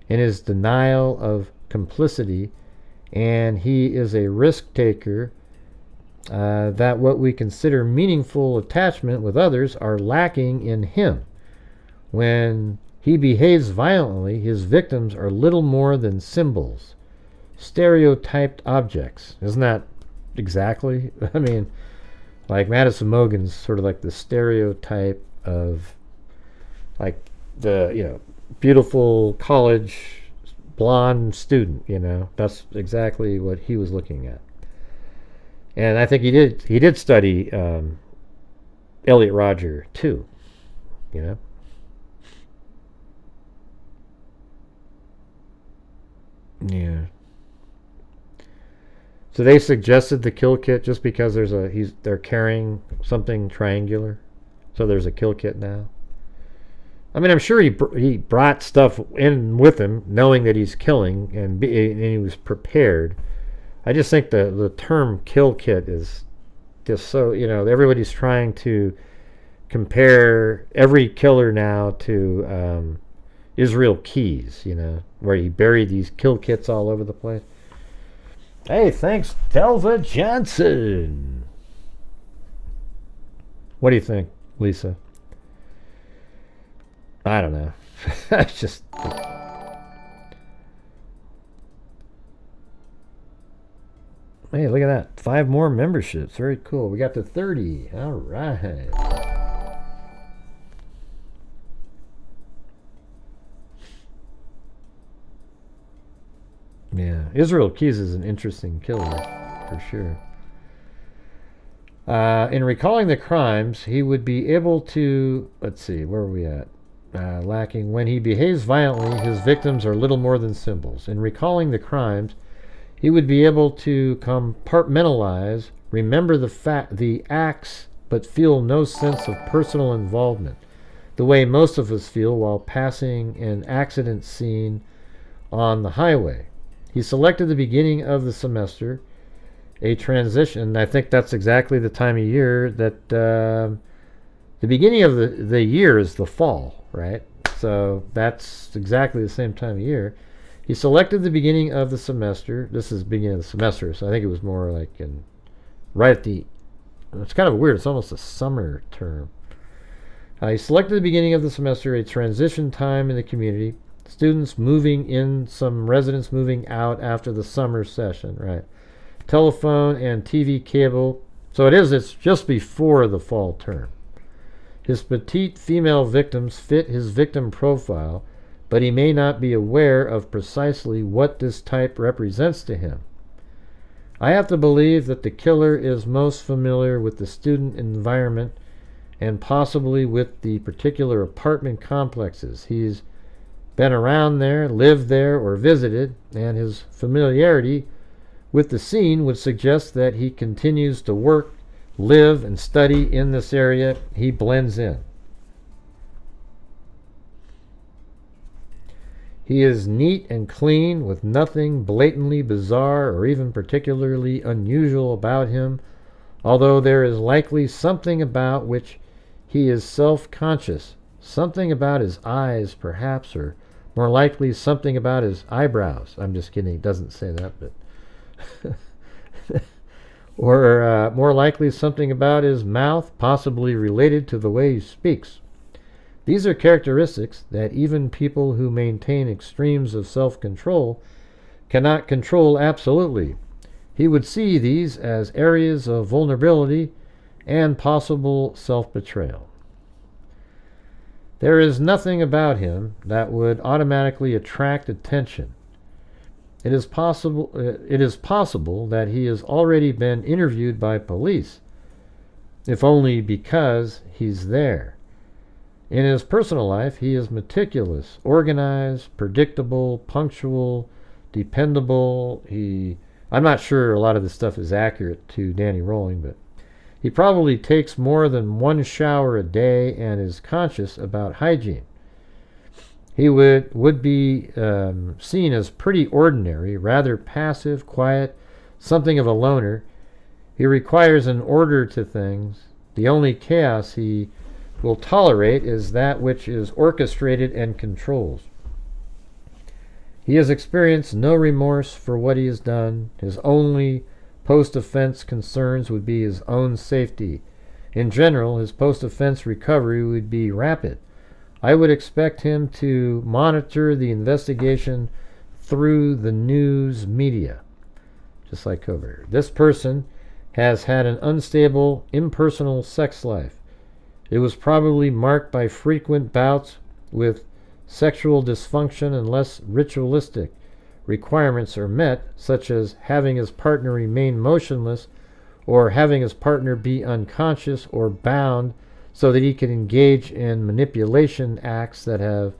in his denial of complicity, and he is a risk-taker that what we consider meaningful attachment with others are lacking in him. When he behaves violently, his victims are little more than symbols, stereotyped objects. Isn't that exactly? I mean, like Madison Mogan's sort of like the stereotype of like the, beautiful college blonde student, That's exactly what he was looking at. And I think he did study Elliot Rodger too. you know? Yeah. So they suggested the kill kit just because they're carrying something triangular. So there's a kill kit now. I mean, I'm sure he brought stuff in with him, knowing that he's killing, and he was prepared. I just think the term kill kit is just so, everybody's trying to compare every killer now to Israel Keys, where he buried these kill kits all over the place. Hey, thanks, Delva Johnson. What do you think, Lisa? I don't know. It's just... Hey, look at that. 5 more memberships. Very cool. We got to 30. All right. Yeah. Israel Keys is an interesting killer, for sure. In recalling the crimes, he would be able to... Let's see, where are we at? Lacking. When he behaves violently, his victims are little more than symbols. In recalling the crimes, he would be able to compartmentalize, remember the acts, but feel no sense of personal involvement, the way most of us feel while passing an accident scene on the highway. He selected the beginning of the semester, a transition. I think that's exactly the time of year that the beginning of the year is the fall, right? So that's exactly the same time of year. He selected the beginning of the semester. This is the beginning of the semester, so I think it was more like right at the... It's kind of weird. It's almost a summer term. He selected the beginning of the semester, a transition time in the community. Students moving in, some residents moving out after the summer session, right? Telephone and TV cable. So it's just before the fall term. His petite female victims fit his victim profile, but he may not be aware of precisely what this type represents to him. I have to believe that the killer is most familiar with the student environment and possibly with the particular apartment complexes. He's been around there, lived there, or visited, and his familiarity with the scene would suggest that he continues to work, live, and study in this area. He blends in. He is neat and clean, with nothing blatantly bizarre or even particularly unusual about him, although there is likely something about which he is self-conscious, something about his eyes, perhaps, or more likely something about his eyebrows. I'm just kidding, it doesn't say that, but... or more likely something about his mouth, possibly related to the way he speaks. These are characteristics that even people who maintain extremes of self-control cannot control absolutely. He would see these as areas of vulnerability and possible self-betrayal. There is nothing about him that would automatically attract attention. It is possible that he has already been interviewed by police, if only because he's there. In his personal life, he is meticulous, organized, predictable, punctual, dependable. I'm not sure a lot of this stuff is accurate to Danny Rolling, but he probably takes more than 1 shower a day and is conscious about hygiene. He would be seen as pretty ordinary, rather passive, quiet, something of a loner. He requires an order to things. The only chaos he will tolerate is that which is orchestrated and controlled. He has experienced no remorse for what he has done. His only post-offense concerns would be his own safety. In general, his post-offense recovery would be rapid. I would expect him to monitor the investigation through the news media, just like Kohberger. This person has had an unstable, impersonal sex life. It was probably marked by frequent bouts with sexual dysfunction unless ritualistic requirements are met, such as having his partner remain motionless or having his partner be unconscious or bound so that he can engage in manipulation acts that have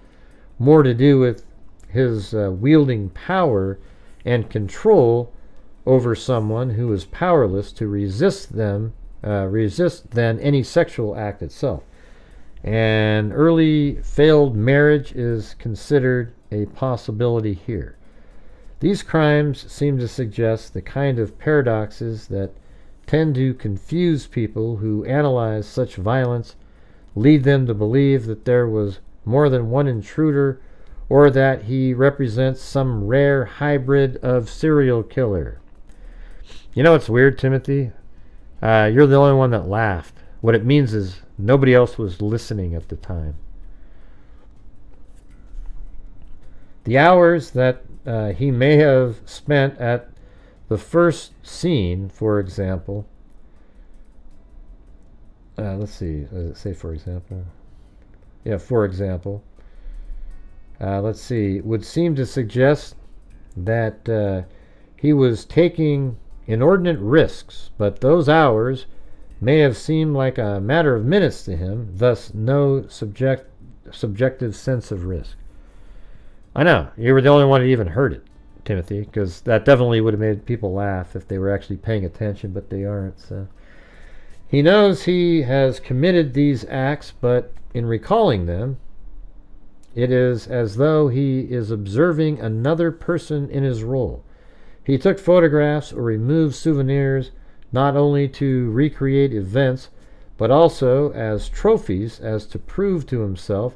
more to do with his wielding power and control over someone who is powerless to resist than any sexual act itself. An early failed marriage is considered a possibility here. These crimes seem to suggest the kind of paradoxes that tend to confuse people who analyze such violence, lead them to believe that there was more than one intruder, or that he represents some rare hybrid of serial killer. You know what's weird, Timothy? You're the only one that laughed. What it means is nobody else was listening at the time. The hours that he may have spent at the first scene, for example, let's see, does it say for example? Yeah, for example. Let's see, would seem to suggest that he was taking inordinate risks, but those hours may have seemed like a matter of minutes to him, thus no subjective sense of risk. I know, you were the only one who even heard it, Timothy, because that definitely would have made people laugh if they were actually paying attention, but they aren't. So he knows he has committed these acts, but in recalling them, it is as though he is observing another person in his role. He took photographs or removed souvenirs not only to recreate events, but also as trophies, as to prove to himself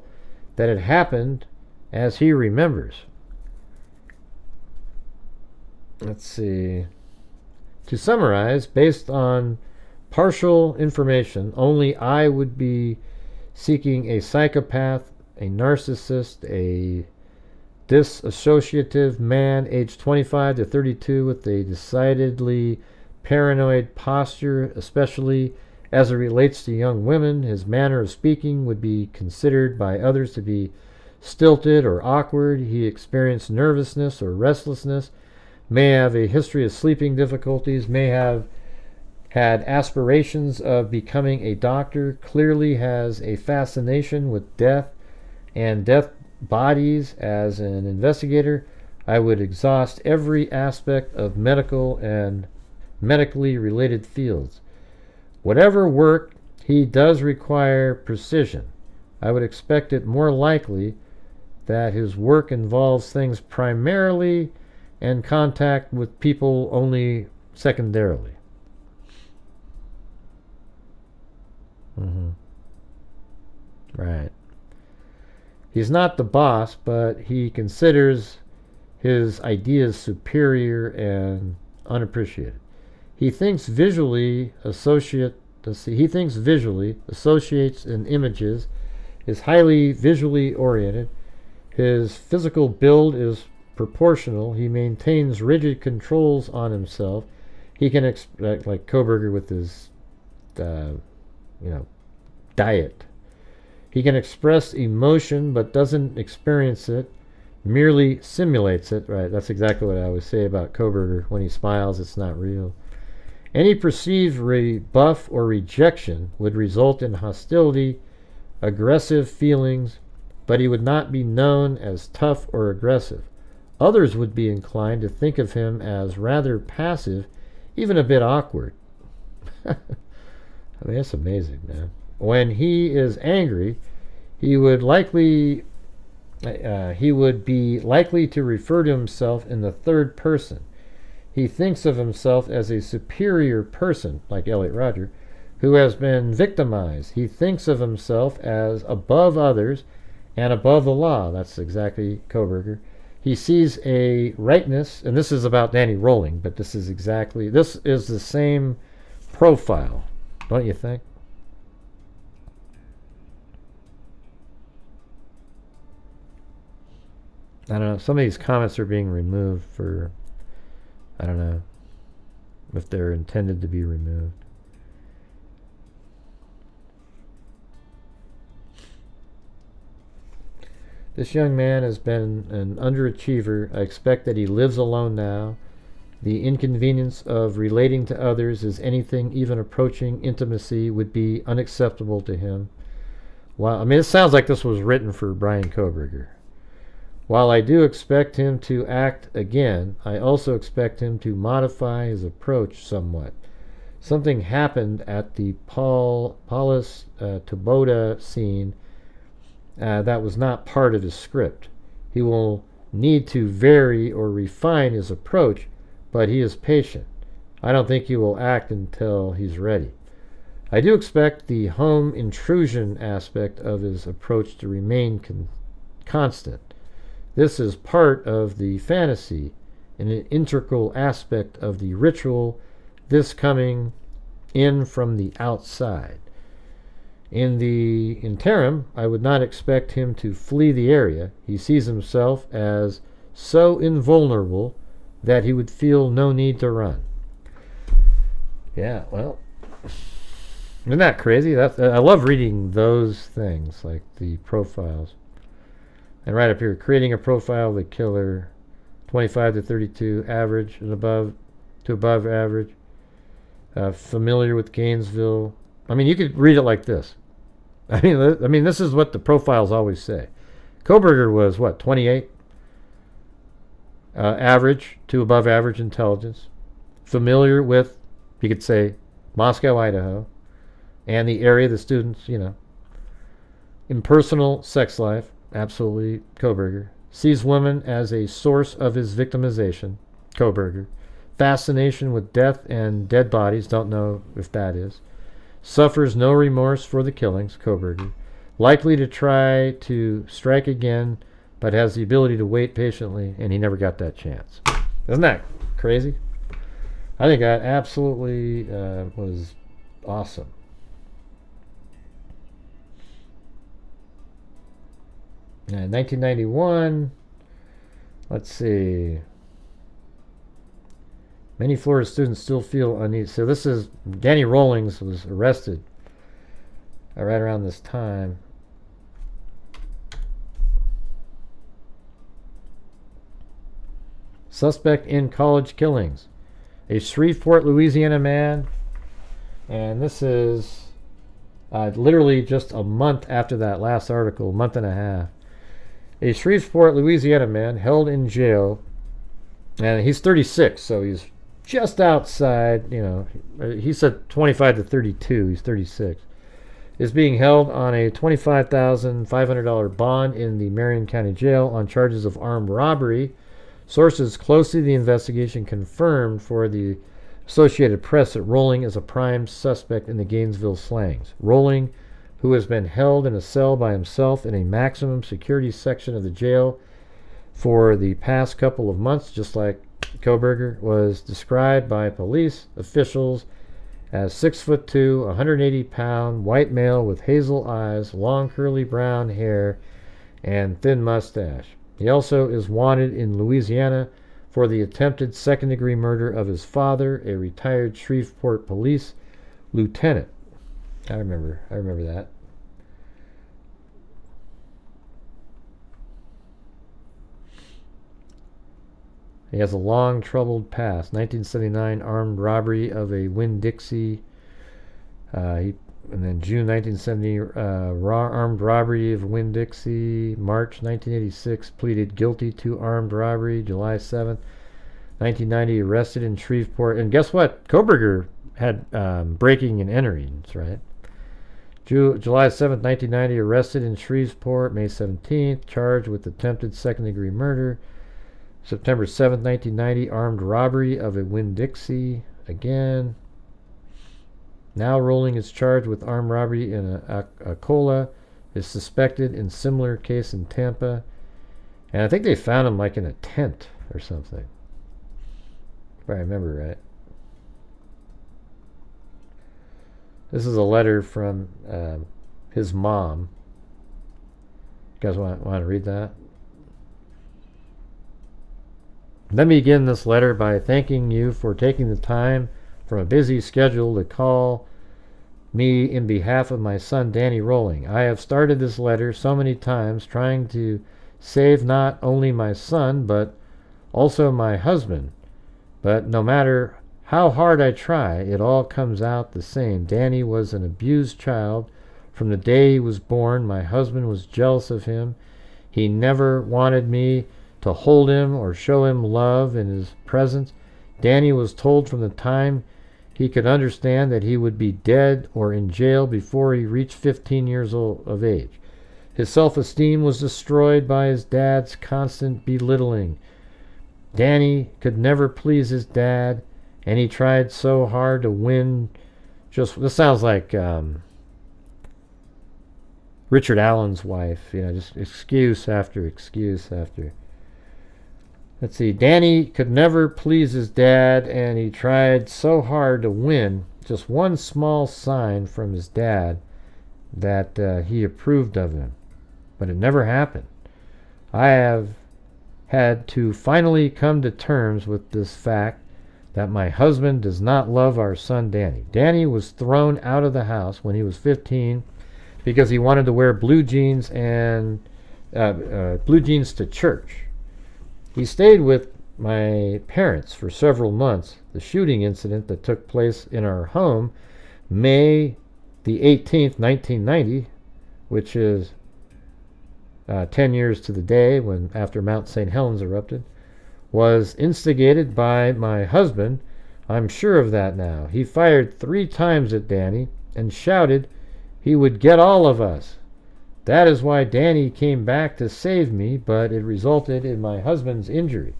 that it happened as he remembers. Let's see. To summarize, based on partial information, only I would be seeking a psychopath, a narcissist, a disassociative man aged 25 to 32 with a decidedly paranoid posture, especially as it relates to young women. His manner of speaking would be considered by others to be stilted or awkward. He experienced nervousness or restlessness, may have a history of sleeping difficulties, may have had aspirations of becoming a doctor, clearly has a fascination with death and death bodies. As an investigator, I would exhaust every aspect of medical and medically related fields. Whatever work he does require precision. I would expect it more likely that his work involves things primarily and contact with people only secondarily. Right. He's not the boss, but he considers his ideas superior and unappreciated. He thinks visually, associates in images, is highly visually oriented. His physical build is proportional. He maintains rigid controls on himself. He can like Kohberger with his diet. He can express emotion but doesn't experience it, merely simulates it. Right, that's exactly what I always say about Kohberger. When he smiles, it's not real. Any perceived rebuff or rejection would result in hostility, aggressive feelings, but he would not be known as tough or aggressive. Others would be inclined to think of him as rather passive, even a bit awkward. I mean, that's amazing, man. When he is angry, he would be likely to refer to himself in the third person. He thinks of himself as a superior person, like Elliot Rodger, who has been victimized. He thinks of himself as above others and above the law. That's exactly Kohberger. He sees a rightness, and this is about Danny Rolling, but this is the same profile, don't you think? I don't know. Some of these comments are being removed for, I don't know if they're intended to be removed. This young man has been an underachiever. I expect that he lives alone now. The inconvenience of relating to others as anything even approaching intimacy would be unacceptable to him. Well, I mean, it sounds like this was written for Brian Kohberger. While I do expect him to act again, I also expect him to modify his approach somewhat. Something happened at the Paulus Taboda scene that was not part of his script. He will need to vary or refine his approach, but he is patient. I don't think he will act until he's ready. I do expect the home intrusion aspect of his approach to remain constant. This is part of the fantasy and an integral aspect of the ritual, this coming in from the outside. In the interim, I would not expect him to flee the area. He sees himself as so invulnerable that he would feel no need to run. Yeah, well, isn't that crazy? I love reading those things, like the profiles. And right up here, creating a profile of the killer, 25 to 32, average and above to above average, familiar with Gainesville. I mean, you could read it like this. I mean, this is what the profiles always say. Kohberger was, what, 28? Average to above average intelligence. Familiar with, you could say, Moscow, Idaho, and the area the students, Impersonal sex life, absolutely Kohberger. Sees women as a source of his victimization, Kohberger. Fascination with death and dead bodies, don't know if that is. Suffers no remorse for the killings, Kohberger. Likely to try to strike again, but has the ability to wait patiently, and he never got that chance. Isn't that crazy? I think that absolutely was awesome. In 1991, let's see. Many Florida students still feel uneasy. So this is, Danny Rawlings was arrested right around this time. Suspect in college killings. A Shreveport, Louisiana man. And this is literally just a month after that last article, a month and a half. A Shreveport, Louisiana man held in jail, and he's 36, so he's just outside, he said 25 to 32, he's 36, is being held on a $25,500 bond in the Marion County Jail on charges of armed robbery. Sources close to the investigation confirmed for the Associated Press that Rolling is a prime suspect in the Gainesville slangs. Rolling, who has been held in a cell by himself in a maximum security section of the jail for the past couple of months, just like Kohberger, was described by police officials as 6'2", 180-pound white male with hazel eyes, long curly brown hair, and thin mustache. He also is wanted in Louisiana for the attempted second-degree murder of his father, a retired Shreveport police lieutenant. I remember that. He has a long, troubled past. 1979 armed robbery of a Winn-Dixie. And then June 1970 armed robbery of Winn-Dixie. March 1986 pleaded guilty to armed robbery. July 7th, 1990 arrested in Shreveport. And guess what? Kohberger had breaking and enterings, right? July 7th, 1990 arrested in Shreveport. May 17th charged with attempted second-degree murder. September 7th, 1990, armed robbery of a Winn-Dixie. Again. Now Rolling is charged with armed robbery in a cola. Is suspected in similar case in Tampa. And I think they found him like in a tent or something. If I remember right. This is a letter from his mom. You guys want to read that? Let me begin this letter by thanking you for taking the time from a busy schedule to call me in behalf of my son Danny Rolling. I have started this letter so many times trying to save not only my son but also my husband. But no matter how hard I try, it all comes out the same. Danny was an abused child, From the day he was born, my husband was jealous of him. He never wanted me to hold him or show him love in his presence. Danny was told from the time he could understand that he would be dead or in jail before he reached 15 years of age. His self-esteem was destroyed by his dad's constant belittling. Danny could never please his dad, and he tried so hard to win. This sounds like Richard Allen's wife, just excuse after excuse after. Let's see. Danny could never please his dad, and he tried so hard to win just one small sign from his dad that he approved of him. But it never happened. I have had to finally come to terms with this fact that my husband does not love our son Danny. Danny was thrown out of the house when he was 15 because he wanted to wear blue jeans and blue jeans to church. He stayed with my parents for several months. The shooting incident that took place in our home, May the 18th, 1990, which is 10 years to the day after Mount St. Helens erupted, was instigated by my husband. I'm sure of that now. He fired 3 times at Danny and shouted he would get all of us. That is why Danny came back to save me, but it resulted in my husband's injury.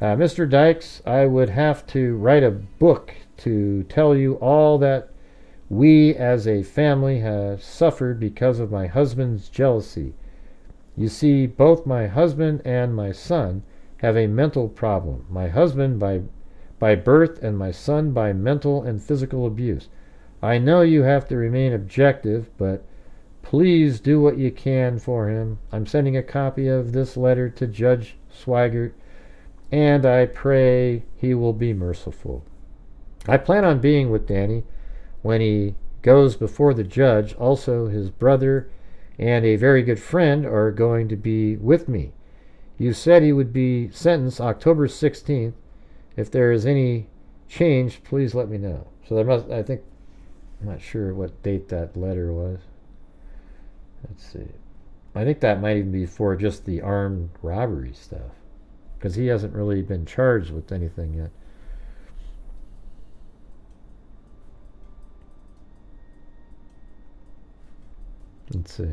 Mr. Dykes, I would have to write a book to tell you all that we as a family have suffered because of my husband's jealousy. You see, both my husband and my son have a mental problem. My husband by birth and my son by mental and physical abuse. I know you have to remain objective, but please do what you can for him. I'm sending a copy of this letter to Judge Swigert, and I pray he will be merciful. I plan on being with Danny when he goes before the judge. Also, his brother and a very good friend are going to be with me. You said he would be sentenced October 16th. If there is any change, please let me know. So I'm not sure what date that letter was. Let's see. I think that might even be for just the armed robbery stuff, because he hasn't really been charged with anything yet. Let's see.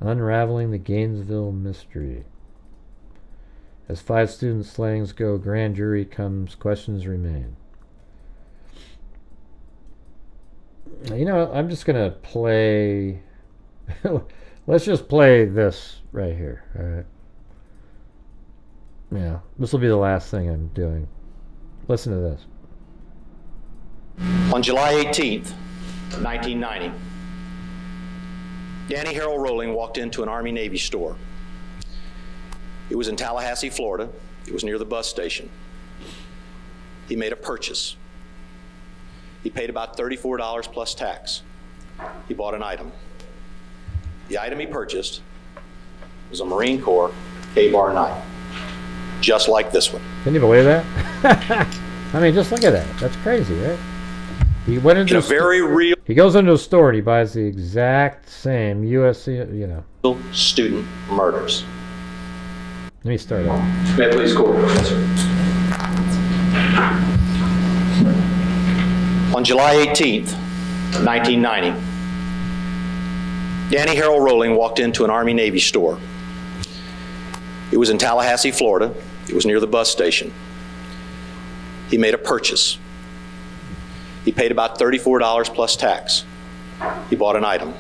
Unraveling the Gainesville mystery. As 5 student slayings go, grand jury comes, questions remain. I'm just going to play... Let's just play this right here. All right. Yeah, this will be the last thing I'm doing. Listen to this. On July 18th, 1990, Danny Harold Rowling walked into an Army-Navy store. It was in Tallahassee, Florida. It was near the bus station. He made a purchase. He paid about $34 plus tax. He bought an item. The item he purchased was a Marine Corps K-bar knife, just like this one. Can you believe that? I mean, just look at that. That's crazy, right? He went into He goes into a store and he buys the exact same USC, student murders. Let me start off. May I please call, Professor? On July 18th, 1990, Danny Harold Rowling walked into an Army-Navy store. It was in Tallahassee, Florida. It was near the bus station. He made a purchase. He paid about $34 plus tax. He bought an item.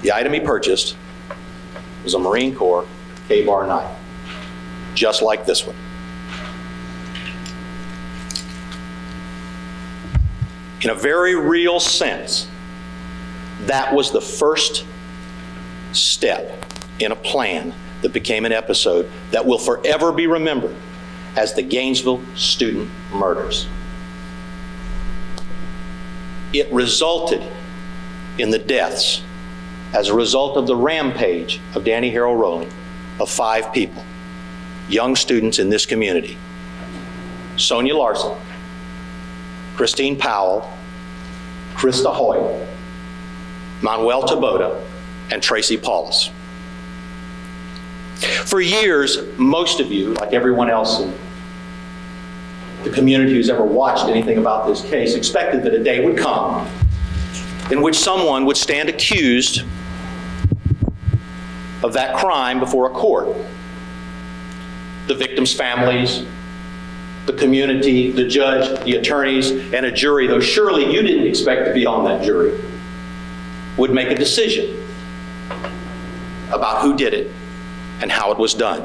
The item he purchased was a Marine Corps K-bar knife, just like this one. In a very real sense, that was the first step in a plan that became an episode that will forever be remembered as the Gainesville student murders. It resulted in the deaths, as a result of the rampage of Danny Harold Rowling, of 5 people, young students in this community. Sonia Larson, Christine Powell, Krista Hoyt, Manuel Taboada, and Tracy Paulus. For years, most of you, like everyone else in the community who's ever watched anything about this case, expected that a day would come in which someone would stand accused of that crime before a court. The victims' families, the community, the judge, the attorneys, and a jury, though surely you didn't expect to be on that jury, would make a decision about who did it and how it was done.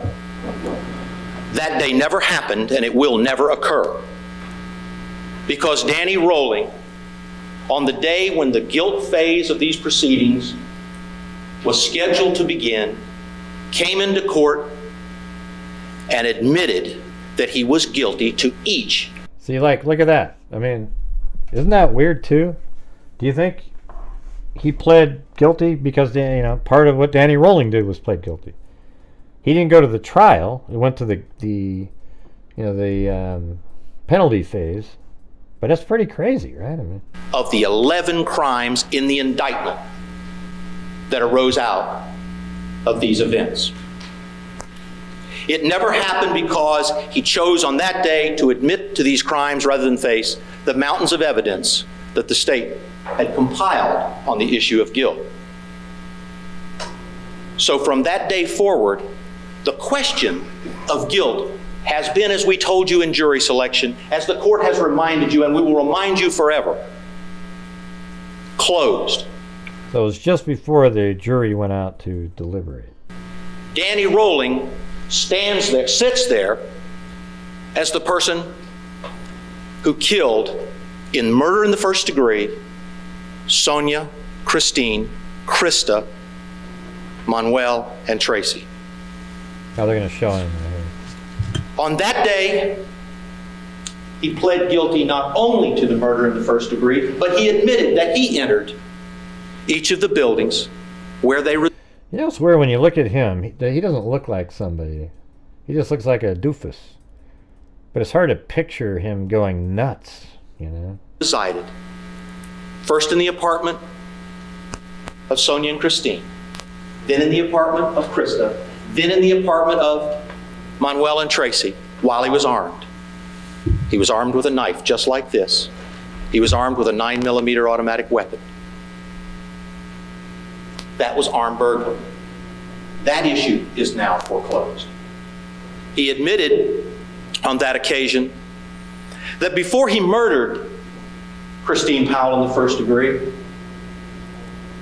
That day never happened, and it will never occur, because Danny Rolling, on the day when the guilt phase of these proceedings was scheduled to begin, came into court and admitted that he was guilty to each. See, like, look at that. I mean, isn't that weird too? Do you think he pled guilty because, you know, part of what Danny Rolling did was pled guilty? He didn't go to the trial. He went to the penalty phase. But that's pretty crazy, right? I mean, of the 11 crimes in the indictment that arose out of these events. It never happened because he chose on that day to admit to these crimes rather than face the mountains of evidence that the state had compiled on the issue of guilt. So from that day forward, the question of guilt has been, as we told you in jury selection, as the court has reminded you, and we will remind you forever, closed. So it was just before the jury went out to deliberate. Danny Rolling stands there, sits there, as the person who killed, in murder in the first degree, Sonia, Christine, Krista, Manuel, and Tracy. How they're going to show him. On that day, he pled guilty not only to the murder in the first degree, but he admitted that he entered each of the buildings where they... You know, it's weird when you look at him. He doesn't look like somebody. He just looks like a doofus. But it's hard to picture him going nuts, you know? ...resided. First in the apartment of Sonia and Christine, then in the apartment of Krista, then in the apartment of Manuel and Tracy, while he was armed. He was armed with a knife just like this. He was armed with a 9mm automatic weapon. That was armed burglary. That issue is now foreclosed. He admitted on that occasion that before he murdered Christine Powell in the first degree,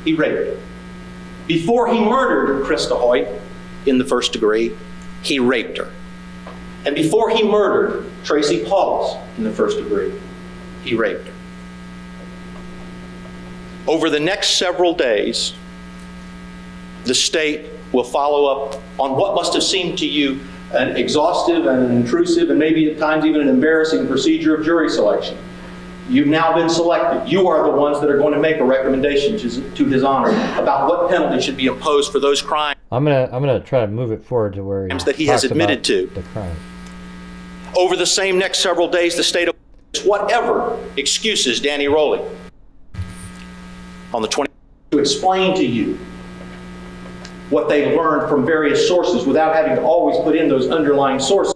he raped her. Before he murdered Krista Hoyt in the first degree, he raped her. And before he murdered Tracy Paulus in the first degree, he raped her. Over the next several days, the state will follow up on what must have seemed to you an exhaustive and an intrusive and maybe at times even an embarrassing procedure of jury selection. You've now been selected. You are the ones that are going to make a recommendation to His Honor about what penalty should be imposed for those crimes. I'm gonna try to move it forward to where that he has admitted to. The crime. Over the same next several days, the state of whatever excuses Danny Rolling on the 20th to explain to you what they learned from various sources without having to always put in those underlying sources.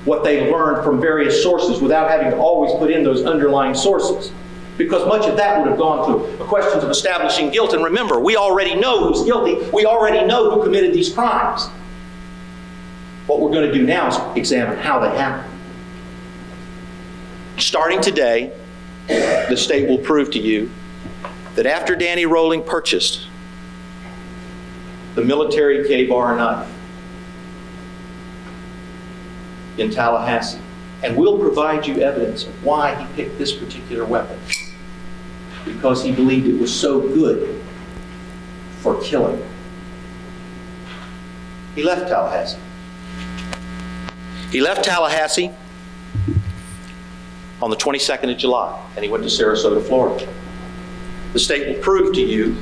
What they learned from various sources without having to always put in those underlying sources. Because much of that would have gone to the questions of establishing guilt. And remember, we already know who's guilty. We already know who committed these crimes. What we're going to do now is examine how they happened. Starting today, the state will prove to you that after Danny Rolling purchased the military K-bar knife in Tallahassee, and we'll provide you evidence of why he picked this particular weapon, because he believed it was so good for killing. He left Tallahassee. He left Tallahassee on the 22nd of July, and he went to Sarasota, Florida. The state will prove to you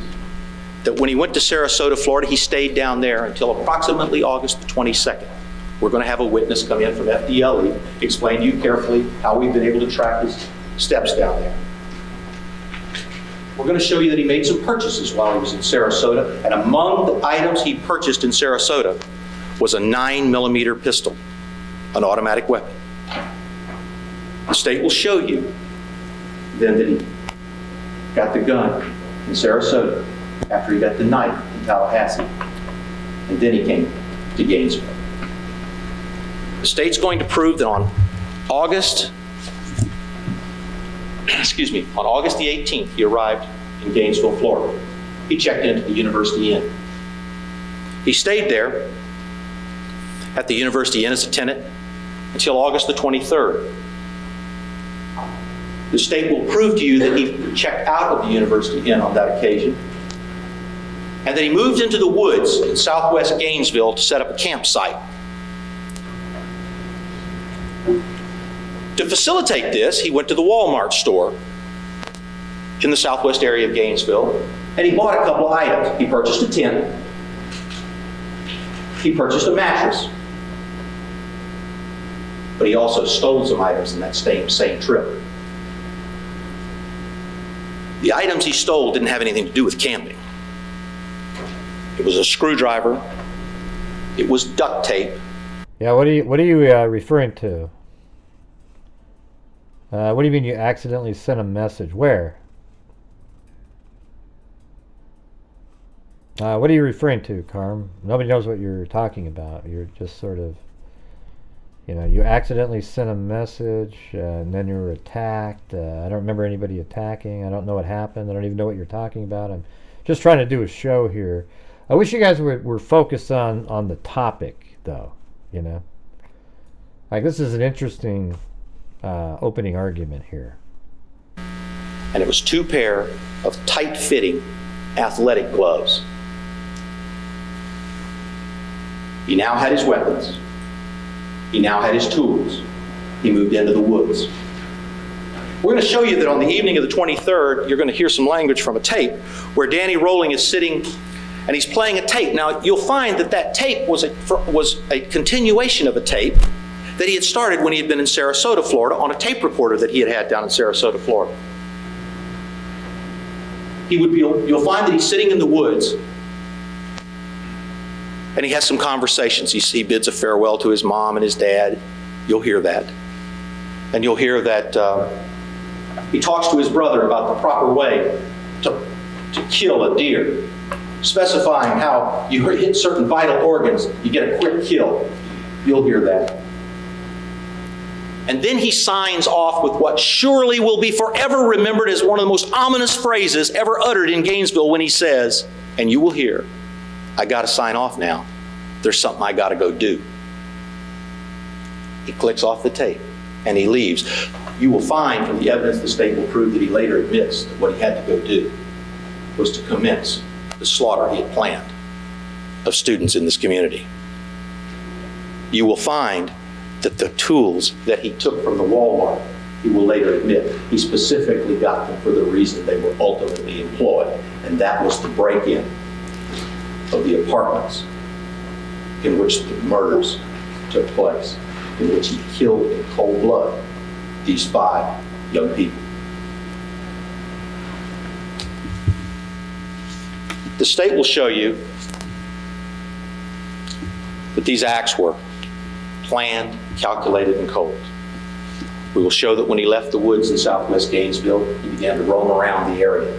that when he went to Sarasota, Florida, he stayed down there until approximately August the 22nd. We're going to have a witness come in from FDLE, explain to you carefully how we've been able to track his steps down there. We're going to show you that he made some purchases while he was in Sarasota, and among the items he purchased in Sarasota was a 9mm pistol, an automatic weapon. The state will show you then that he got the gun in Sarasota after he got the knife in Tallahassee, and then he came to Gainesville. The state's going to prove that on August the 18th, he arrived in Gainesville, Florida. He checked into the University Inn. He stayed there at the University Inn as a tenant until August the 23rd. The state will prove to you that he checked out of the University Inn on that occasion, and that he moved into the woods in southwest Gainesville to set up a campsite. To facilitate this, he went to the Walmart store in the southwest area of Gainesville, and he bought a couple of items. He purchased a tent. He purchased a mattress. But he also stole some items in that same trip. The items he stole didn't have anything to do with camping. It was a screwdriver. It was duct tape. Yeah, what are you referring to? What do you mean you accidentally sent a message? Where? What are you referring to, Carm? Nobody knows what you're talking about. You're just sort of, you accidentally sent a message and then you were attacked. I don't remember anybody attacking. I don't know what happened. I don't even know what you're talking about. I'm just trying to do a show here. I wish you guys were focused on the topic, though, Like, this is an interesting opening argument here. And it was 2 pair of tight-fitting athletic gloves. He now had his weapons. He now had his tools. He moved into the woods. We're going to show you that on the evening of the 23rd, you're going to hear some language from a tape where Danny Rolling is sitting and he's playing a tape. Now, you'll find that tape was a continuation of a tape that he had started when he had been in Sarasota, Florida, on a tape recorder that he had down in Sarasota, Florida. You'll find that he's sitting in the woods and he has some conversations. He bids a farewell to his mom and his dad. You'll hear that. And you'll hear that he talks to his brother about the proper way to kill a deer, specifying how you hit certain vital organs, you get a quick kill. You'll hear that. And then he signs off with what surely will be forever remembered as one of the most ominous phrases ever uttered in Gainesville when he says, and you will hear, I got to sign off now. There's something I got to go do. He clicks off the tape and he leaves. You will find from the evidence the state will prove that he later admits that what he had to go do was to commence the slaughter he had planned of students in this community. You will find that the tools that he took from the Walmart, he will later admit, he specifically got them for the reason they were ultimately employed, and that was the break-in of the apartments in which the murders took place, in which he killed in cold blood these 5 young people. The state will show you that these acts were planned, calculated, and cold. We will show that when he left the woods in southwest Gainesville, he began to roam around the area.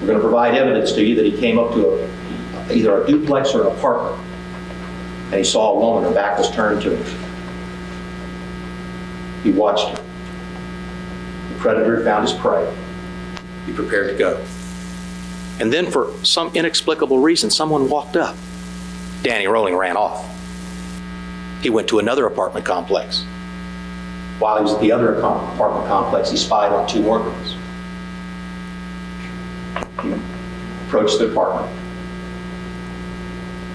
We're going to provide evidence to you that he came up to either a duplex or an apartment, and he saw a woman, her back was turned to him. He watched her. The predator had found his prey. He prepared to go. And then for some inexplicable reason, someone walked up. Danny Rolling ran off. He went to another apartment complex. While he was at the other apartment complex, he spied on 2 more girls. He approached the apartment.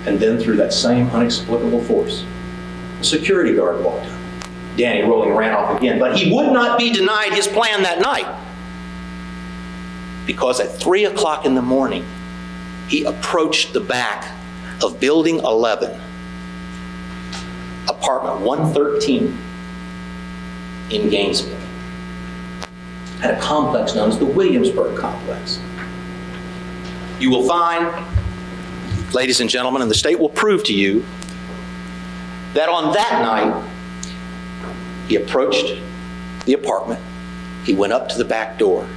And then through that same inexplicable force, a security guard walked up. Danny Rolling ran off again, but he would not be denied his plan that night. because at 3 o'clock in the morning, he approached the back of Building 11, apartment 113 in Gainesville, at a complex known as the Williamsburg Complex. You will find, ladies and gentlemen, and the state will prove to you, that on that night, he approached the apartment, he went up to the back door,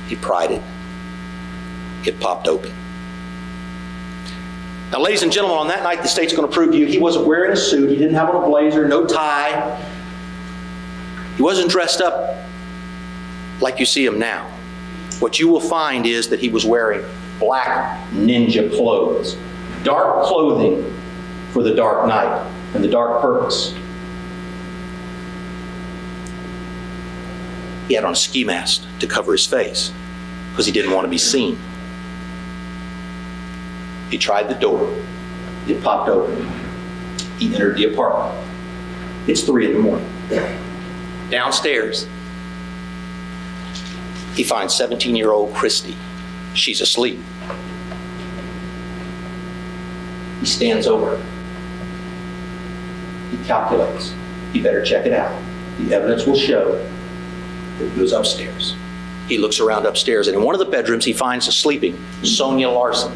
he pried it, it popped open. Now, ladies and gentlemen, on that night, the state's going to prove to you he wasn't wearing a suit, he didn't have on a blazer, no tie, he wasn't dressed up like you see him now. What you will find is that he was wearing black ninja clothes, dark clothing for the dark night and the dark purpose. He had on a ski mask to cover his face because he didn't want to be seen. He tried the door. It popped open. He entered the apartment. It's 3 in the morning. Downstairs, he finds 17-year-old Christy. She's asleep. He stands over her. He calculates. He better check it out. The evidence will show that he was upstairs. He looks around upstairs, and in one of the bedrooms, he finds a sleeping Sonia Larson.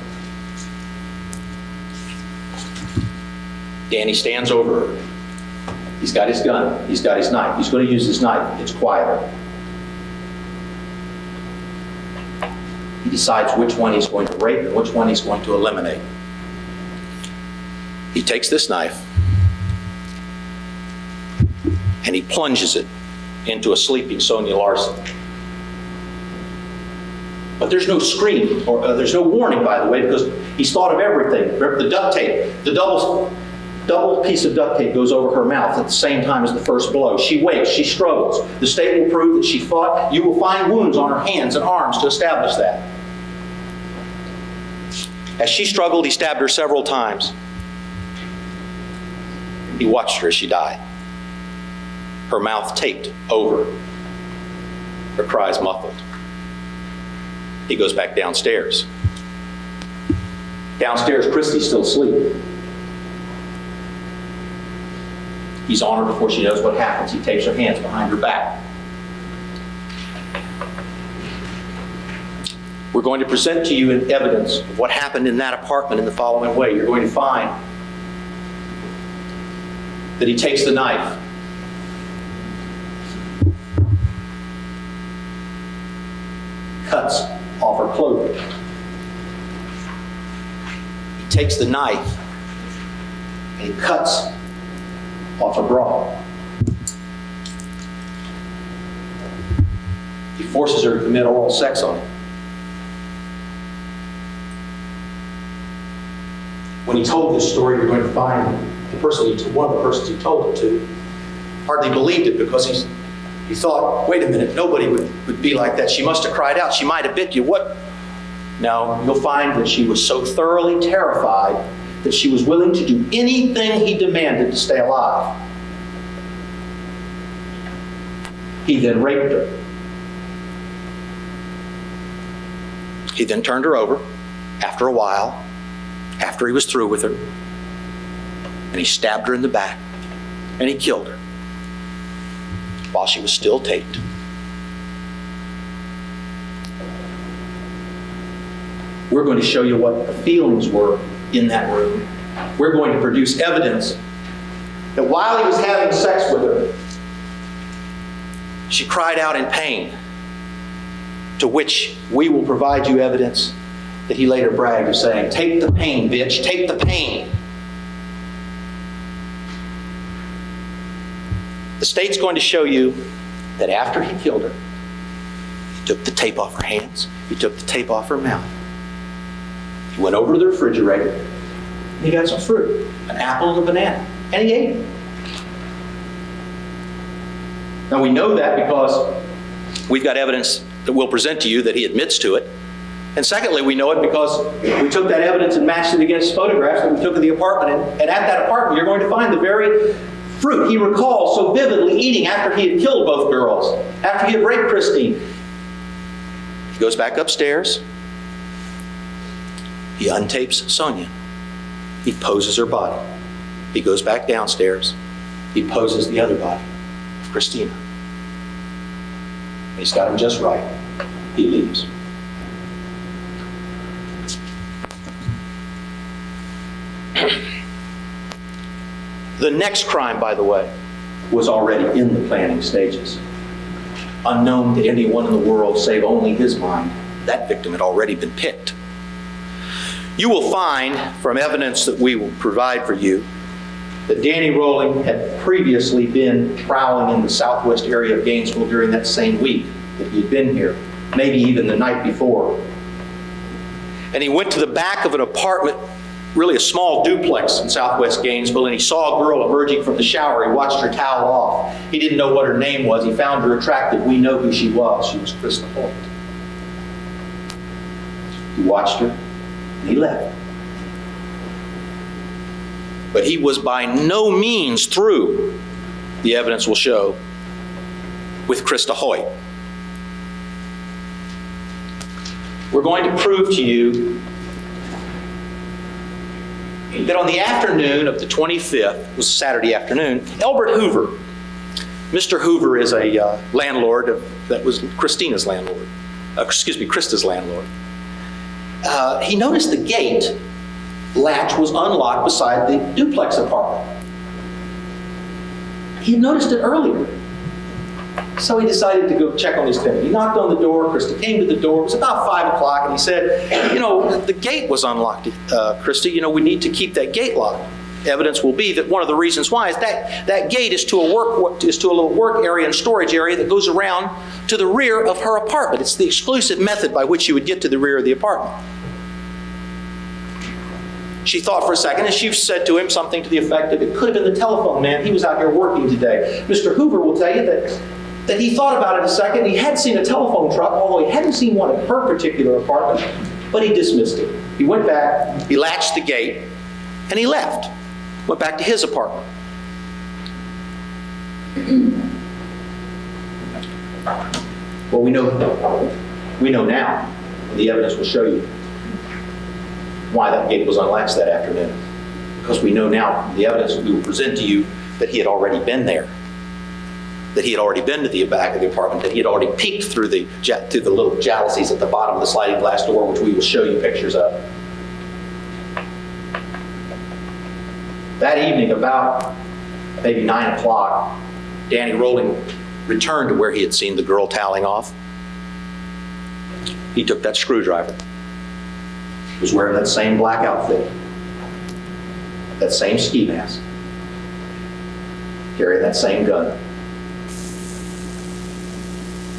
Danny stands over her. He's got his gun. He's got his knife. He's going to use his knife. It's quieter. He decides which one he's going to rape and which one he's going to eliminate. He takes this knife and he plunges it into a sleeping Sonia Larson. But there's no scream, or there's no warning, by the way, because he's thought of everything. The duct tape, the double piece of duct tape goes over her mouth at the same time as the first blow. She wakes, she struggles. The state will prove that she fought. You will find wounds on her hands and arms to establish that. As she struggled, he stabbed her several times. He watched her as she died. Her mouth taped over, her cries muffled. He goes back downstairs. Downstairs, Christy's still asleep. He's on her before she knows what happens. He takes her hands behind her back. We're going to present to you evidence of what happened in that apartment in the following way. You're going to find that he takes the knife, cuts off her clothing. He takes the knife and he cuts off her bra. He forces her to commit oral sex on him. When he told this story, you're going to find one of the persons he told it to hardly believed it, because he thought, wait a minute, nobody would be like that. She must have cried out. She might have bit you. What? No, you'll find that she was so thoroughly terrified that she was willing to do anything he demanded to stay alive. He then raped her. He then turned her over after a while, after he was through with her, and he stabbed her in the back, and he killed her while she was still taped. We're going to show you what the feelings were in that room. We're going to produce evidence that while he was having sex with her, she cried out in pain, to which we will provide you evidence that he later bragged of saying, "Take the pain, bitch, take the pain." The state's going to show you that after he killed her, he took the tape off her hands, he took the tape off her mouth. He went over to the refrigerator, and he got some fruit, an apple and a banana, and he ate it. Now we know that because we've got evidence that we'll present to you that he admits to it. And secondly, we know it because we took that evidence and matched it against photographs that we took of the apartment. And at that apartment, you're going to find the very fruit he recalls so vividly eating after he had killed both girls, after he had raped Christine. Goes back upstairs. He untapes Sonia. He poses her body. He goes back downstairs. He poses the other body, Christina. He's got him just right. He leaves. The next crime, by the way, was already in the planning stages. Unknown to anyone in the world save only his mind, that victim had already been picked. You will find from evidence that we will provide for you that Danny Rolling had previously been prowling in the southwest area of Gainesville during that same week that he had been here, maybe even the night before. And he went to the back of an apartment, really a small duplex in southwest Gainesville, and he saw a girl emerging from the shower. He watched her towel off. He didn't know what her name was. He found her attractive. We know who she was. She was Krista Hoyt. He watched her, and he left. But he was by no means through, the evidence will show, with Krista Hoyt. We're going to prove to you that on the afternoon of the 25th, it was Saturday afternoon, Elbert Hoover, Mr. Hoover is a landlord that was Christina's landlord, Krista's landlord. He noticed the gate latch was unlocked beside the duplex apartment. He had noticed it earlier. So he decided to go check on his tenant. He knocked on the door. Krista came to the door. It was about 5 o'clock, and he said, the gate was unlocked, Krista. We need to keep that gate locked. Evidence will be that one of the reasons why is that gate is to a little work area and storage area that goes around to the rear of her apartment. It's the exclusive method by which you would get to the rear of the apartment. She thought for a second, and she said to him something to the effect of, it could have been the telephone man. He was out here working today. Mr. Hoover will tell you that he thought about it a second. He had seen a telephone truck, although he hadn't seen one in her particular apartment, but he dismissed it. He went back, he latched the gate, and he left. Went back to his apartment. Well, we know now, and the evidence will show you why that gate was unlatched that afternoon. Because we know now, the evidence we will present to you, that he had already been there. That he had already been to the back of the apartment, that he had already peeked through the little jalousies at the bottom of the sliding glass door, which we will show you pictures of. That evening, about maybe 9 o'clock, Danny Rolling returned to where he had seen the girl toweling off. He took that screwdriver. He was wearing that same black outfit, that same ski mask, carrying that same gun.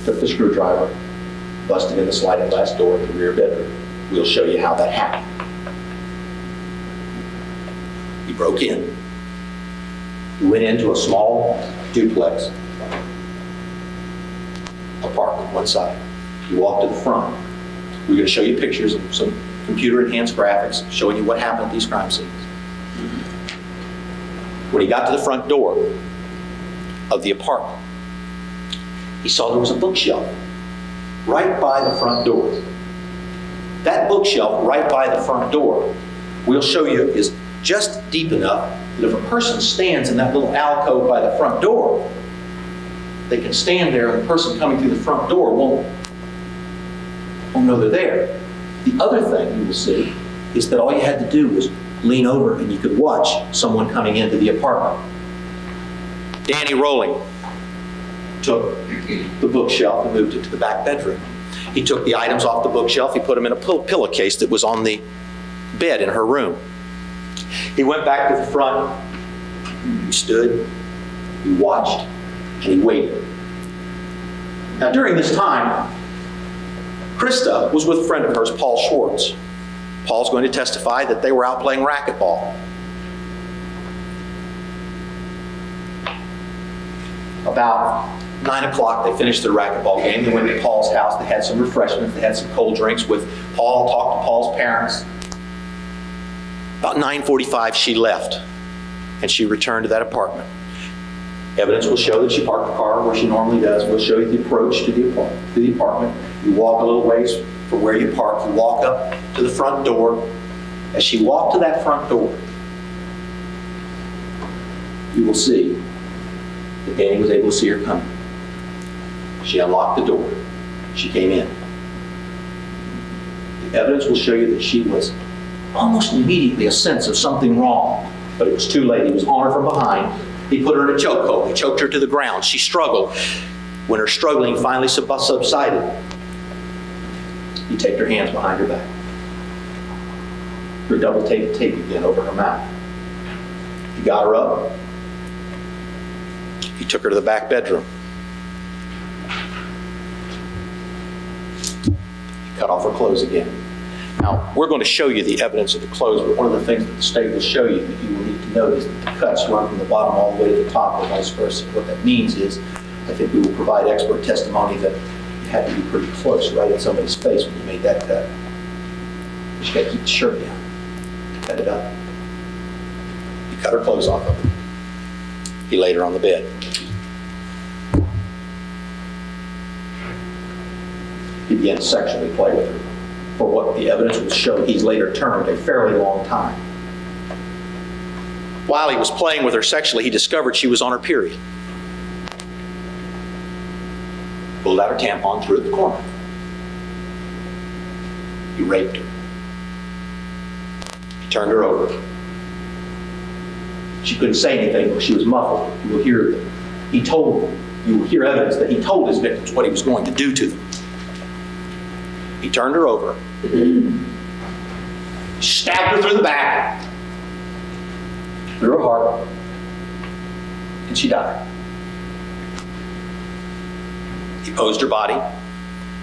Took the screwdriver, busted in the sliding glass door of the rear bedroom. We'll show you how that happened. He broke in. He went into a small duplex apartment, one side. He walked to the front. We're going to show you pictures of some computer-enhanced graphics showing you what happened at these crime scenes. When he got to the front door of the apartment, he saw there was a bookshelf right by the front door. That bookshelf right by the front door, we'll show you, is just deep enough that if a person stands in that little alcove by the front door, they can stand there and the person coming through the front door won't know they're there. The other thing you will see is that all you had to do was lean over and you could watch someone coming into the apartment. Danny Rolling took the bookshelf and moved it to the back bedroom. He took the items off the bookshelf, he put them in a pillowcase that was on the bed in her room. He went back to the front, he stood, he watched, and he waited. Now during this time, Krista was with a friend of hers, Paul Schwartz. Paul's going to testify that they were out playing racquetball. About 9 o'clock, they finished their racquetball game. They went to Paul's house. They had some refreshments. They had some cold drinks with Paul, talked to Paul's parents. About 9:45, she left, and she returned to that apartment. Evidence will show that she parked the car where she normally does. We'll show you the approach to the apartment. You walk a little ways from where you park. You walk up to the front door. As she walked to that front door, you will see that Danny was able to see her coming. She unlocked the door. She came in. The evidence will show you that she was almost immediately a sense of something wrong, but it was too late. He was on her from behind. He put her in a chokehold. He choked her to the ground. She struggled. When her struggling finally subsided, he taped her hands behind her back. Her double tape again over her mouth. He got her up. He took her to the back bedroom. He cut off her clothes again. Now, we're going to show you the evidence of the clothes, but one of the things that the state will show you that you will need to note is that the cuts run from the bottom all the way to the top or vice versa. What that means is, I think we will provide expert testimony that you had to be pretty close right at somebody's face when you made that cut. You just got to keep the shirt down. Cut it up. He cut her clothes off of her. He laid her on the bed. He began to sexually play with her. For what the evidence will show, he's later termed a fairly long time. While he was playing with her sexually, he discovered she was on her period. Pulled out her tampon, threw it in the corner. He raped her. He turned her over. She couldn't say anything because she was muffled. You will hear them. He told them. You will hear evidence that he told his victims what he was going to do to them. He turned her over, stabbed her through the back, through her heart, and she died. He posed her body.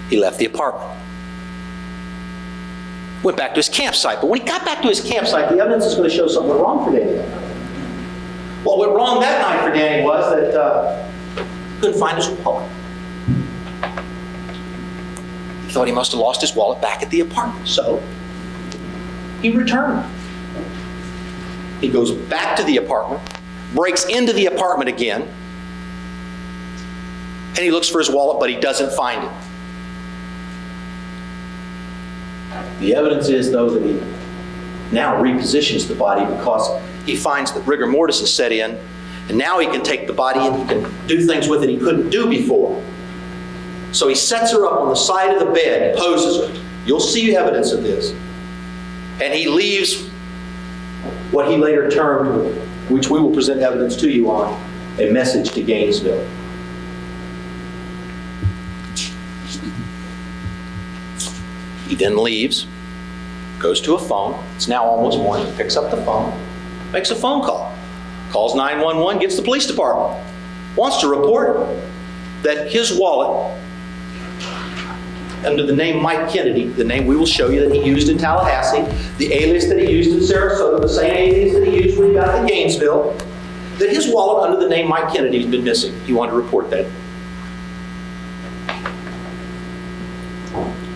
He left the apartment. Went back to his campsite. But when he got back to his campsite, the evidence is going to show something went wrong for Danny that night. What went wrong that night for Danny was that he couldn't find his wallet. He thought he must have lost his wallet back at the apartment. So he returned. He goes back to the apartment, breaks into the apartment again, and he looks for his wallet, but he doesn't find it. The evidence is, though, that he now repositions the body because he finds that rigor mortis is set in, and now he can take the body and he can do things with it he couldn't do before. So he sets her up on the side of the bed, poses her. You'll see evidence of this. And he leaves what he later termed, which we will present evidence to you on, a message to Gainesville. He then leaves, goes to a phone. It's now almost morning. He picks up the phone, makes a phone call, calls 911, gets the police department, wants to report that his wallet, under the name Mike Kennedy, the name we will show you that he used in Tallahassee, the alias that he used in Sarasota, the same alias that he used when he got to Gainesville, that his wallet under the name Mike Kennedy has been missing. He wanted to report that.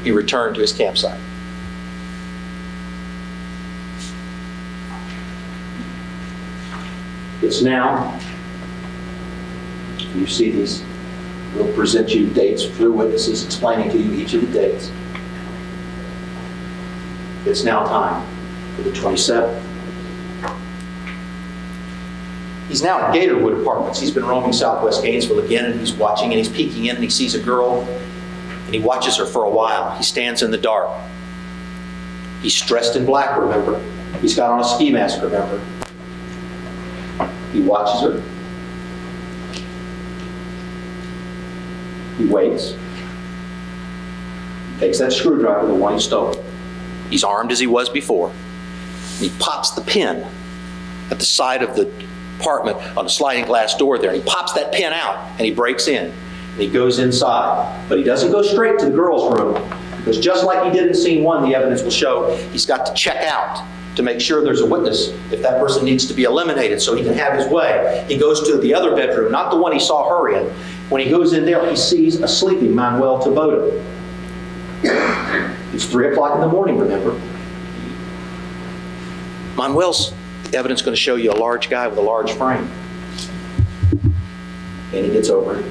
He returned to his campsite. It's now, you see these, we'll present you dates through witnesses explaining to you each of the dates. It's now time for the 27th. He's now at Gatorwood Apartments. He's been roaming southwest Gainesville again, and he's watching, and he's peeking in, and he sees a girl, and he watches her for a while. He stands in the dark. He's dressed in black, remember? He's got on a ski mask, remember? He watches her. He waits. Takes that screwdriver, the one he stole. He's armed as he was before. He pops the pin at the side of the apartment on a sliding glass door there. And he pops that pin out and he breaks in. And he goes inside. But he doesn't go straight to the girls' room, because just like he did in scene one, the evidence will show, he's got to check out to make sure there's a witness if that person needs to be eliminated so he can have his way. He goes to the other bedroom, not the one he saw her in. When he goes in there, he sees a sleeping Manuel Tabota. It's 3 o'clock in the morning, remember? Manuel's, the evidence is going to show you a large guy with a large frame. And he gets over it,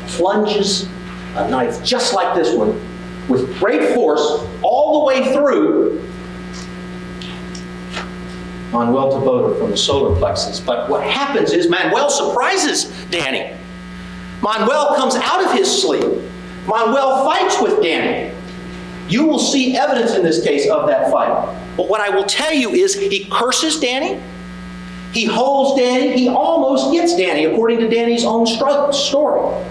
plunges a knife just like this one, with great force, all the way through Manuel Tabota from the solar plexus. But what happens is Manuel surprises Danny. Manuel comes out of his sleep. Manuel fights with Danny. You will see evidence in this case of that fight. But what I will tell you is he curses Danny. He holds Danny. He almost gets Danny, according to Danny's own story.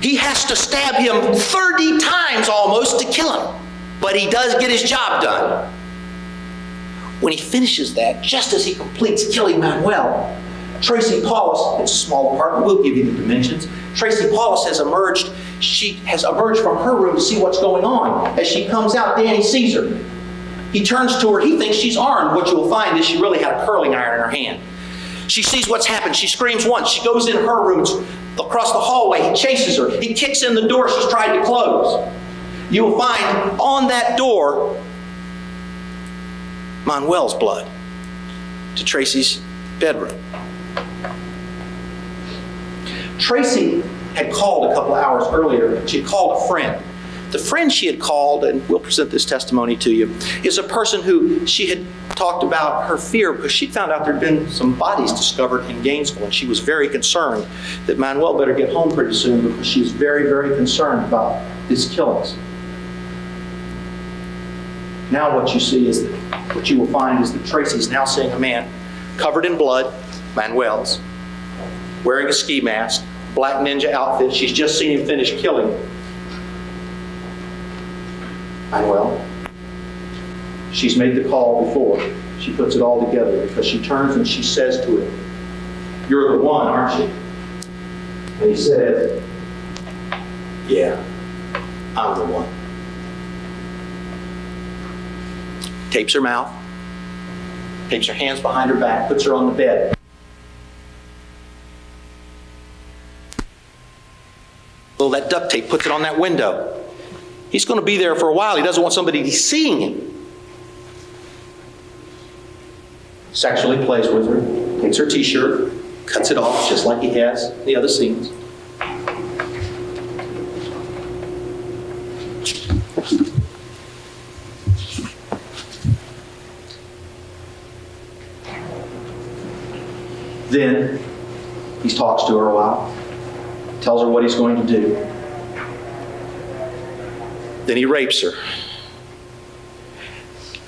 He has to stab him 30 times almost to kill him. But he does get his job done. When he finishes that, just as he completes killing Manuel, Tracy Paulus, it's a small apartment, we'll give you the dimensions. Tracy Paulus has emerged. She has emerged from her room to see what's going on. As she comes out, Danny sees her. He turns to her. He thinks she's armed. What you will find is she really had a curling iron in her hand. She sees what's happened. She screams once. She goes in her room. It's across the hallway. He chases her. He kicks in the door she's tried to close. You will find on that door Manuel's blood to Tracy's bedroom. Tracy had called a couple of hours earlier. She had called a friend. The friend she had called, and we'll present this testimony to you, is a person who she had talked about her fear because she found out there had been some bodies discovered in Gainesville, and she was very concerned that Manuel better get home pretty soon because she was very, very concerned about his killings. Now what you see is that, what you will find is that Tracy's now seeing a man covered in blood, Manuel's, wearing a ski mask, black ninja outfit. She's just seen him finish killing Manuel. She's made the call before. She puts it all together because she turns and she says to him, "You're the one, aren't you?" And he says, "Yeah, I'm the one." Tapes her mouth, tapes her hands behind her back, puts her on the bed. Well, that duct tape, puts it on that window. He's going to be there for a while. He doesn't want somebody seeing him. Sexually plays with her, takes her t-shirt, cuts it off just like he has in the other scenes. Then he talks to her a while, tells her what he's going to do. Then he rapes her.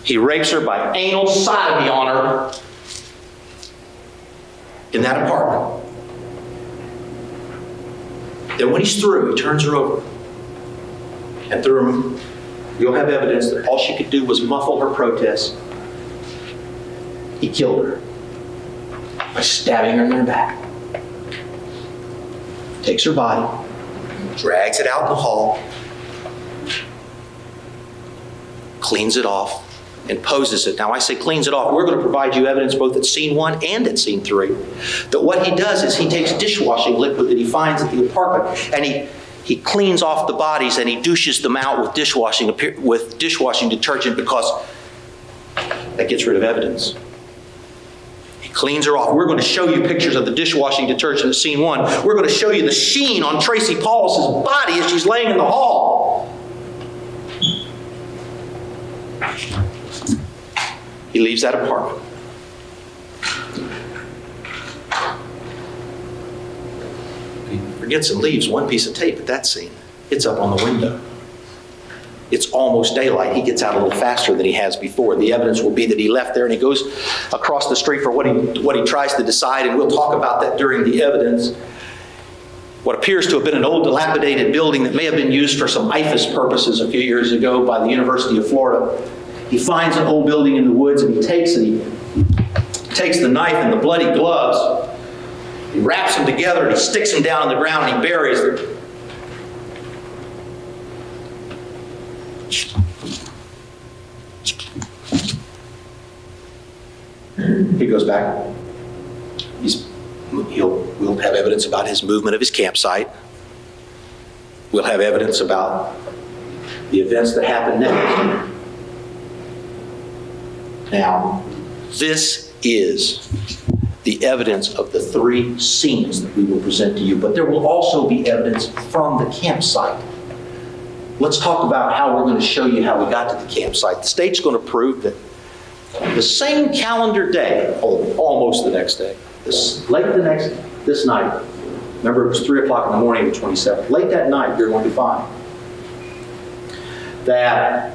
He rapes her by anal sodomy on her in that apartment. Then when he's through, he turns her over. And through you'll have evidence that all she could do was muffle her protests. He killed her by stabbing her in the back. Takes her body, drags it out in the hall, cleans it off, and poses it. Now I say cleans it off. We're going to provide you evidence both at scene 1 and at scene 3 that what he does is he takes dishwashing liquid that he finds at the apartment and he cleans off the bodies and he douches them out with dishwashing detergent because that gets rid of evidence. He cleans her off. We're going to show you pictures of the dishwashing detergent at scene 1. We're going to show you the sheen on Tracy Paulus's body as she's laying in the hall. He leaves that apartment. He forgets and leaves one piece of tape at that scene. It's up on the window. It's almost daylight. He gets out a little faster than he has before. The evidence will be that he left there and he goes across the street for what he tries to decide, and we'll talk about that during the evidence. What appears to have been an old dilapidated building that may have been used for some IFAS purposes a few years ago by the University of Florida. He finds an old building in the woods and he takes the knife and the bloody gloves. He wraps them together and he sticks them down on the ground and he buries them. He goes back. We'll have evidence about his movement of his campsite. We'll have evidence about the events that happened next. Now, this is the evidence of the 3 scenes that we will present to you, but there will also be evidence from the campsite. Let's talk about how we're going to show you how we got to the campsite. The state's going to prove that the same calendar day, almost the next day, this night, remember it was 3 o'clock in the morning of the 27th, late that night you're going to find that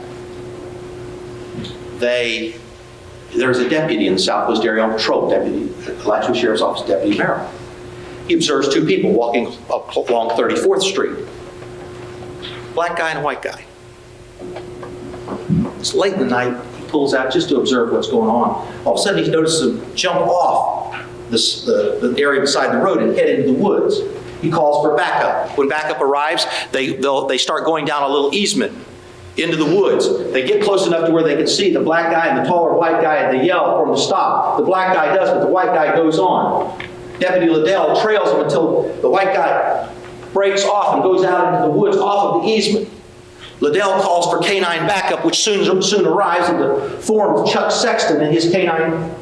there's a deputy in the Southwest Area on patrol, Deputy Alachua Sheriff's Office, Deputy Merrill. He observes 2 people walking up along 34th Street. Black guy and a white guy. It's late in the night. He pulls out just to observe what's going on. All of a sudden he notices them jump off the area beside the road and head into the woods. He calls for backup. When backup arrives, they start going down a little easement into the woods. They get close enough to where they can see the black guy and the taller white guy, and they yell for him to stop. The black guy does, but the white guy goes on. Deputy Liddell trails him until the white guy breaks off and goes out into the woods off of the easement. Liddell calls for canine backup, which soon arrives in the form of Chuck Sexton and his canine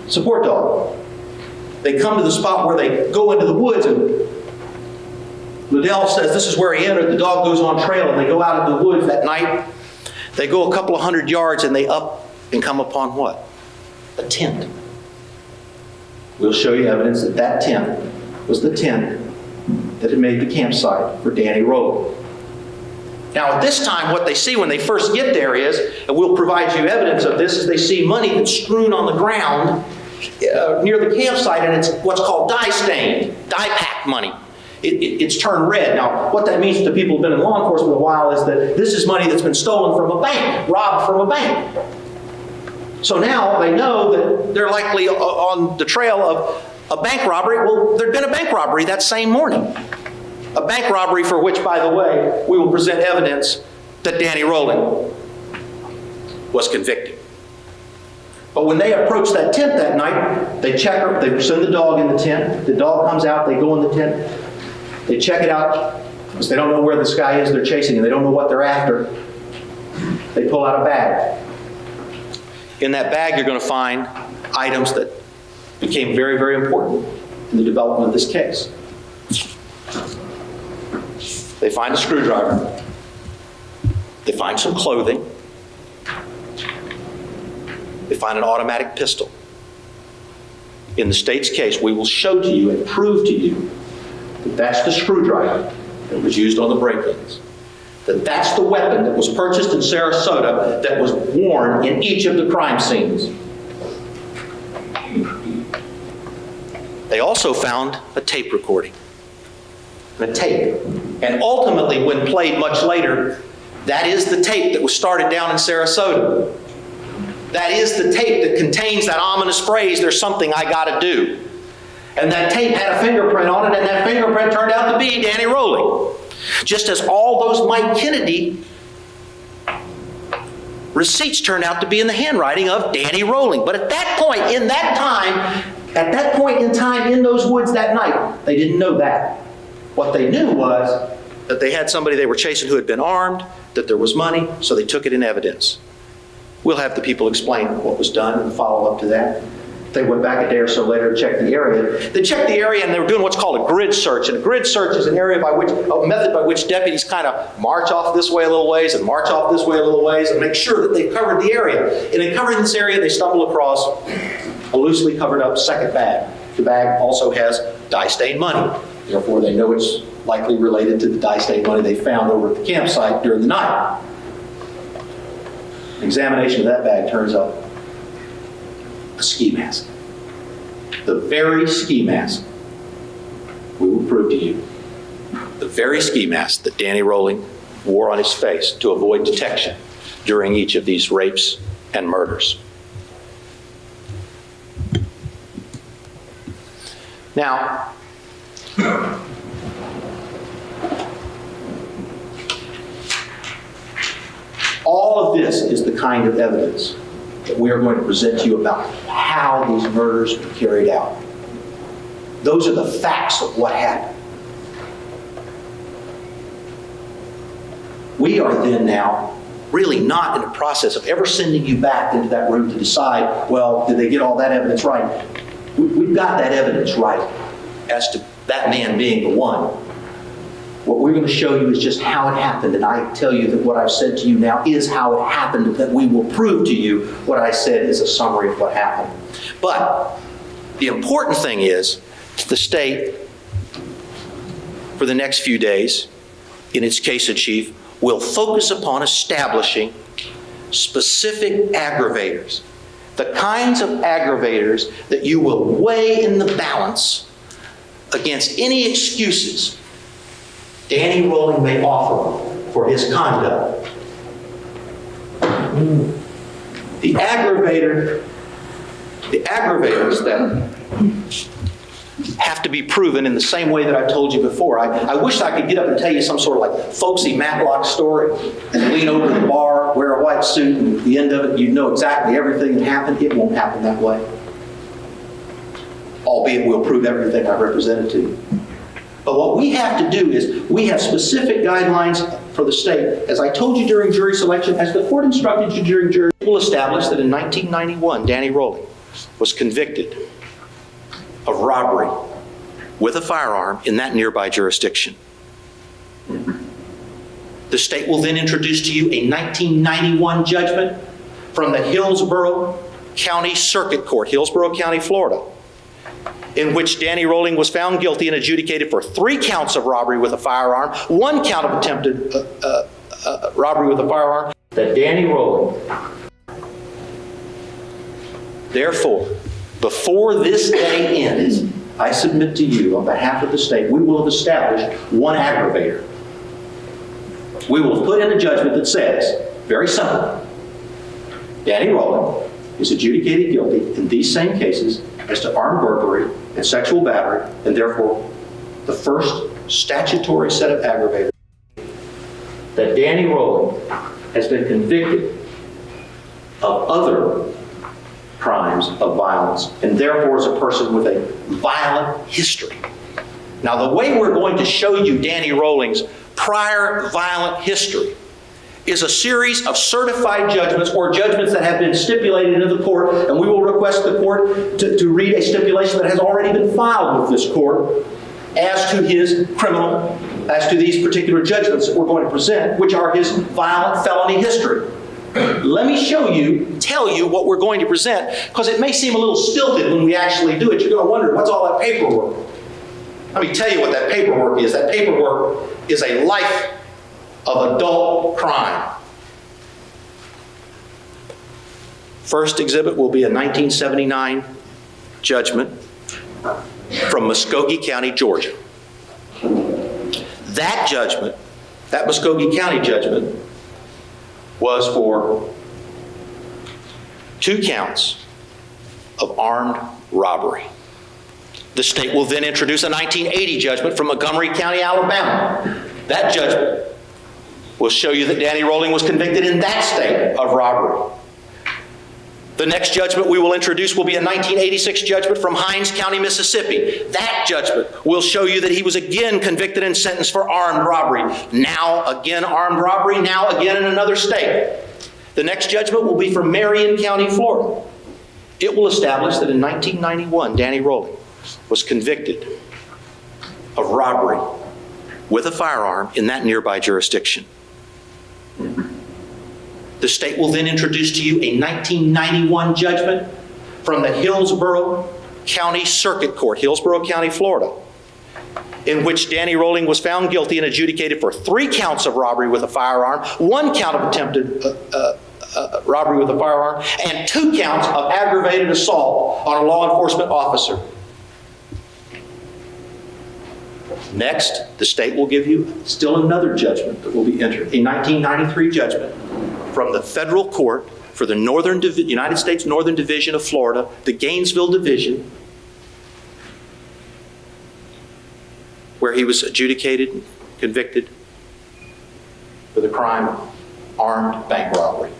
support dog. They come to the spot where they go into the woods, and Liddell says this is where he entered. The dog goes on trail, and they go out into the woods that night. They go a couple of 100 yards, and they up and come upon what? A tent. We'll show you evidence that that tent was the tent that had made the campsite for Danny Rowley. Now at this time, what they see when they first get there is, and we'll provide you evidence of this, is they see money that's strewn on the ground near the campsite, and it's what's called dye-stained, dye-packed money. It's turned red. Now, what that means to people who've been in law enforcement a while is that this is money that's been stolen from a bank, robbed from a bank. So now they know that they're likely on the trail of a bank robbery. Well, there'd been a bank robbery that same morning. A bank robbery for which, by the way, we will present evidence that Danny Rowling was convicted. But when they approach that tent that night, they check her, they send the dog in the tent. The dog comes out, they go in the tent, they check it out, because they don't know where this guy is they're chasing, and they don't know what they're after. They pull out a bag. In that bag, you're going to find items that became very, very important in the development of this case. They find a screwdriver. They find some clothing. They find an automatic pistol. In the state's case, we will show to you and prove to you that that's the screwdriver that was used on the break-ins. That that's the weapon that was purchased in Sarasota that was worn in each of the crime scenes. They also found a tape recording. And a tape. And ultimately, when played much later, that is the tape that was started down in Sarasota. That is the tape that contains that ominous phrase, "There's something I gotta do." And that tape had a fingerprint on it, and that fingerprint turned out to be Danny Rowley. Just as all those Mike Kennedy receipts turned out to be in the handwriting of Danny Rowling. But at that point in time in those woods that night, they didn't know that. What they knew was that they had somebody they were chasing who had been armed, that there was money, so they took it in evidence. We'll have the people explain what was done and follow up to that. They went back a day or so later to check the area. They checked the area and they were doing what's called a grid search. And a grid search is a method by which deputies kind of march off this way a little ways and march off this way a little ways and make sure that they've covered the area. And in covering this area, they stumble across a loosely covered up second bag. The bag also has dye-stained money. Therefore, they know it's likely related to the dye-stained money they found over at the campsite during the night. An examination of that bag turns up a ski mask. The very ski mask we will prove to you. The very ski mask that Danny Rowling wore on his face to avoid detection during each of these rapes and murders. Now, all of this is the kind of evidence that we are going to present to you about how these murders were carried out. Those are the facts of what happened. We are then now really not in the process of ever sending you back into that room to decide, well, did they get all that evidence right? we've got that evidence right as to that man being the one. What we're going to show you is just how it happened, and I tell you that what I've said to you now is how it happened, that we will prove to you what I said is a summary of what happened. But the important thing is the state, for the next few days, in its case in chief, will focus upon establishing specific aggravators, the kinds of aggravators that you will weigh in the balance against any excuses Danny Rolling may offer for his conduct. The aggravators that have to be proven in the same way that I told you before. I wish I could get up and tell you some sort of like folksy Matlock story and lean over the bar, wear a white suit, and at the end of it you know exactly everything that happened. It won't happen that way. Albeit we'll prove everything I represented to you. But what we have to do is we have specific guidelines for the state. As I told you during jury selection, as the court instructed you during jury, it will establish that in 1991, Danny Rolling was convicted of robbery with a firearm in that nearby jurisdiction. The state will then introduce to you a 1991 judgment from the Hillsborough County Circuit Court, Hillsborough County, Florida, in which Danny Rolling was found guilty and adjudicated for 3 counts of robbery with a firearm, 1 count of attempted robbery with a firearm, that Danny Rolling, therefore, before this day ends, I submit to you on behalf of the state, we will have established 1 aggravator. We will have put in a judgment that says, very simple, Danny Rolling is adjudicated guilty in these same cases as to armed burglary and sexual battery, and therefore the first statutory set of aggravators, that Danny Rolling has been convicted of other crimes of violence and therefore is a person with a violent history. Now, the way we're going to show you Danny Rolling's prior violent history is a series of certified judgments or judgments that have been stipulated into the court, and we will request the court to read a stipulation that has already been filed with this court as to his criminal, as to these particular judgments that we're going to present, which are his violent felony history. Let me show you, tell you what we're going to present, because it may seem a little stilted when we actually do it. You're going to wonder, what's all that paperwork? Let me tell you what that paperwork is. That paperwork is a life of adult crime. First exhibit will be a 1979 judgment from Muskogee County, Georgia. That judgment, that Muskogee County judgment, was for 2 counts of armed robbery. The state will then introduce a 1980 judgment from Montgomery County, Alabama. That judgment will show you that Danny Rolling was convicted in that state of robbery. The next judgment we will introduce will be a 1986 judgment from Hinds County, Mississippi. That judgment will show you that he was again convicted and sentenced for armed robbery. Now again armed robbery, now again in another state. The next judgment will be from Marion County, Florida. It will establish that in 1991, Danny Rolling was convicted of robbery with a firearm in that nearby jurisdiction. The state will then introduce to you a 1991 judgment from the Hillsborough County Circuit Court, Hillsborough County, Florida, in which Danny Rolling was found guilty and adjudicated for 3 counts of robbery with a firearm, 1 count of attempted robbery with a firearm, and 2 counts of aggravated assault on a law enforcement officer. Next, the state will give you still another judgment that will be entered, a 1993 judgment from the federal court for the United States Northern Division of Florida, the Gainesville Division, where he was adjudicated, convicted for the crime of armed bank robbery.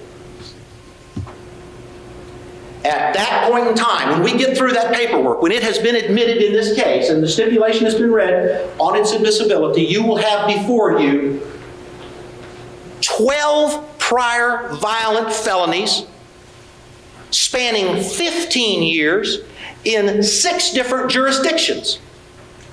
At that point in time, when we get through that paperwork, when it has been admitted in this case and the stipulation has been read on its admissibility, you will have before you 12 prior violent felonies spanning 15 years in 6 different jurisdictions.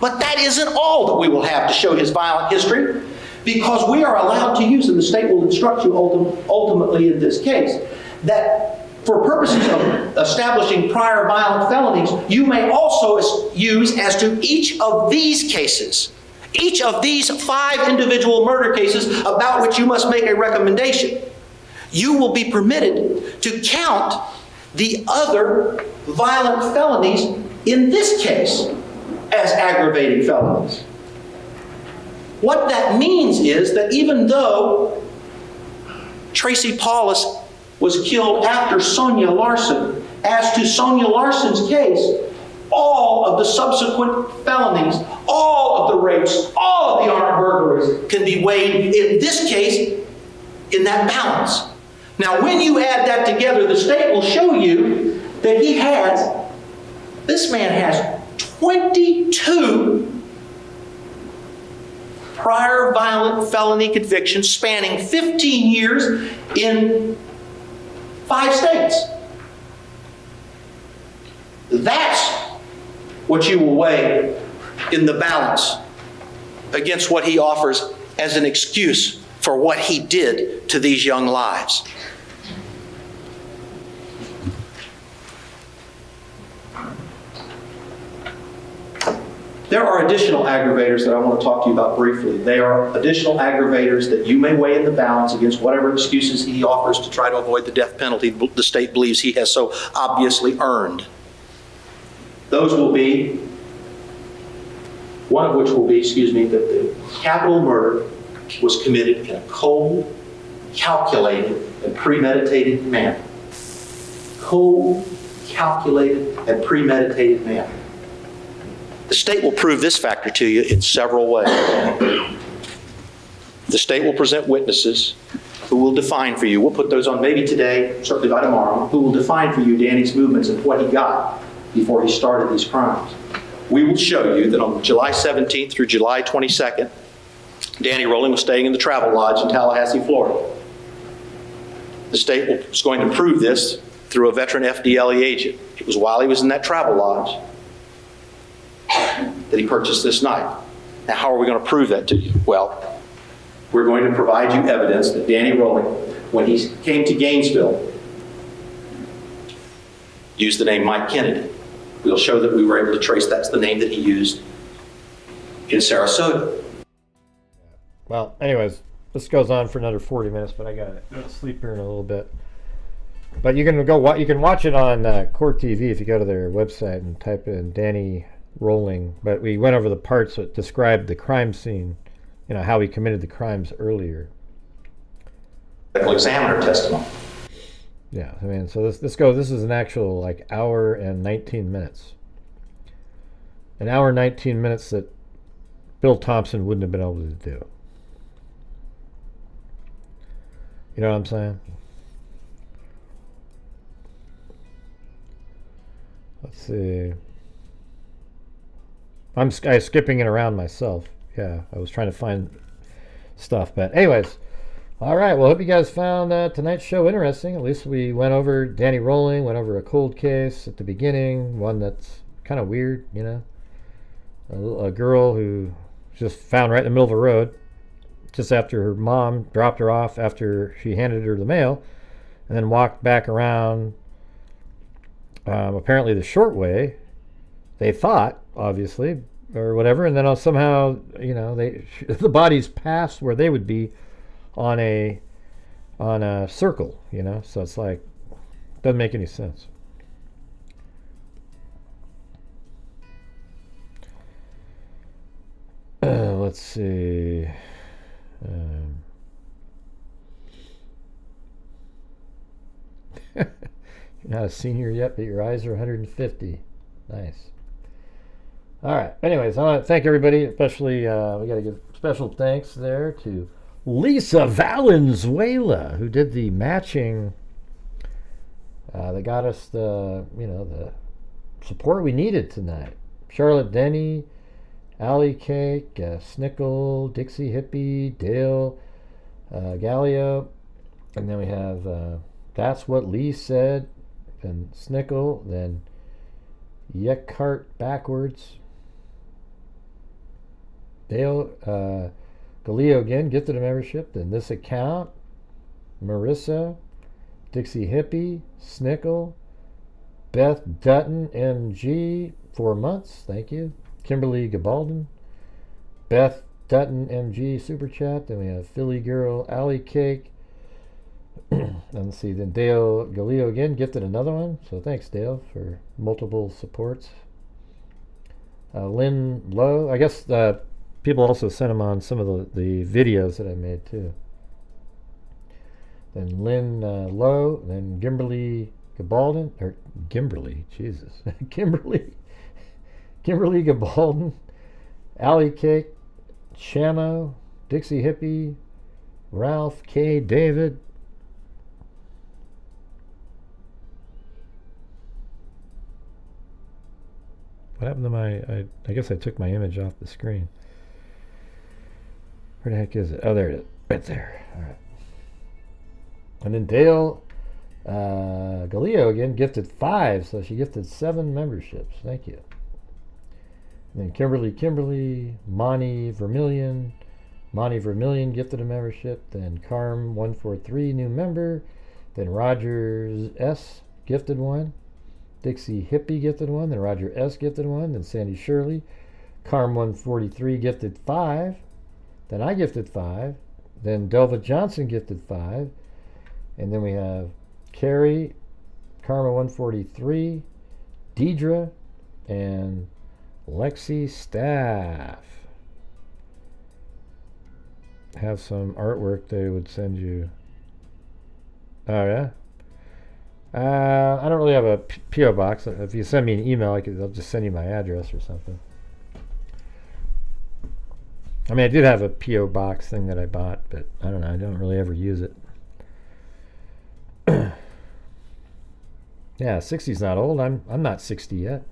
But that isn't all that we will have to show his violent history, because we are allowed to use, and the state will instruct you ultimately in this case, that for purposes of establishing prior violent felonies, you may also use as to each of these cases, each of these 5 individual murder cases about which you must make a recommendation. You will be permitted to count the other violent felonies in this case as aggravating felonies. What that means is that even though Tracy Paulus was killed after Sonia Larson, as to Sonia Larson's case, all of the subsequent felonies, all of the rapes, all of the armed burglaries can be weighed in this case in that balance. Now, when you add that together, the state will show you that this man has 22 prior violent felony convictions spanning 15 years in 5 states. That's what you will weigh in the balance against what he offers as an excuse for what he did to these young lives. There are additional aggravators that I want to talk to you about briefly. They are additional aggravators that you may weigh in the balance against whatever excuses he offers to try to avoid the death penalty the state believes he has so obviously earned. Those will be, one of which will be, that the capital murder was committed in a cold, calculated, and premeditated manner. Cold, calculated, and premeditated manner. The state will prove this factor to you in several ways. The state will present witnesses who will define for you, we'll put those on maybe today, certainly by tomorrow, who will define for you Danny's movements and what he got before he started these crimes. We will show you that on July 17th through July 22nd, Danny Rolling was staying in the Travel Lodge in Tallahassee, Florida. The state was going to prove this through a veteran FDLE agent. It was while he was in that Travel Lodge that he purchased this knife. Now, how are we going to prove that to you? Well, we're going to provide you evidence that Danny Rolling, when he came to Gainesville, used the name Mike Kennedy. We'll show that we were able to trace that's the name that he used in Sarasota. Well, anyways, this goes on for another 40 minutes, but I gotta go to sleep here in a little bit. But you can watch it on Court TV if you go to their website and type in Danny Rolling. But we went over the parts that described the crime scene, how he committed the crimes earlier. Medical examiner testimony. Yeah, I mean, so this is an actual hour and 19 minutes. An hour and 19 minutes that Bill Thompson wouldn't have been able to do. You know what I'm saying? Let's see. I'm skipping it around myself. Yeah, I was trying to find stuff. But anyways, all right. Well, hope you guys found tonight's show interesting. At least we went over Danny Rolling, went over a cold case at the beginning, one that's kind of weird, a girl who was just found right in the middle of the road, just after her mom dropped her off after she handed her the mail, and then walked back around, apparently the short way, they thought, obviously, or whatever, and then somehow, the bodies passed where they would be on a circle, so it's doesn't make any sense. Let's see. You're not a senior yet, but your eyes are 150. Nice. All right. Anyways, I want to thank everybody, especially we got to give special thanks there to Lisa Valenzuela, who did the matching that got us the support we needed tonight. Charlotte Denny, Allie Cake, Snickle, Dixie Hippie, Dale, Gallio, and then we have That's What Lee Said, then Snickle, then Yekart backwards. Dale Galileo again gifted a membership. Then this account. Marissa, Dixie Hippie, Snickle, Beth Dutton MG, 4 months. Thank you. Kimberly Gabaldon, Beth Dutton MG Super Chat. Then we have Philly Girl, Alley Cake. Let's see. Then Dale Galileo again gifted another one. So thanks, Dale, for multiple supports. Lynn Lowe. I guess people also sent him on some of the videos that I made too. Then Lynn Lowe. Then Kimberly Gabaldon. Or Kimberly. Jesus. Kimberly Gabaldon. Alley Cake. Shamo. Dixie Hippie. Ralph K. David. What happened to my... I guess I took my image off the screen. Where the heck is it? Oh, there it is. Right there. All right. And then Dale Galileo again gifted 5. So she gifted 7 memberships. Thank you. And then Kimberly, Monty Vermillion. Monty Vermillion gifted a membership. Then Carm143, new member. Then Rogers S gifted 1. Dixie Hippie gifted 1. Then Roger S gifted 1. Then Sandy Shirley. Carm143 gifted 5. Then I gifted 5. Then Delva Johnson gifted 5. And then we have Carrie, Karma143, Deidre, and Lexi Staff. Have some artwork they would send you. Oh, yeah? I don't really have a P.O. box. If you send me an email, I'll just send you my address or something. I mean, I did have a P.O. box thing that I bought, but I don't know. I don't really ever use it. Yeah, 60's not old. I'm not 60 yet.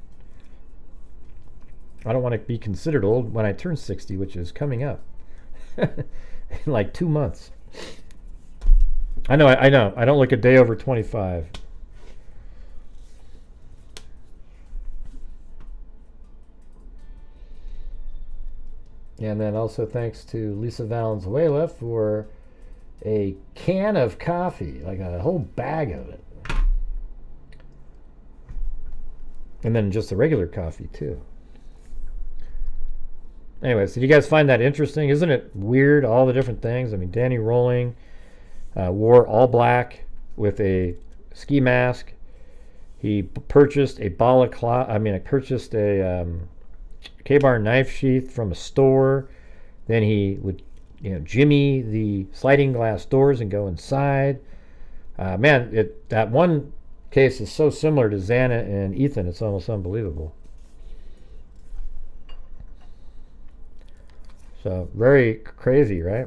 I don't want to be considered old when I turn 60, which is coming up in like 2 months. I know. I don't look a day over 25. And then also thanks to Lisa Valenzuela for a can of coffee, like a whole bag of it. And then just the regular coffee too. Anyways, did you guys find that interesting? Isn't it weird, all the different things? I mean, Danny Rolling wore all black with a ski mask. He purchased a purchased a K-bar knife sheath from a store. Then he would, jimmy the sliding glass doors and go inside. That one case is so similar to Xana and Ethan, it's almost unbelievable. So very crazy, right?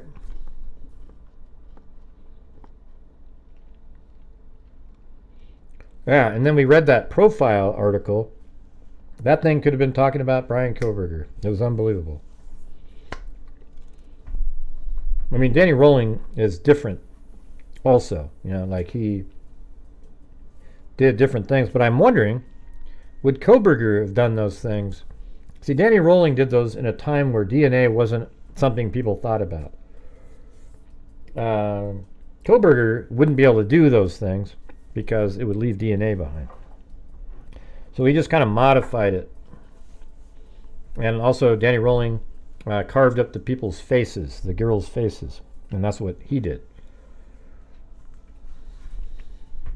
Yeah, and then we read that profile article. That thing could have been talking about Brian Kohberger. It was unbelievable. I mean, Danny Rolling is different also. Like he did different things. But I'm wondering, would Kohberger have done those things? See, Danny Rolling did those in a time where DNA wasn't something people thought about. Kohberger wouldn't be able to do those things because it would leave DNA behind. So he just kind of modified it. And also Danny Rolling carved up the people's faces, the girls' faces. And that's what he did.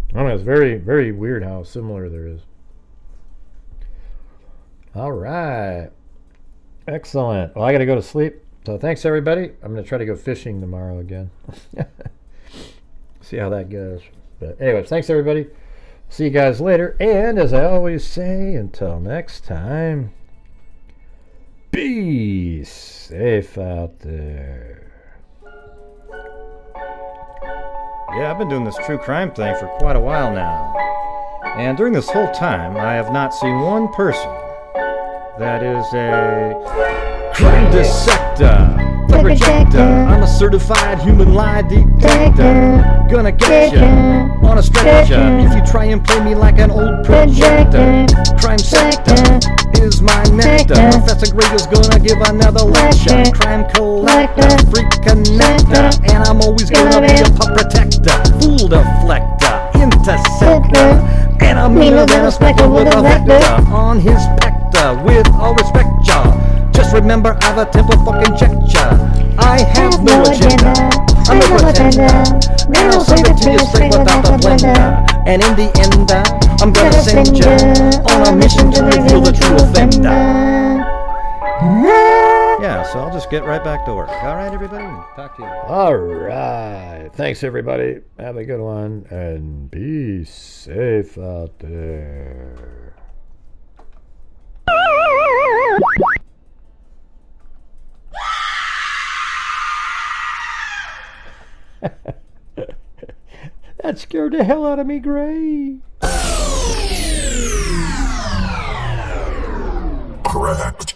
I don't know, it's very, very weird how similar there is. All right. Excellent. Well, I got to go to sleep. So thanks, everybody. I'm going to try to go fishing tomorrow again. See how that goes. But anyways, thanks, everybody. See you guys later. And as I always say, until next time, be safe out there. Yeah, I've been doing this true crime thing for quite a while now. And during this whole time, I have not seen one person that is a crime dissector, projector. I'm a certified human lie detector. Gonna get ya on a stretcher if you try and play me like an old projector. Crime sector is my nectar. Professor Greg is gonna give another lecture. Crime collector, freak connector, and I'm always gonna be a pup protector. Fool deflector, interceptor, and I'm meaner than a spectre with a vector on his pector. With all respect, y'all, just remember I've a temple fucking check ya. I have no agenda. I'm a pretender, and I'll serve it to you straight without the blender. And in the end, I'm gonna send ya on a mission to reveal the true offender. Yeah, so I'll just get right back to work. All right, everybody? Talk to you. All right. Thanks, everybody. Have a good one, and be safe out there. That scared the hell out of me, Gray. Correct.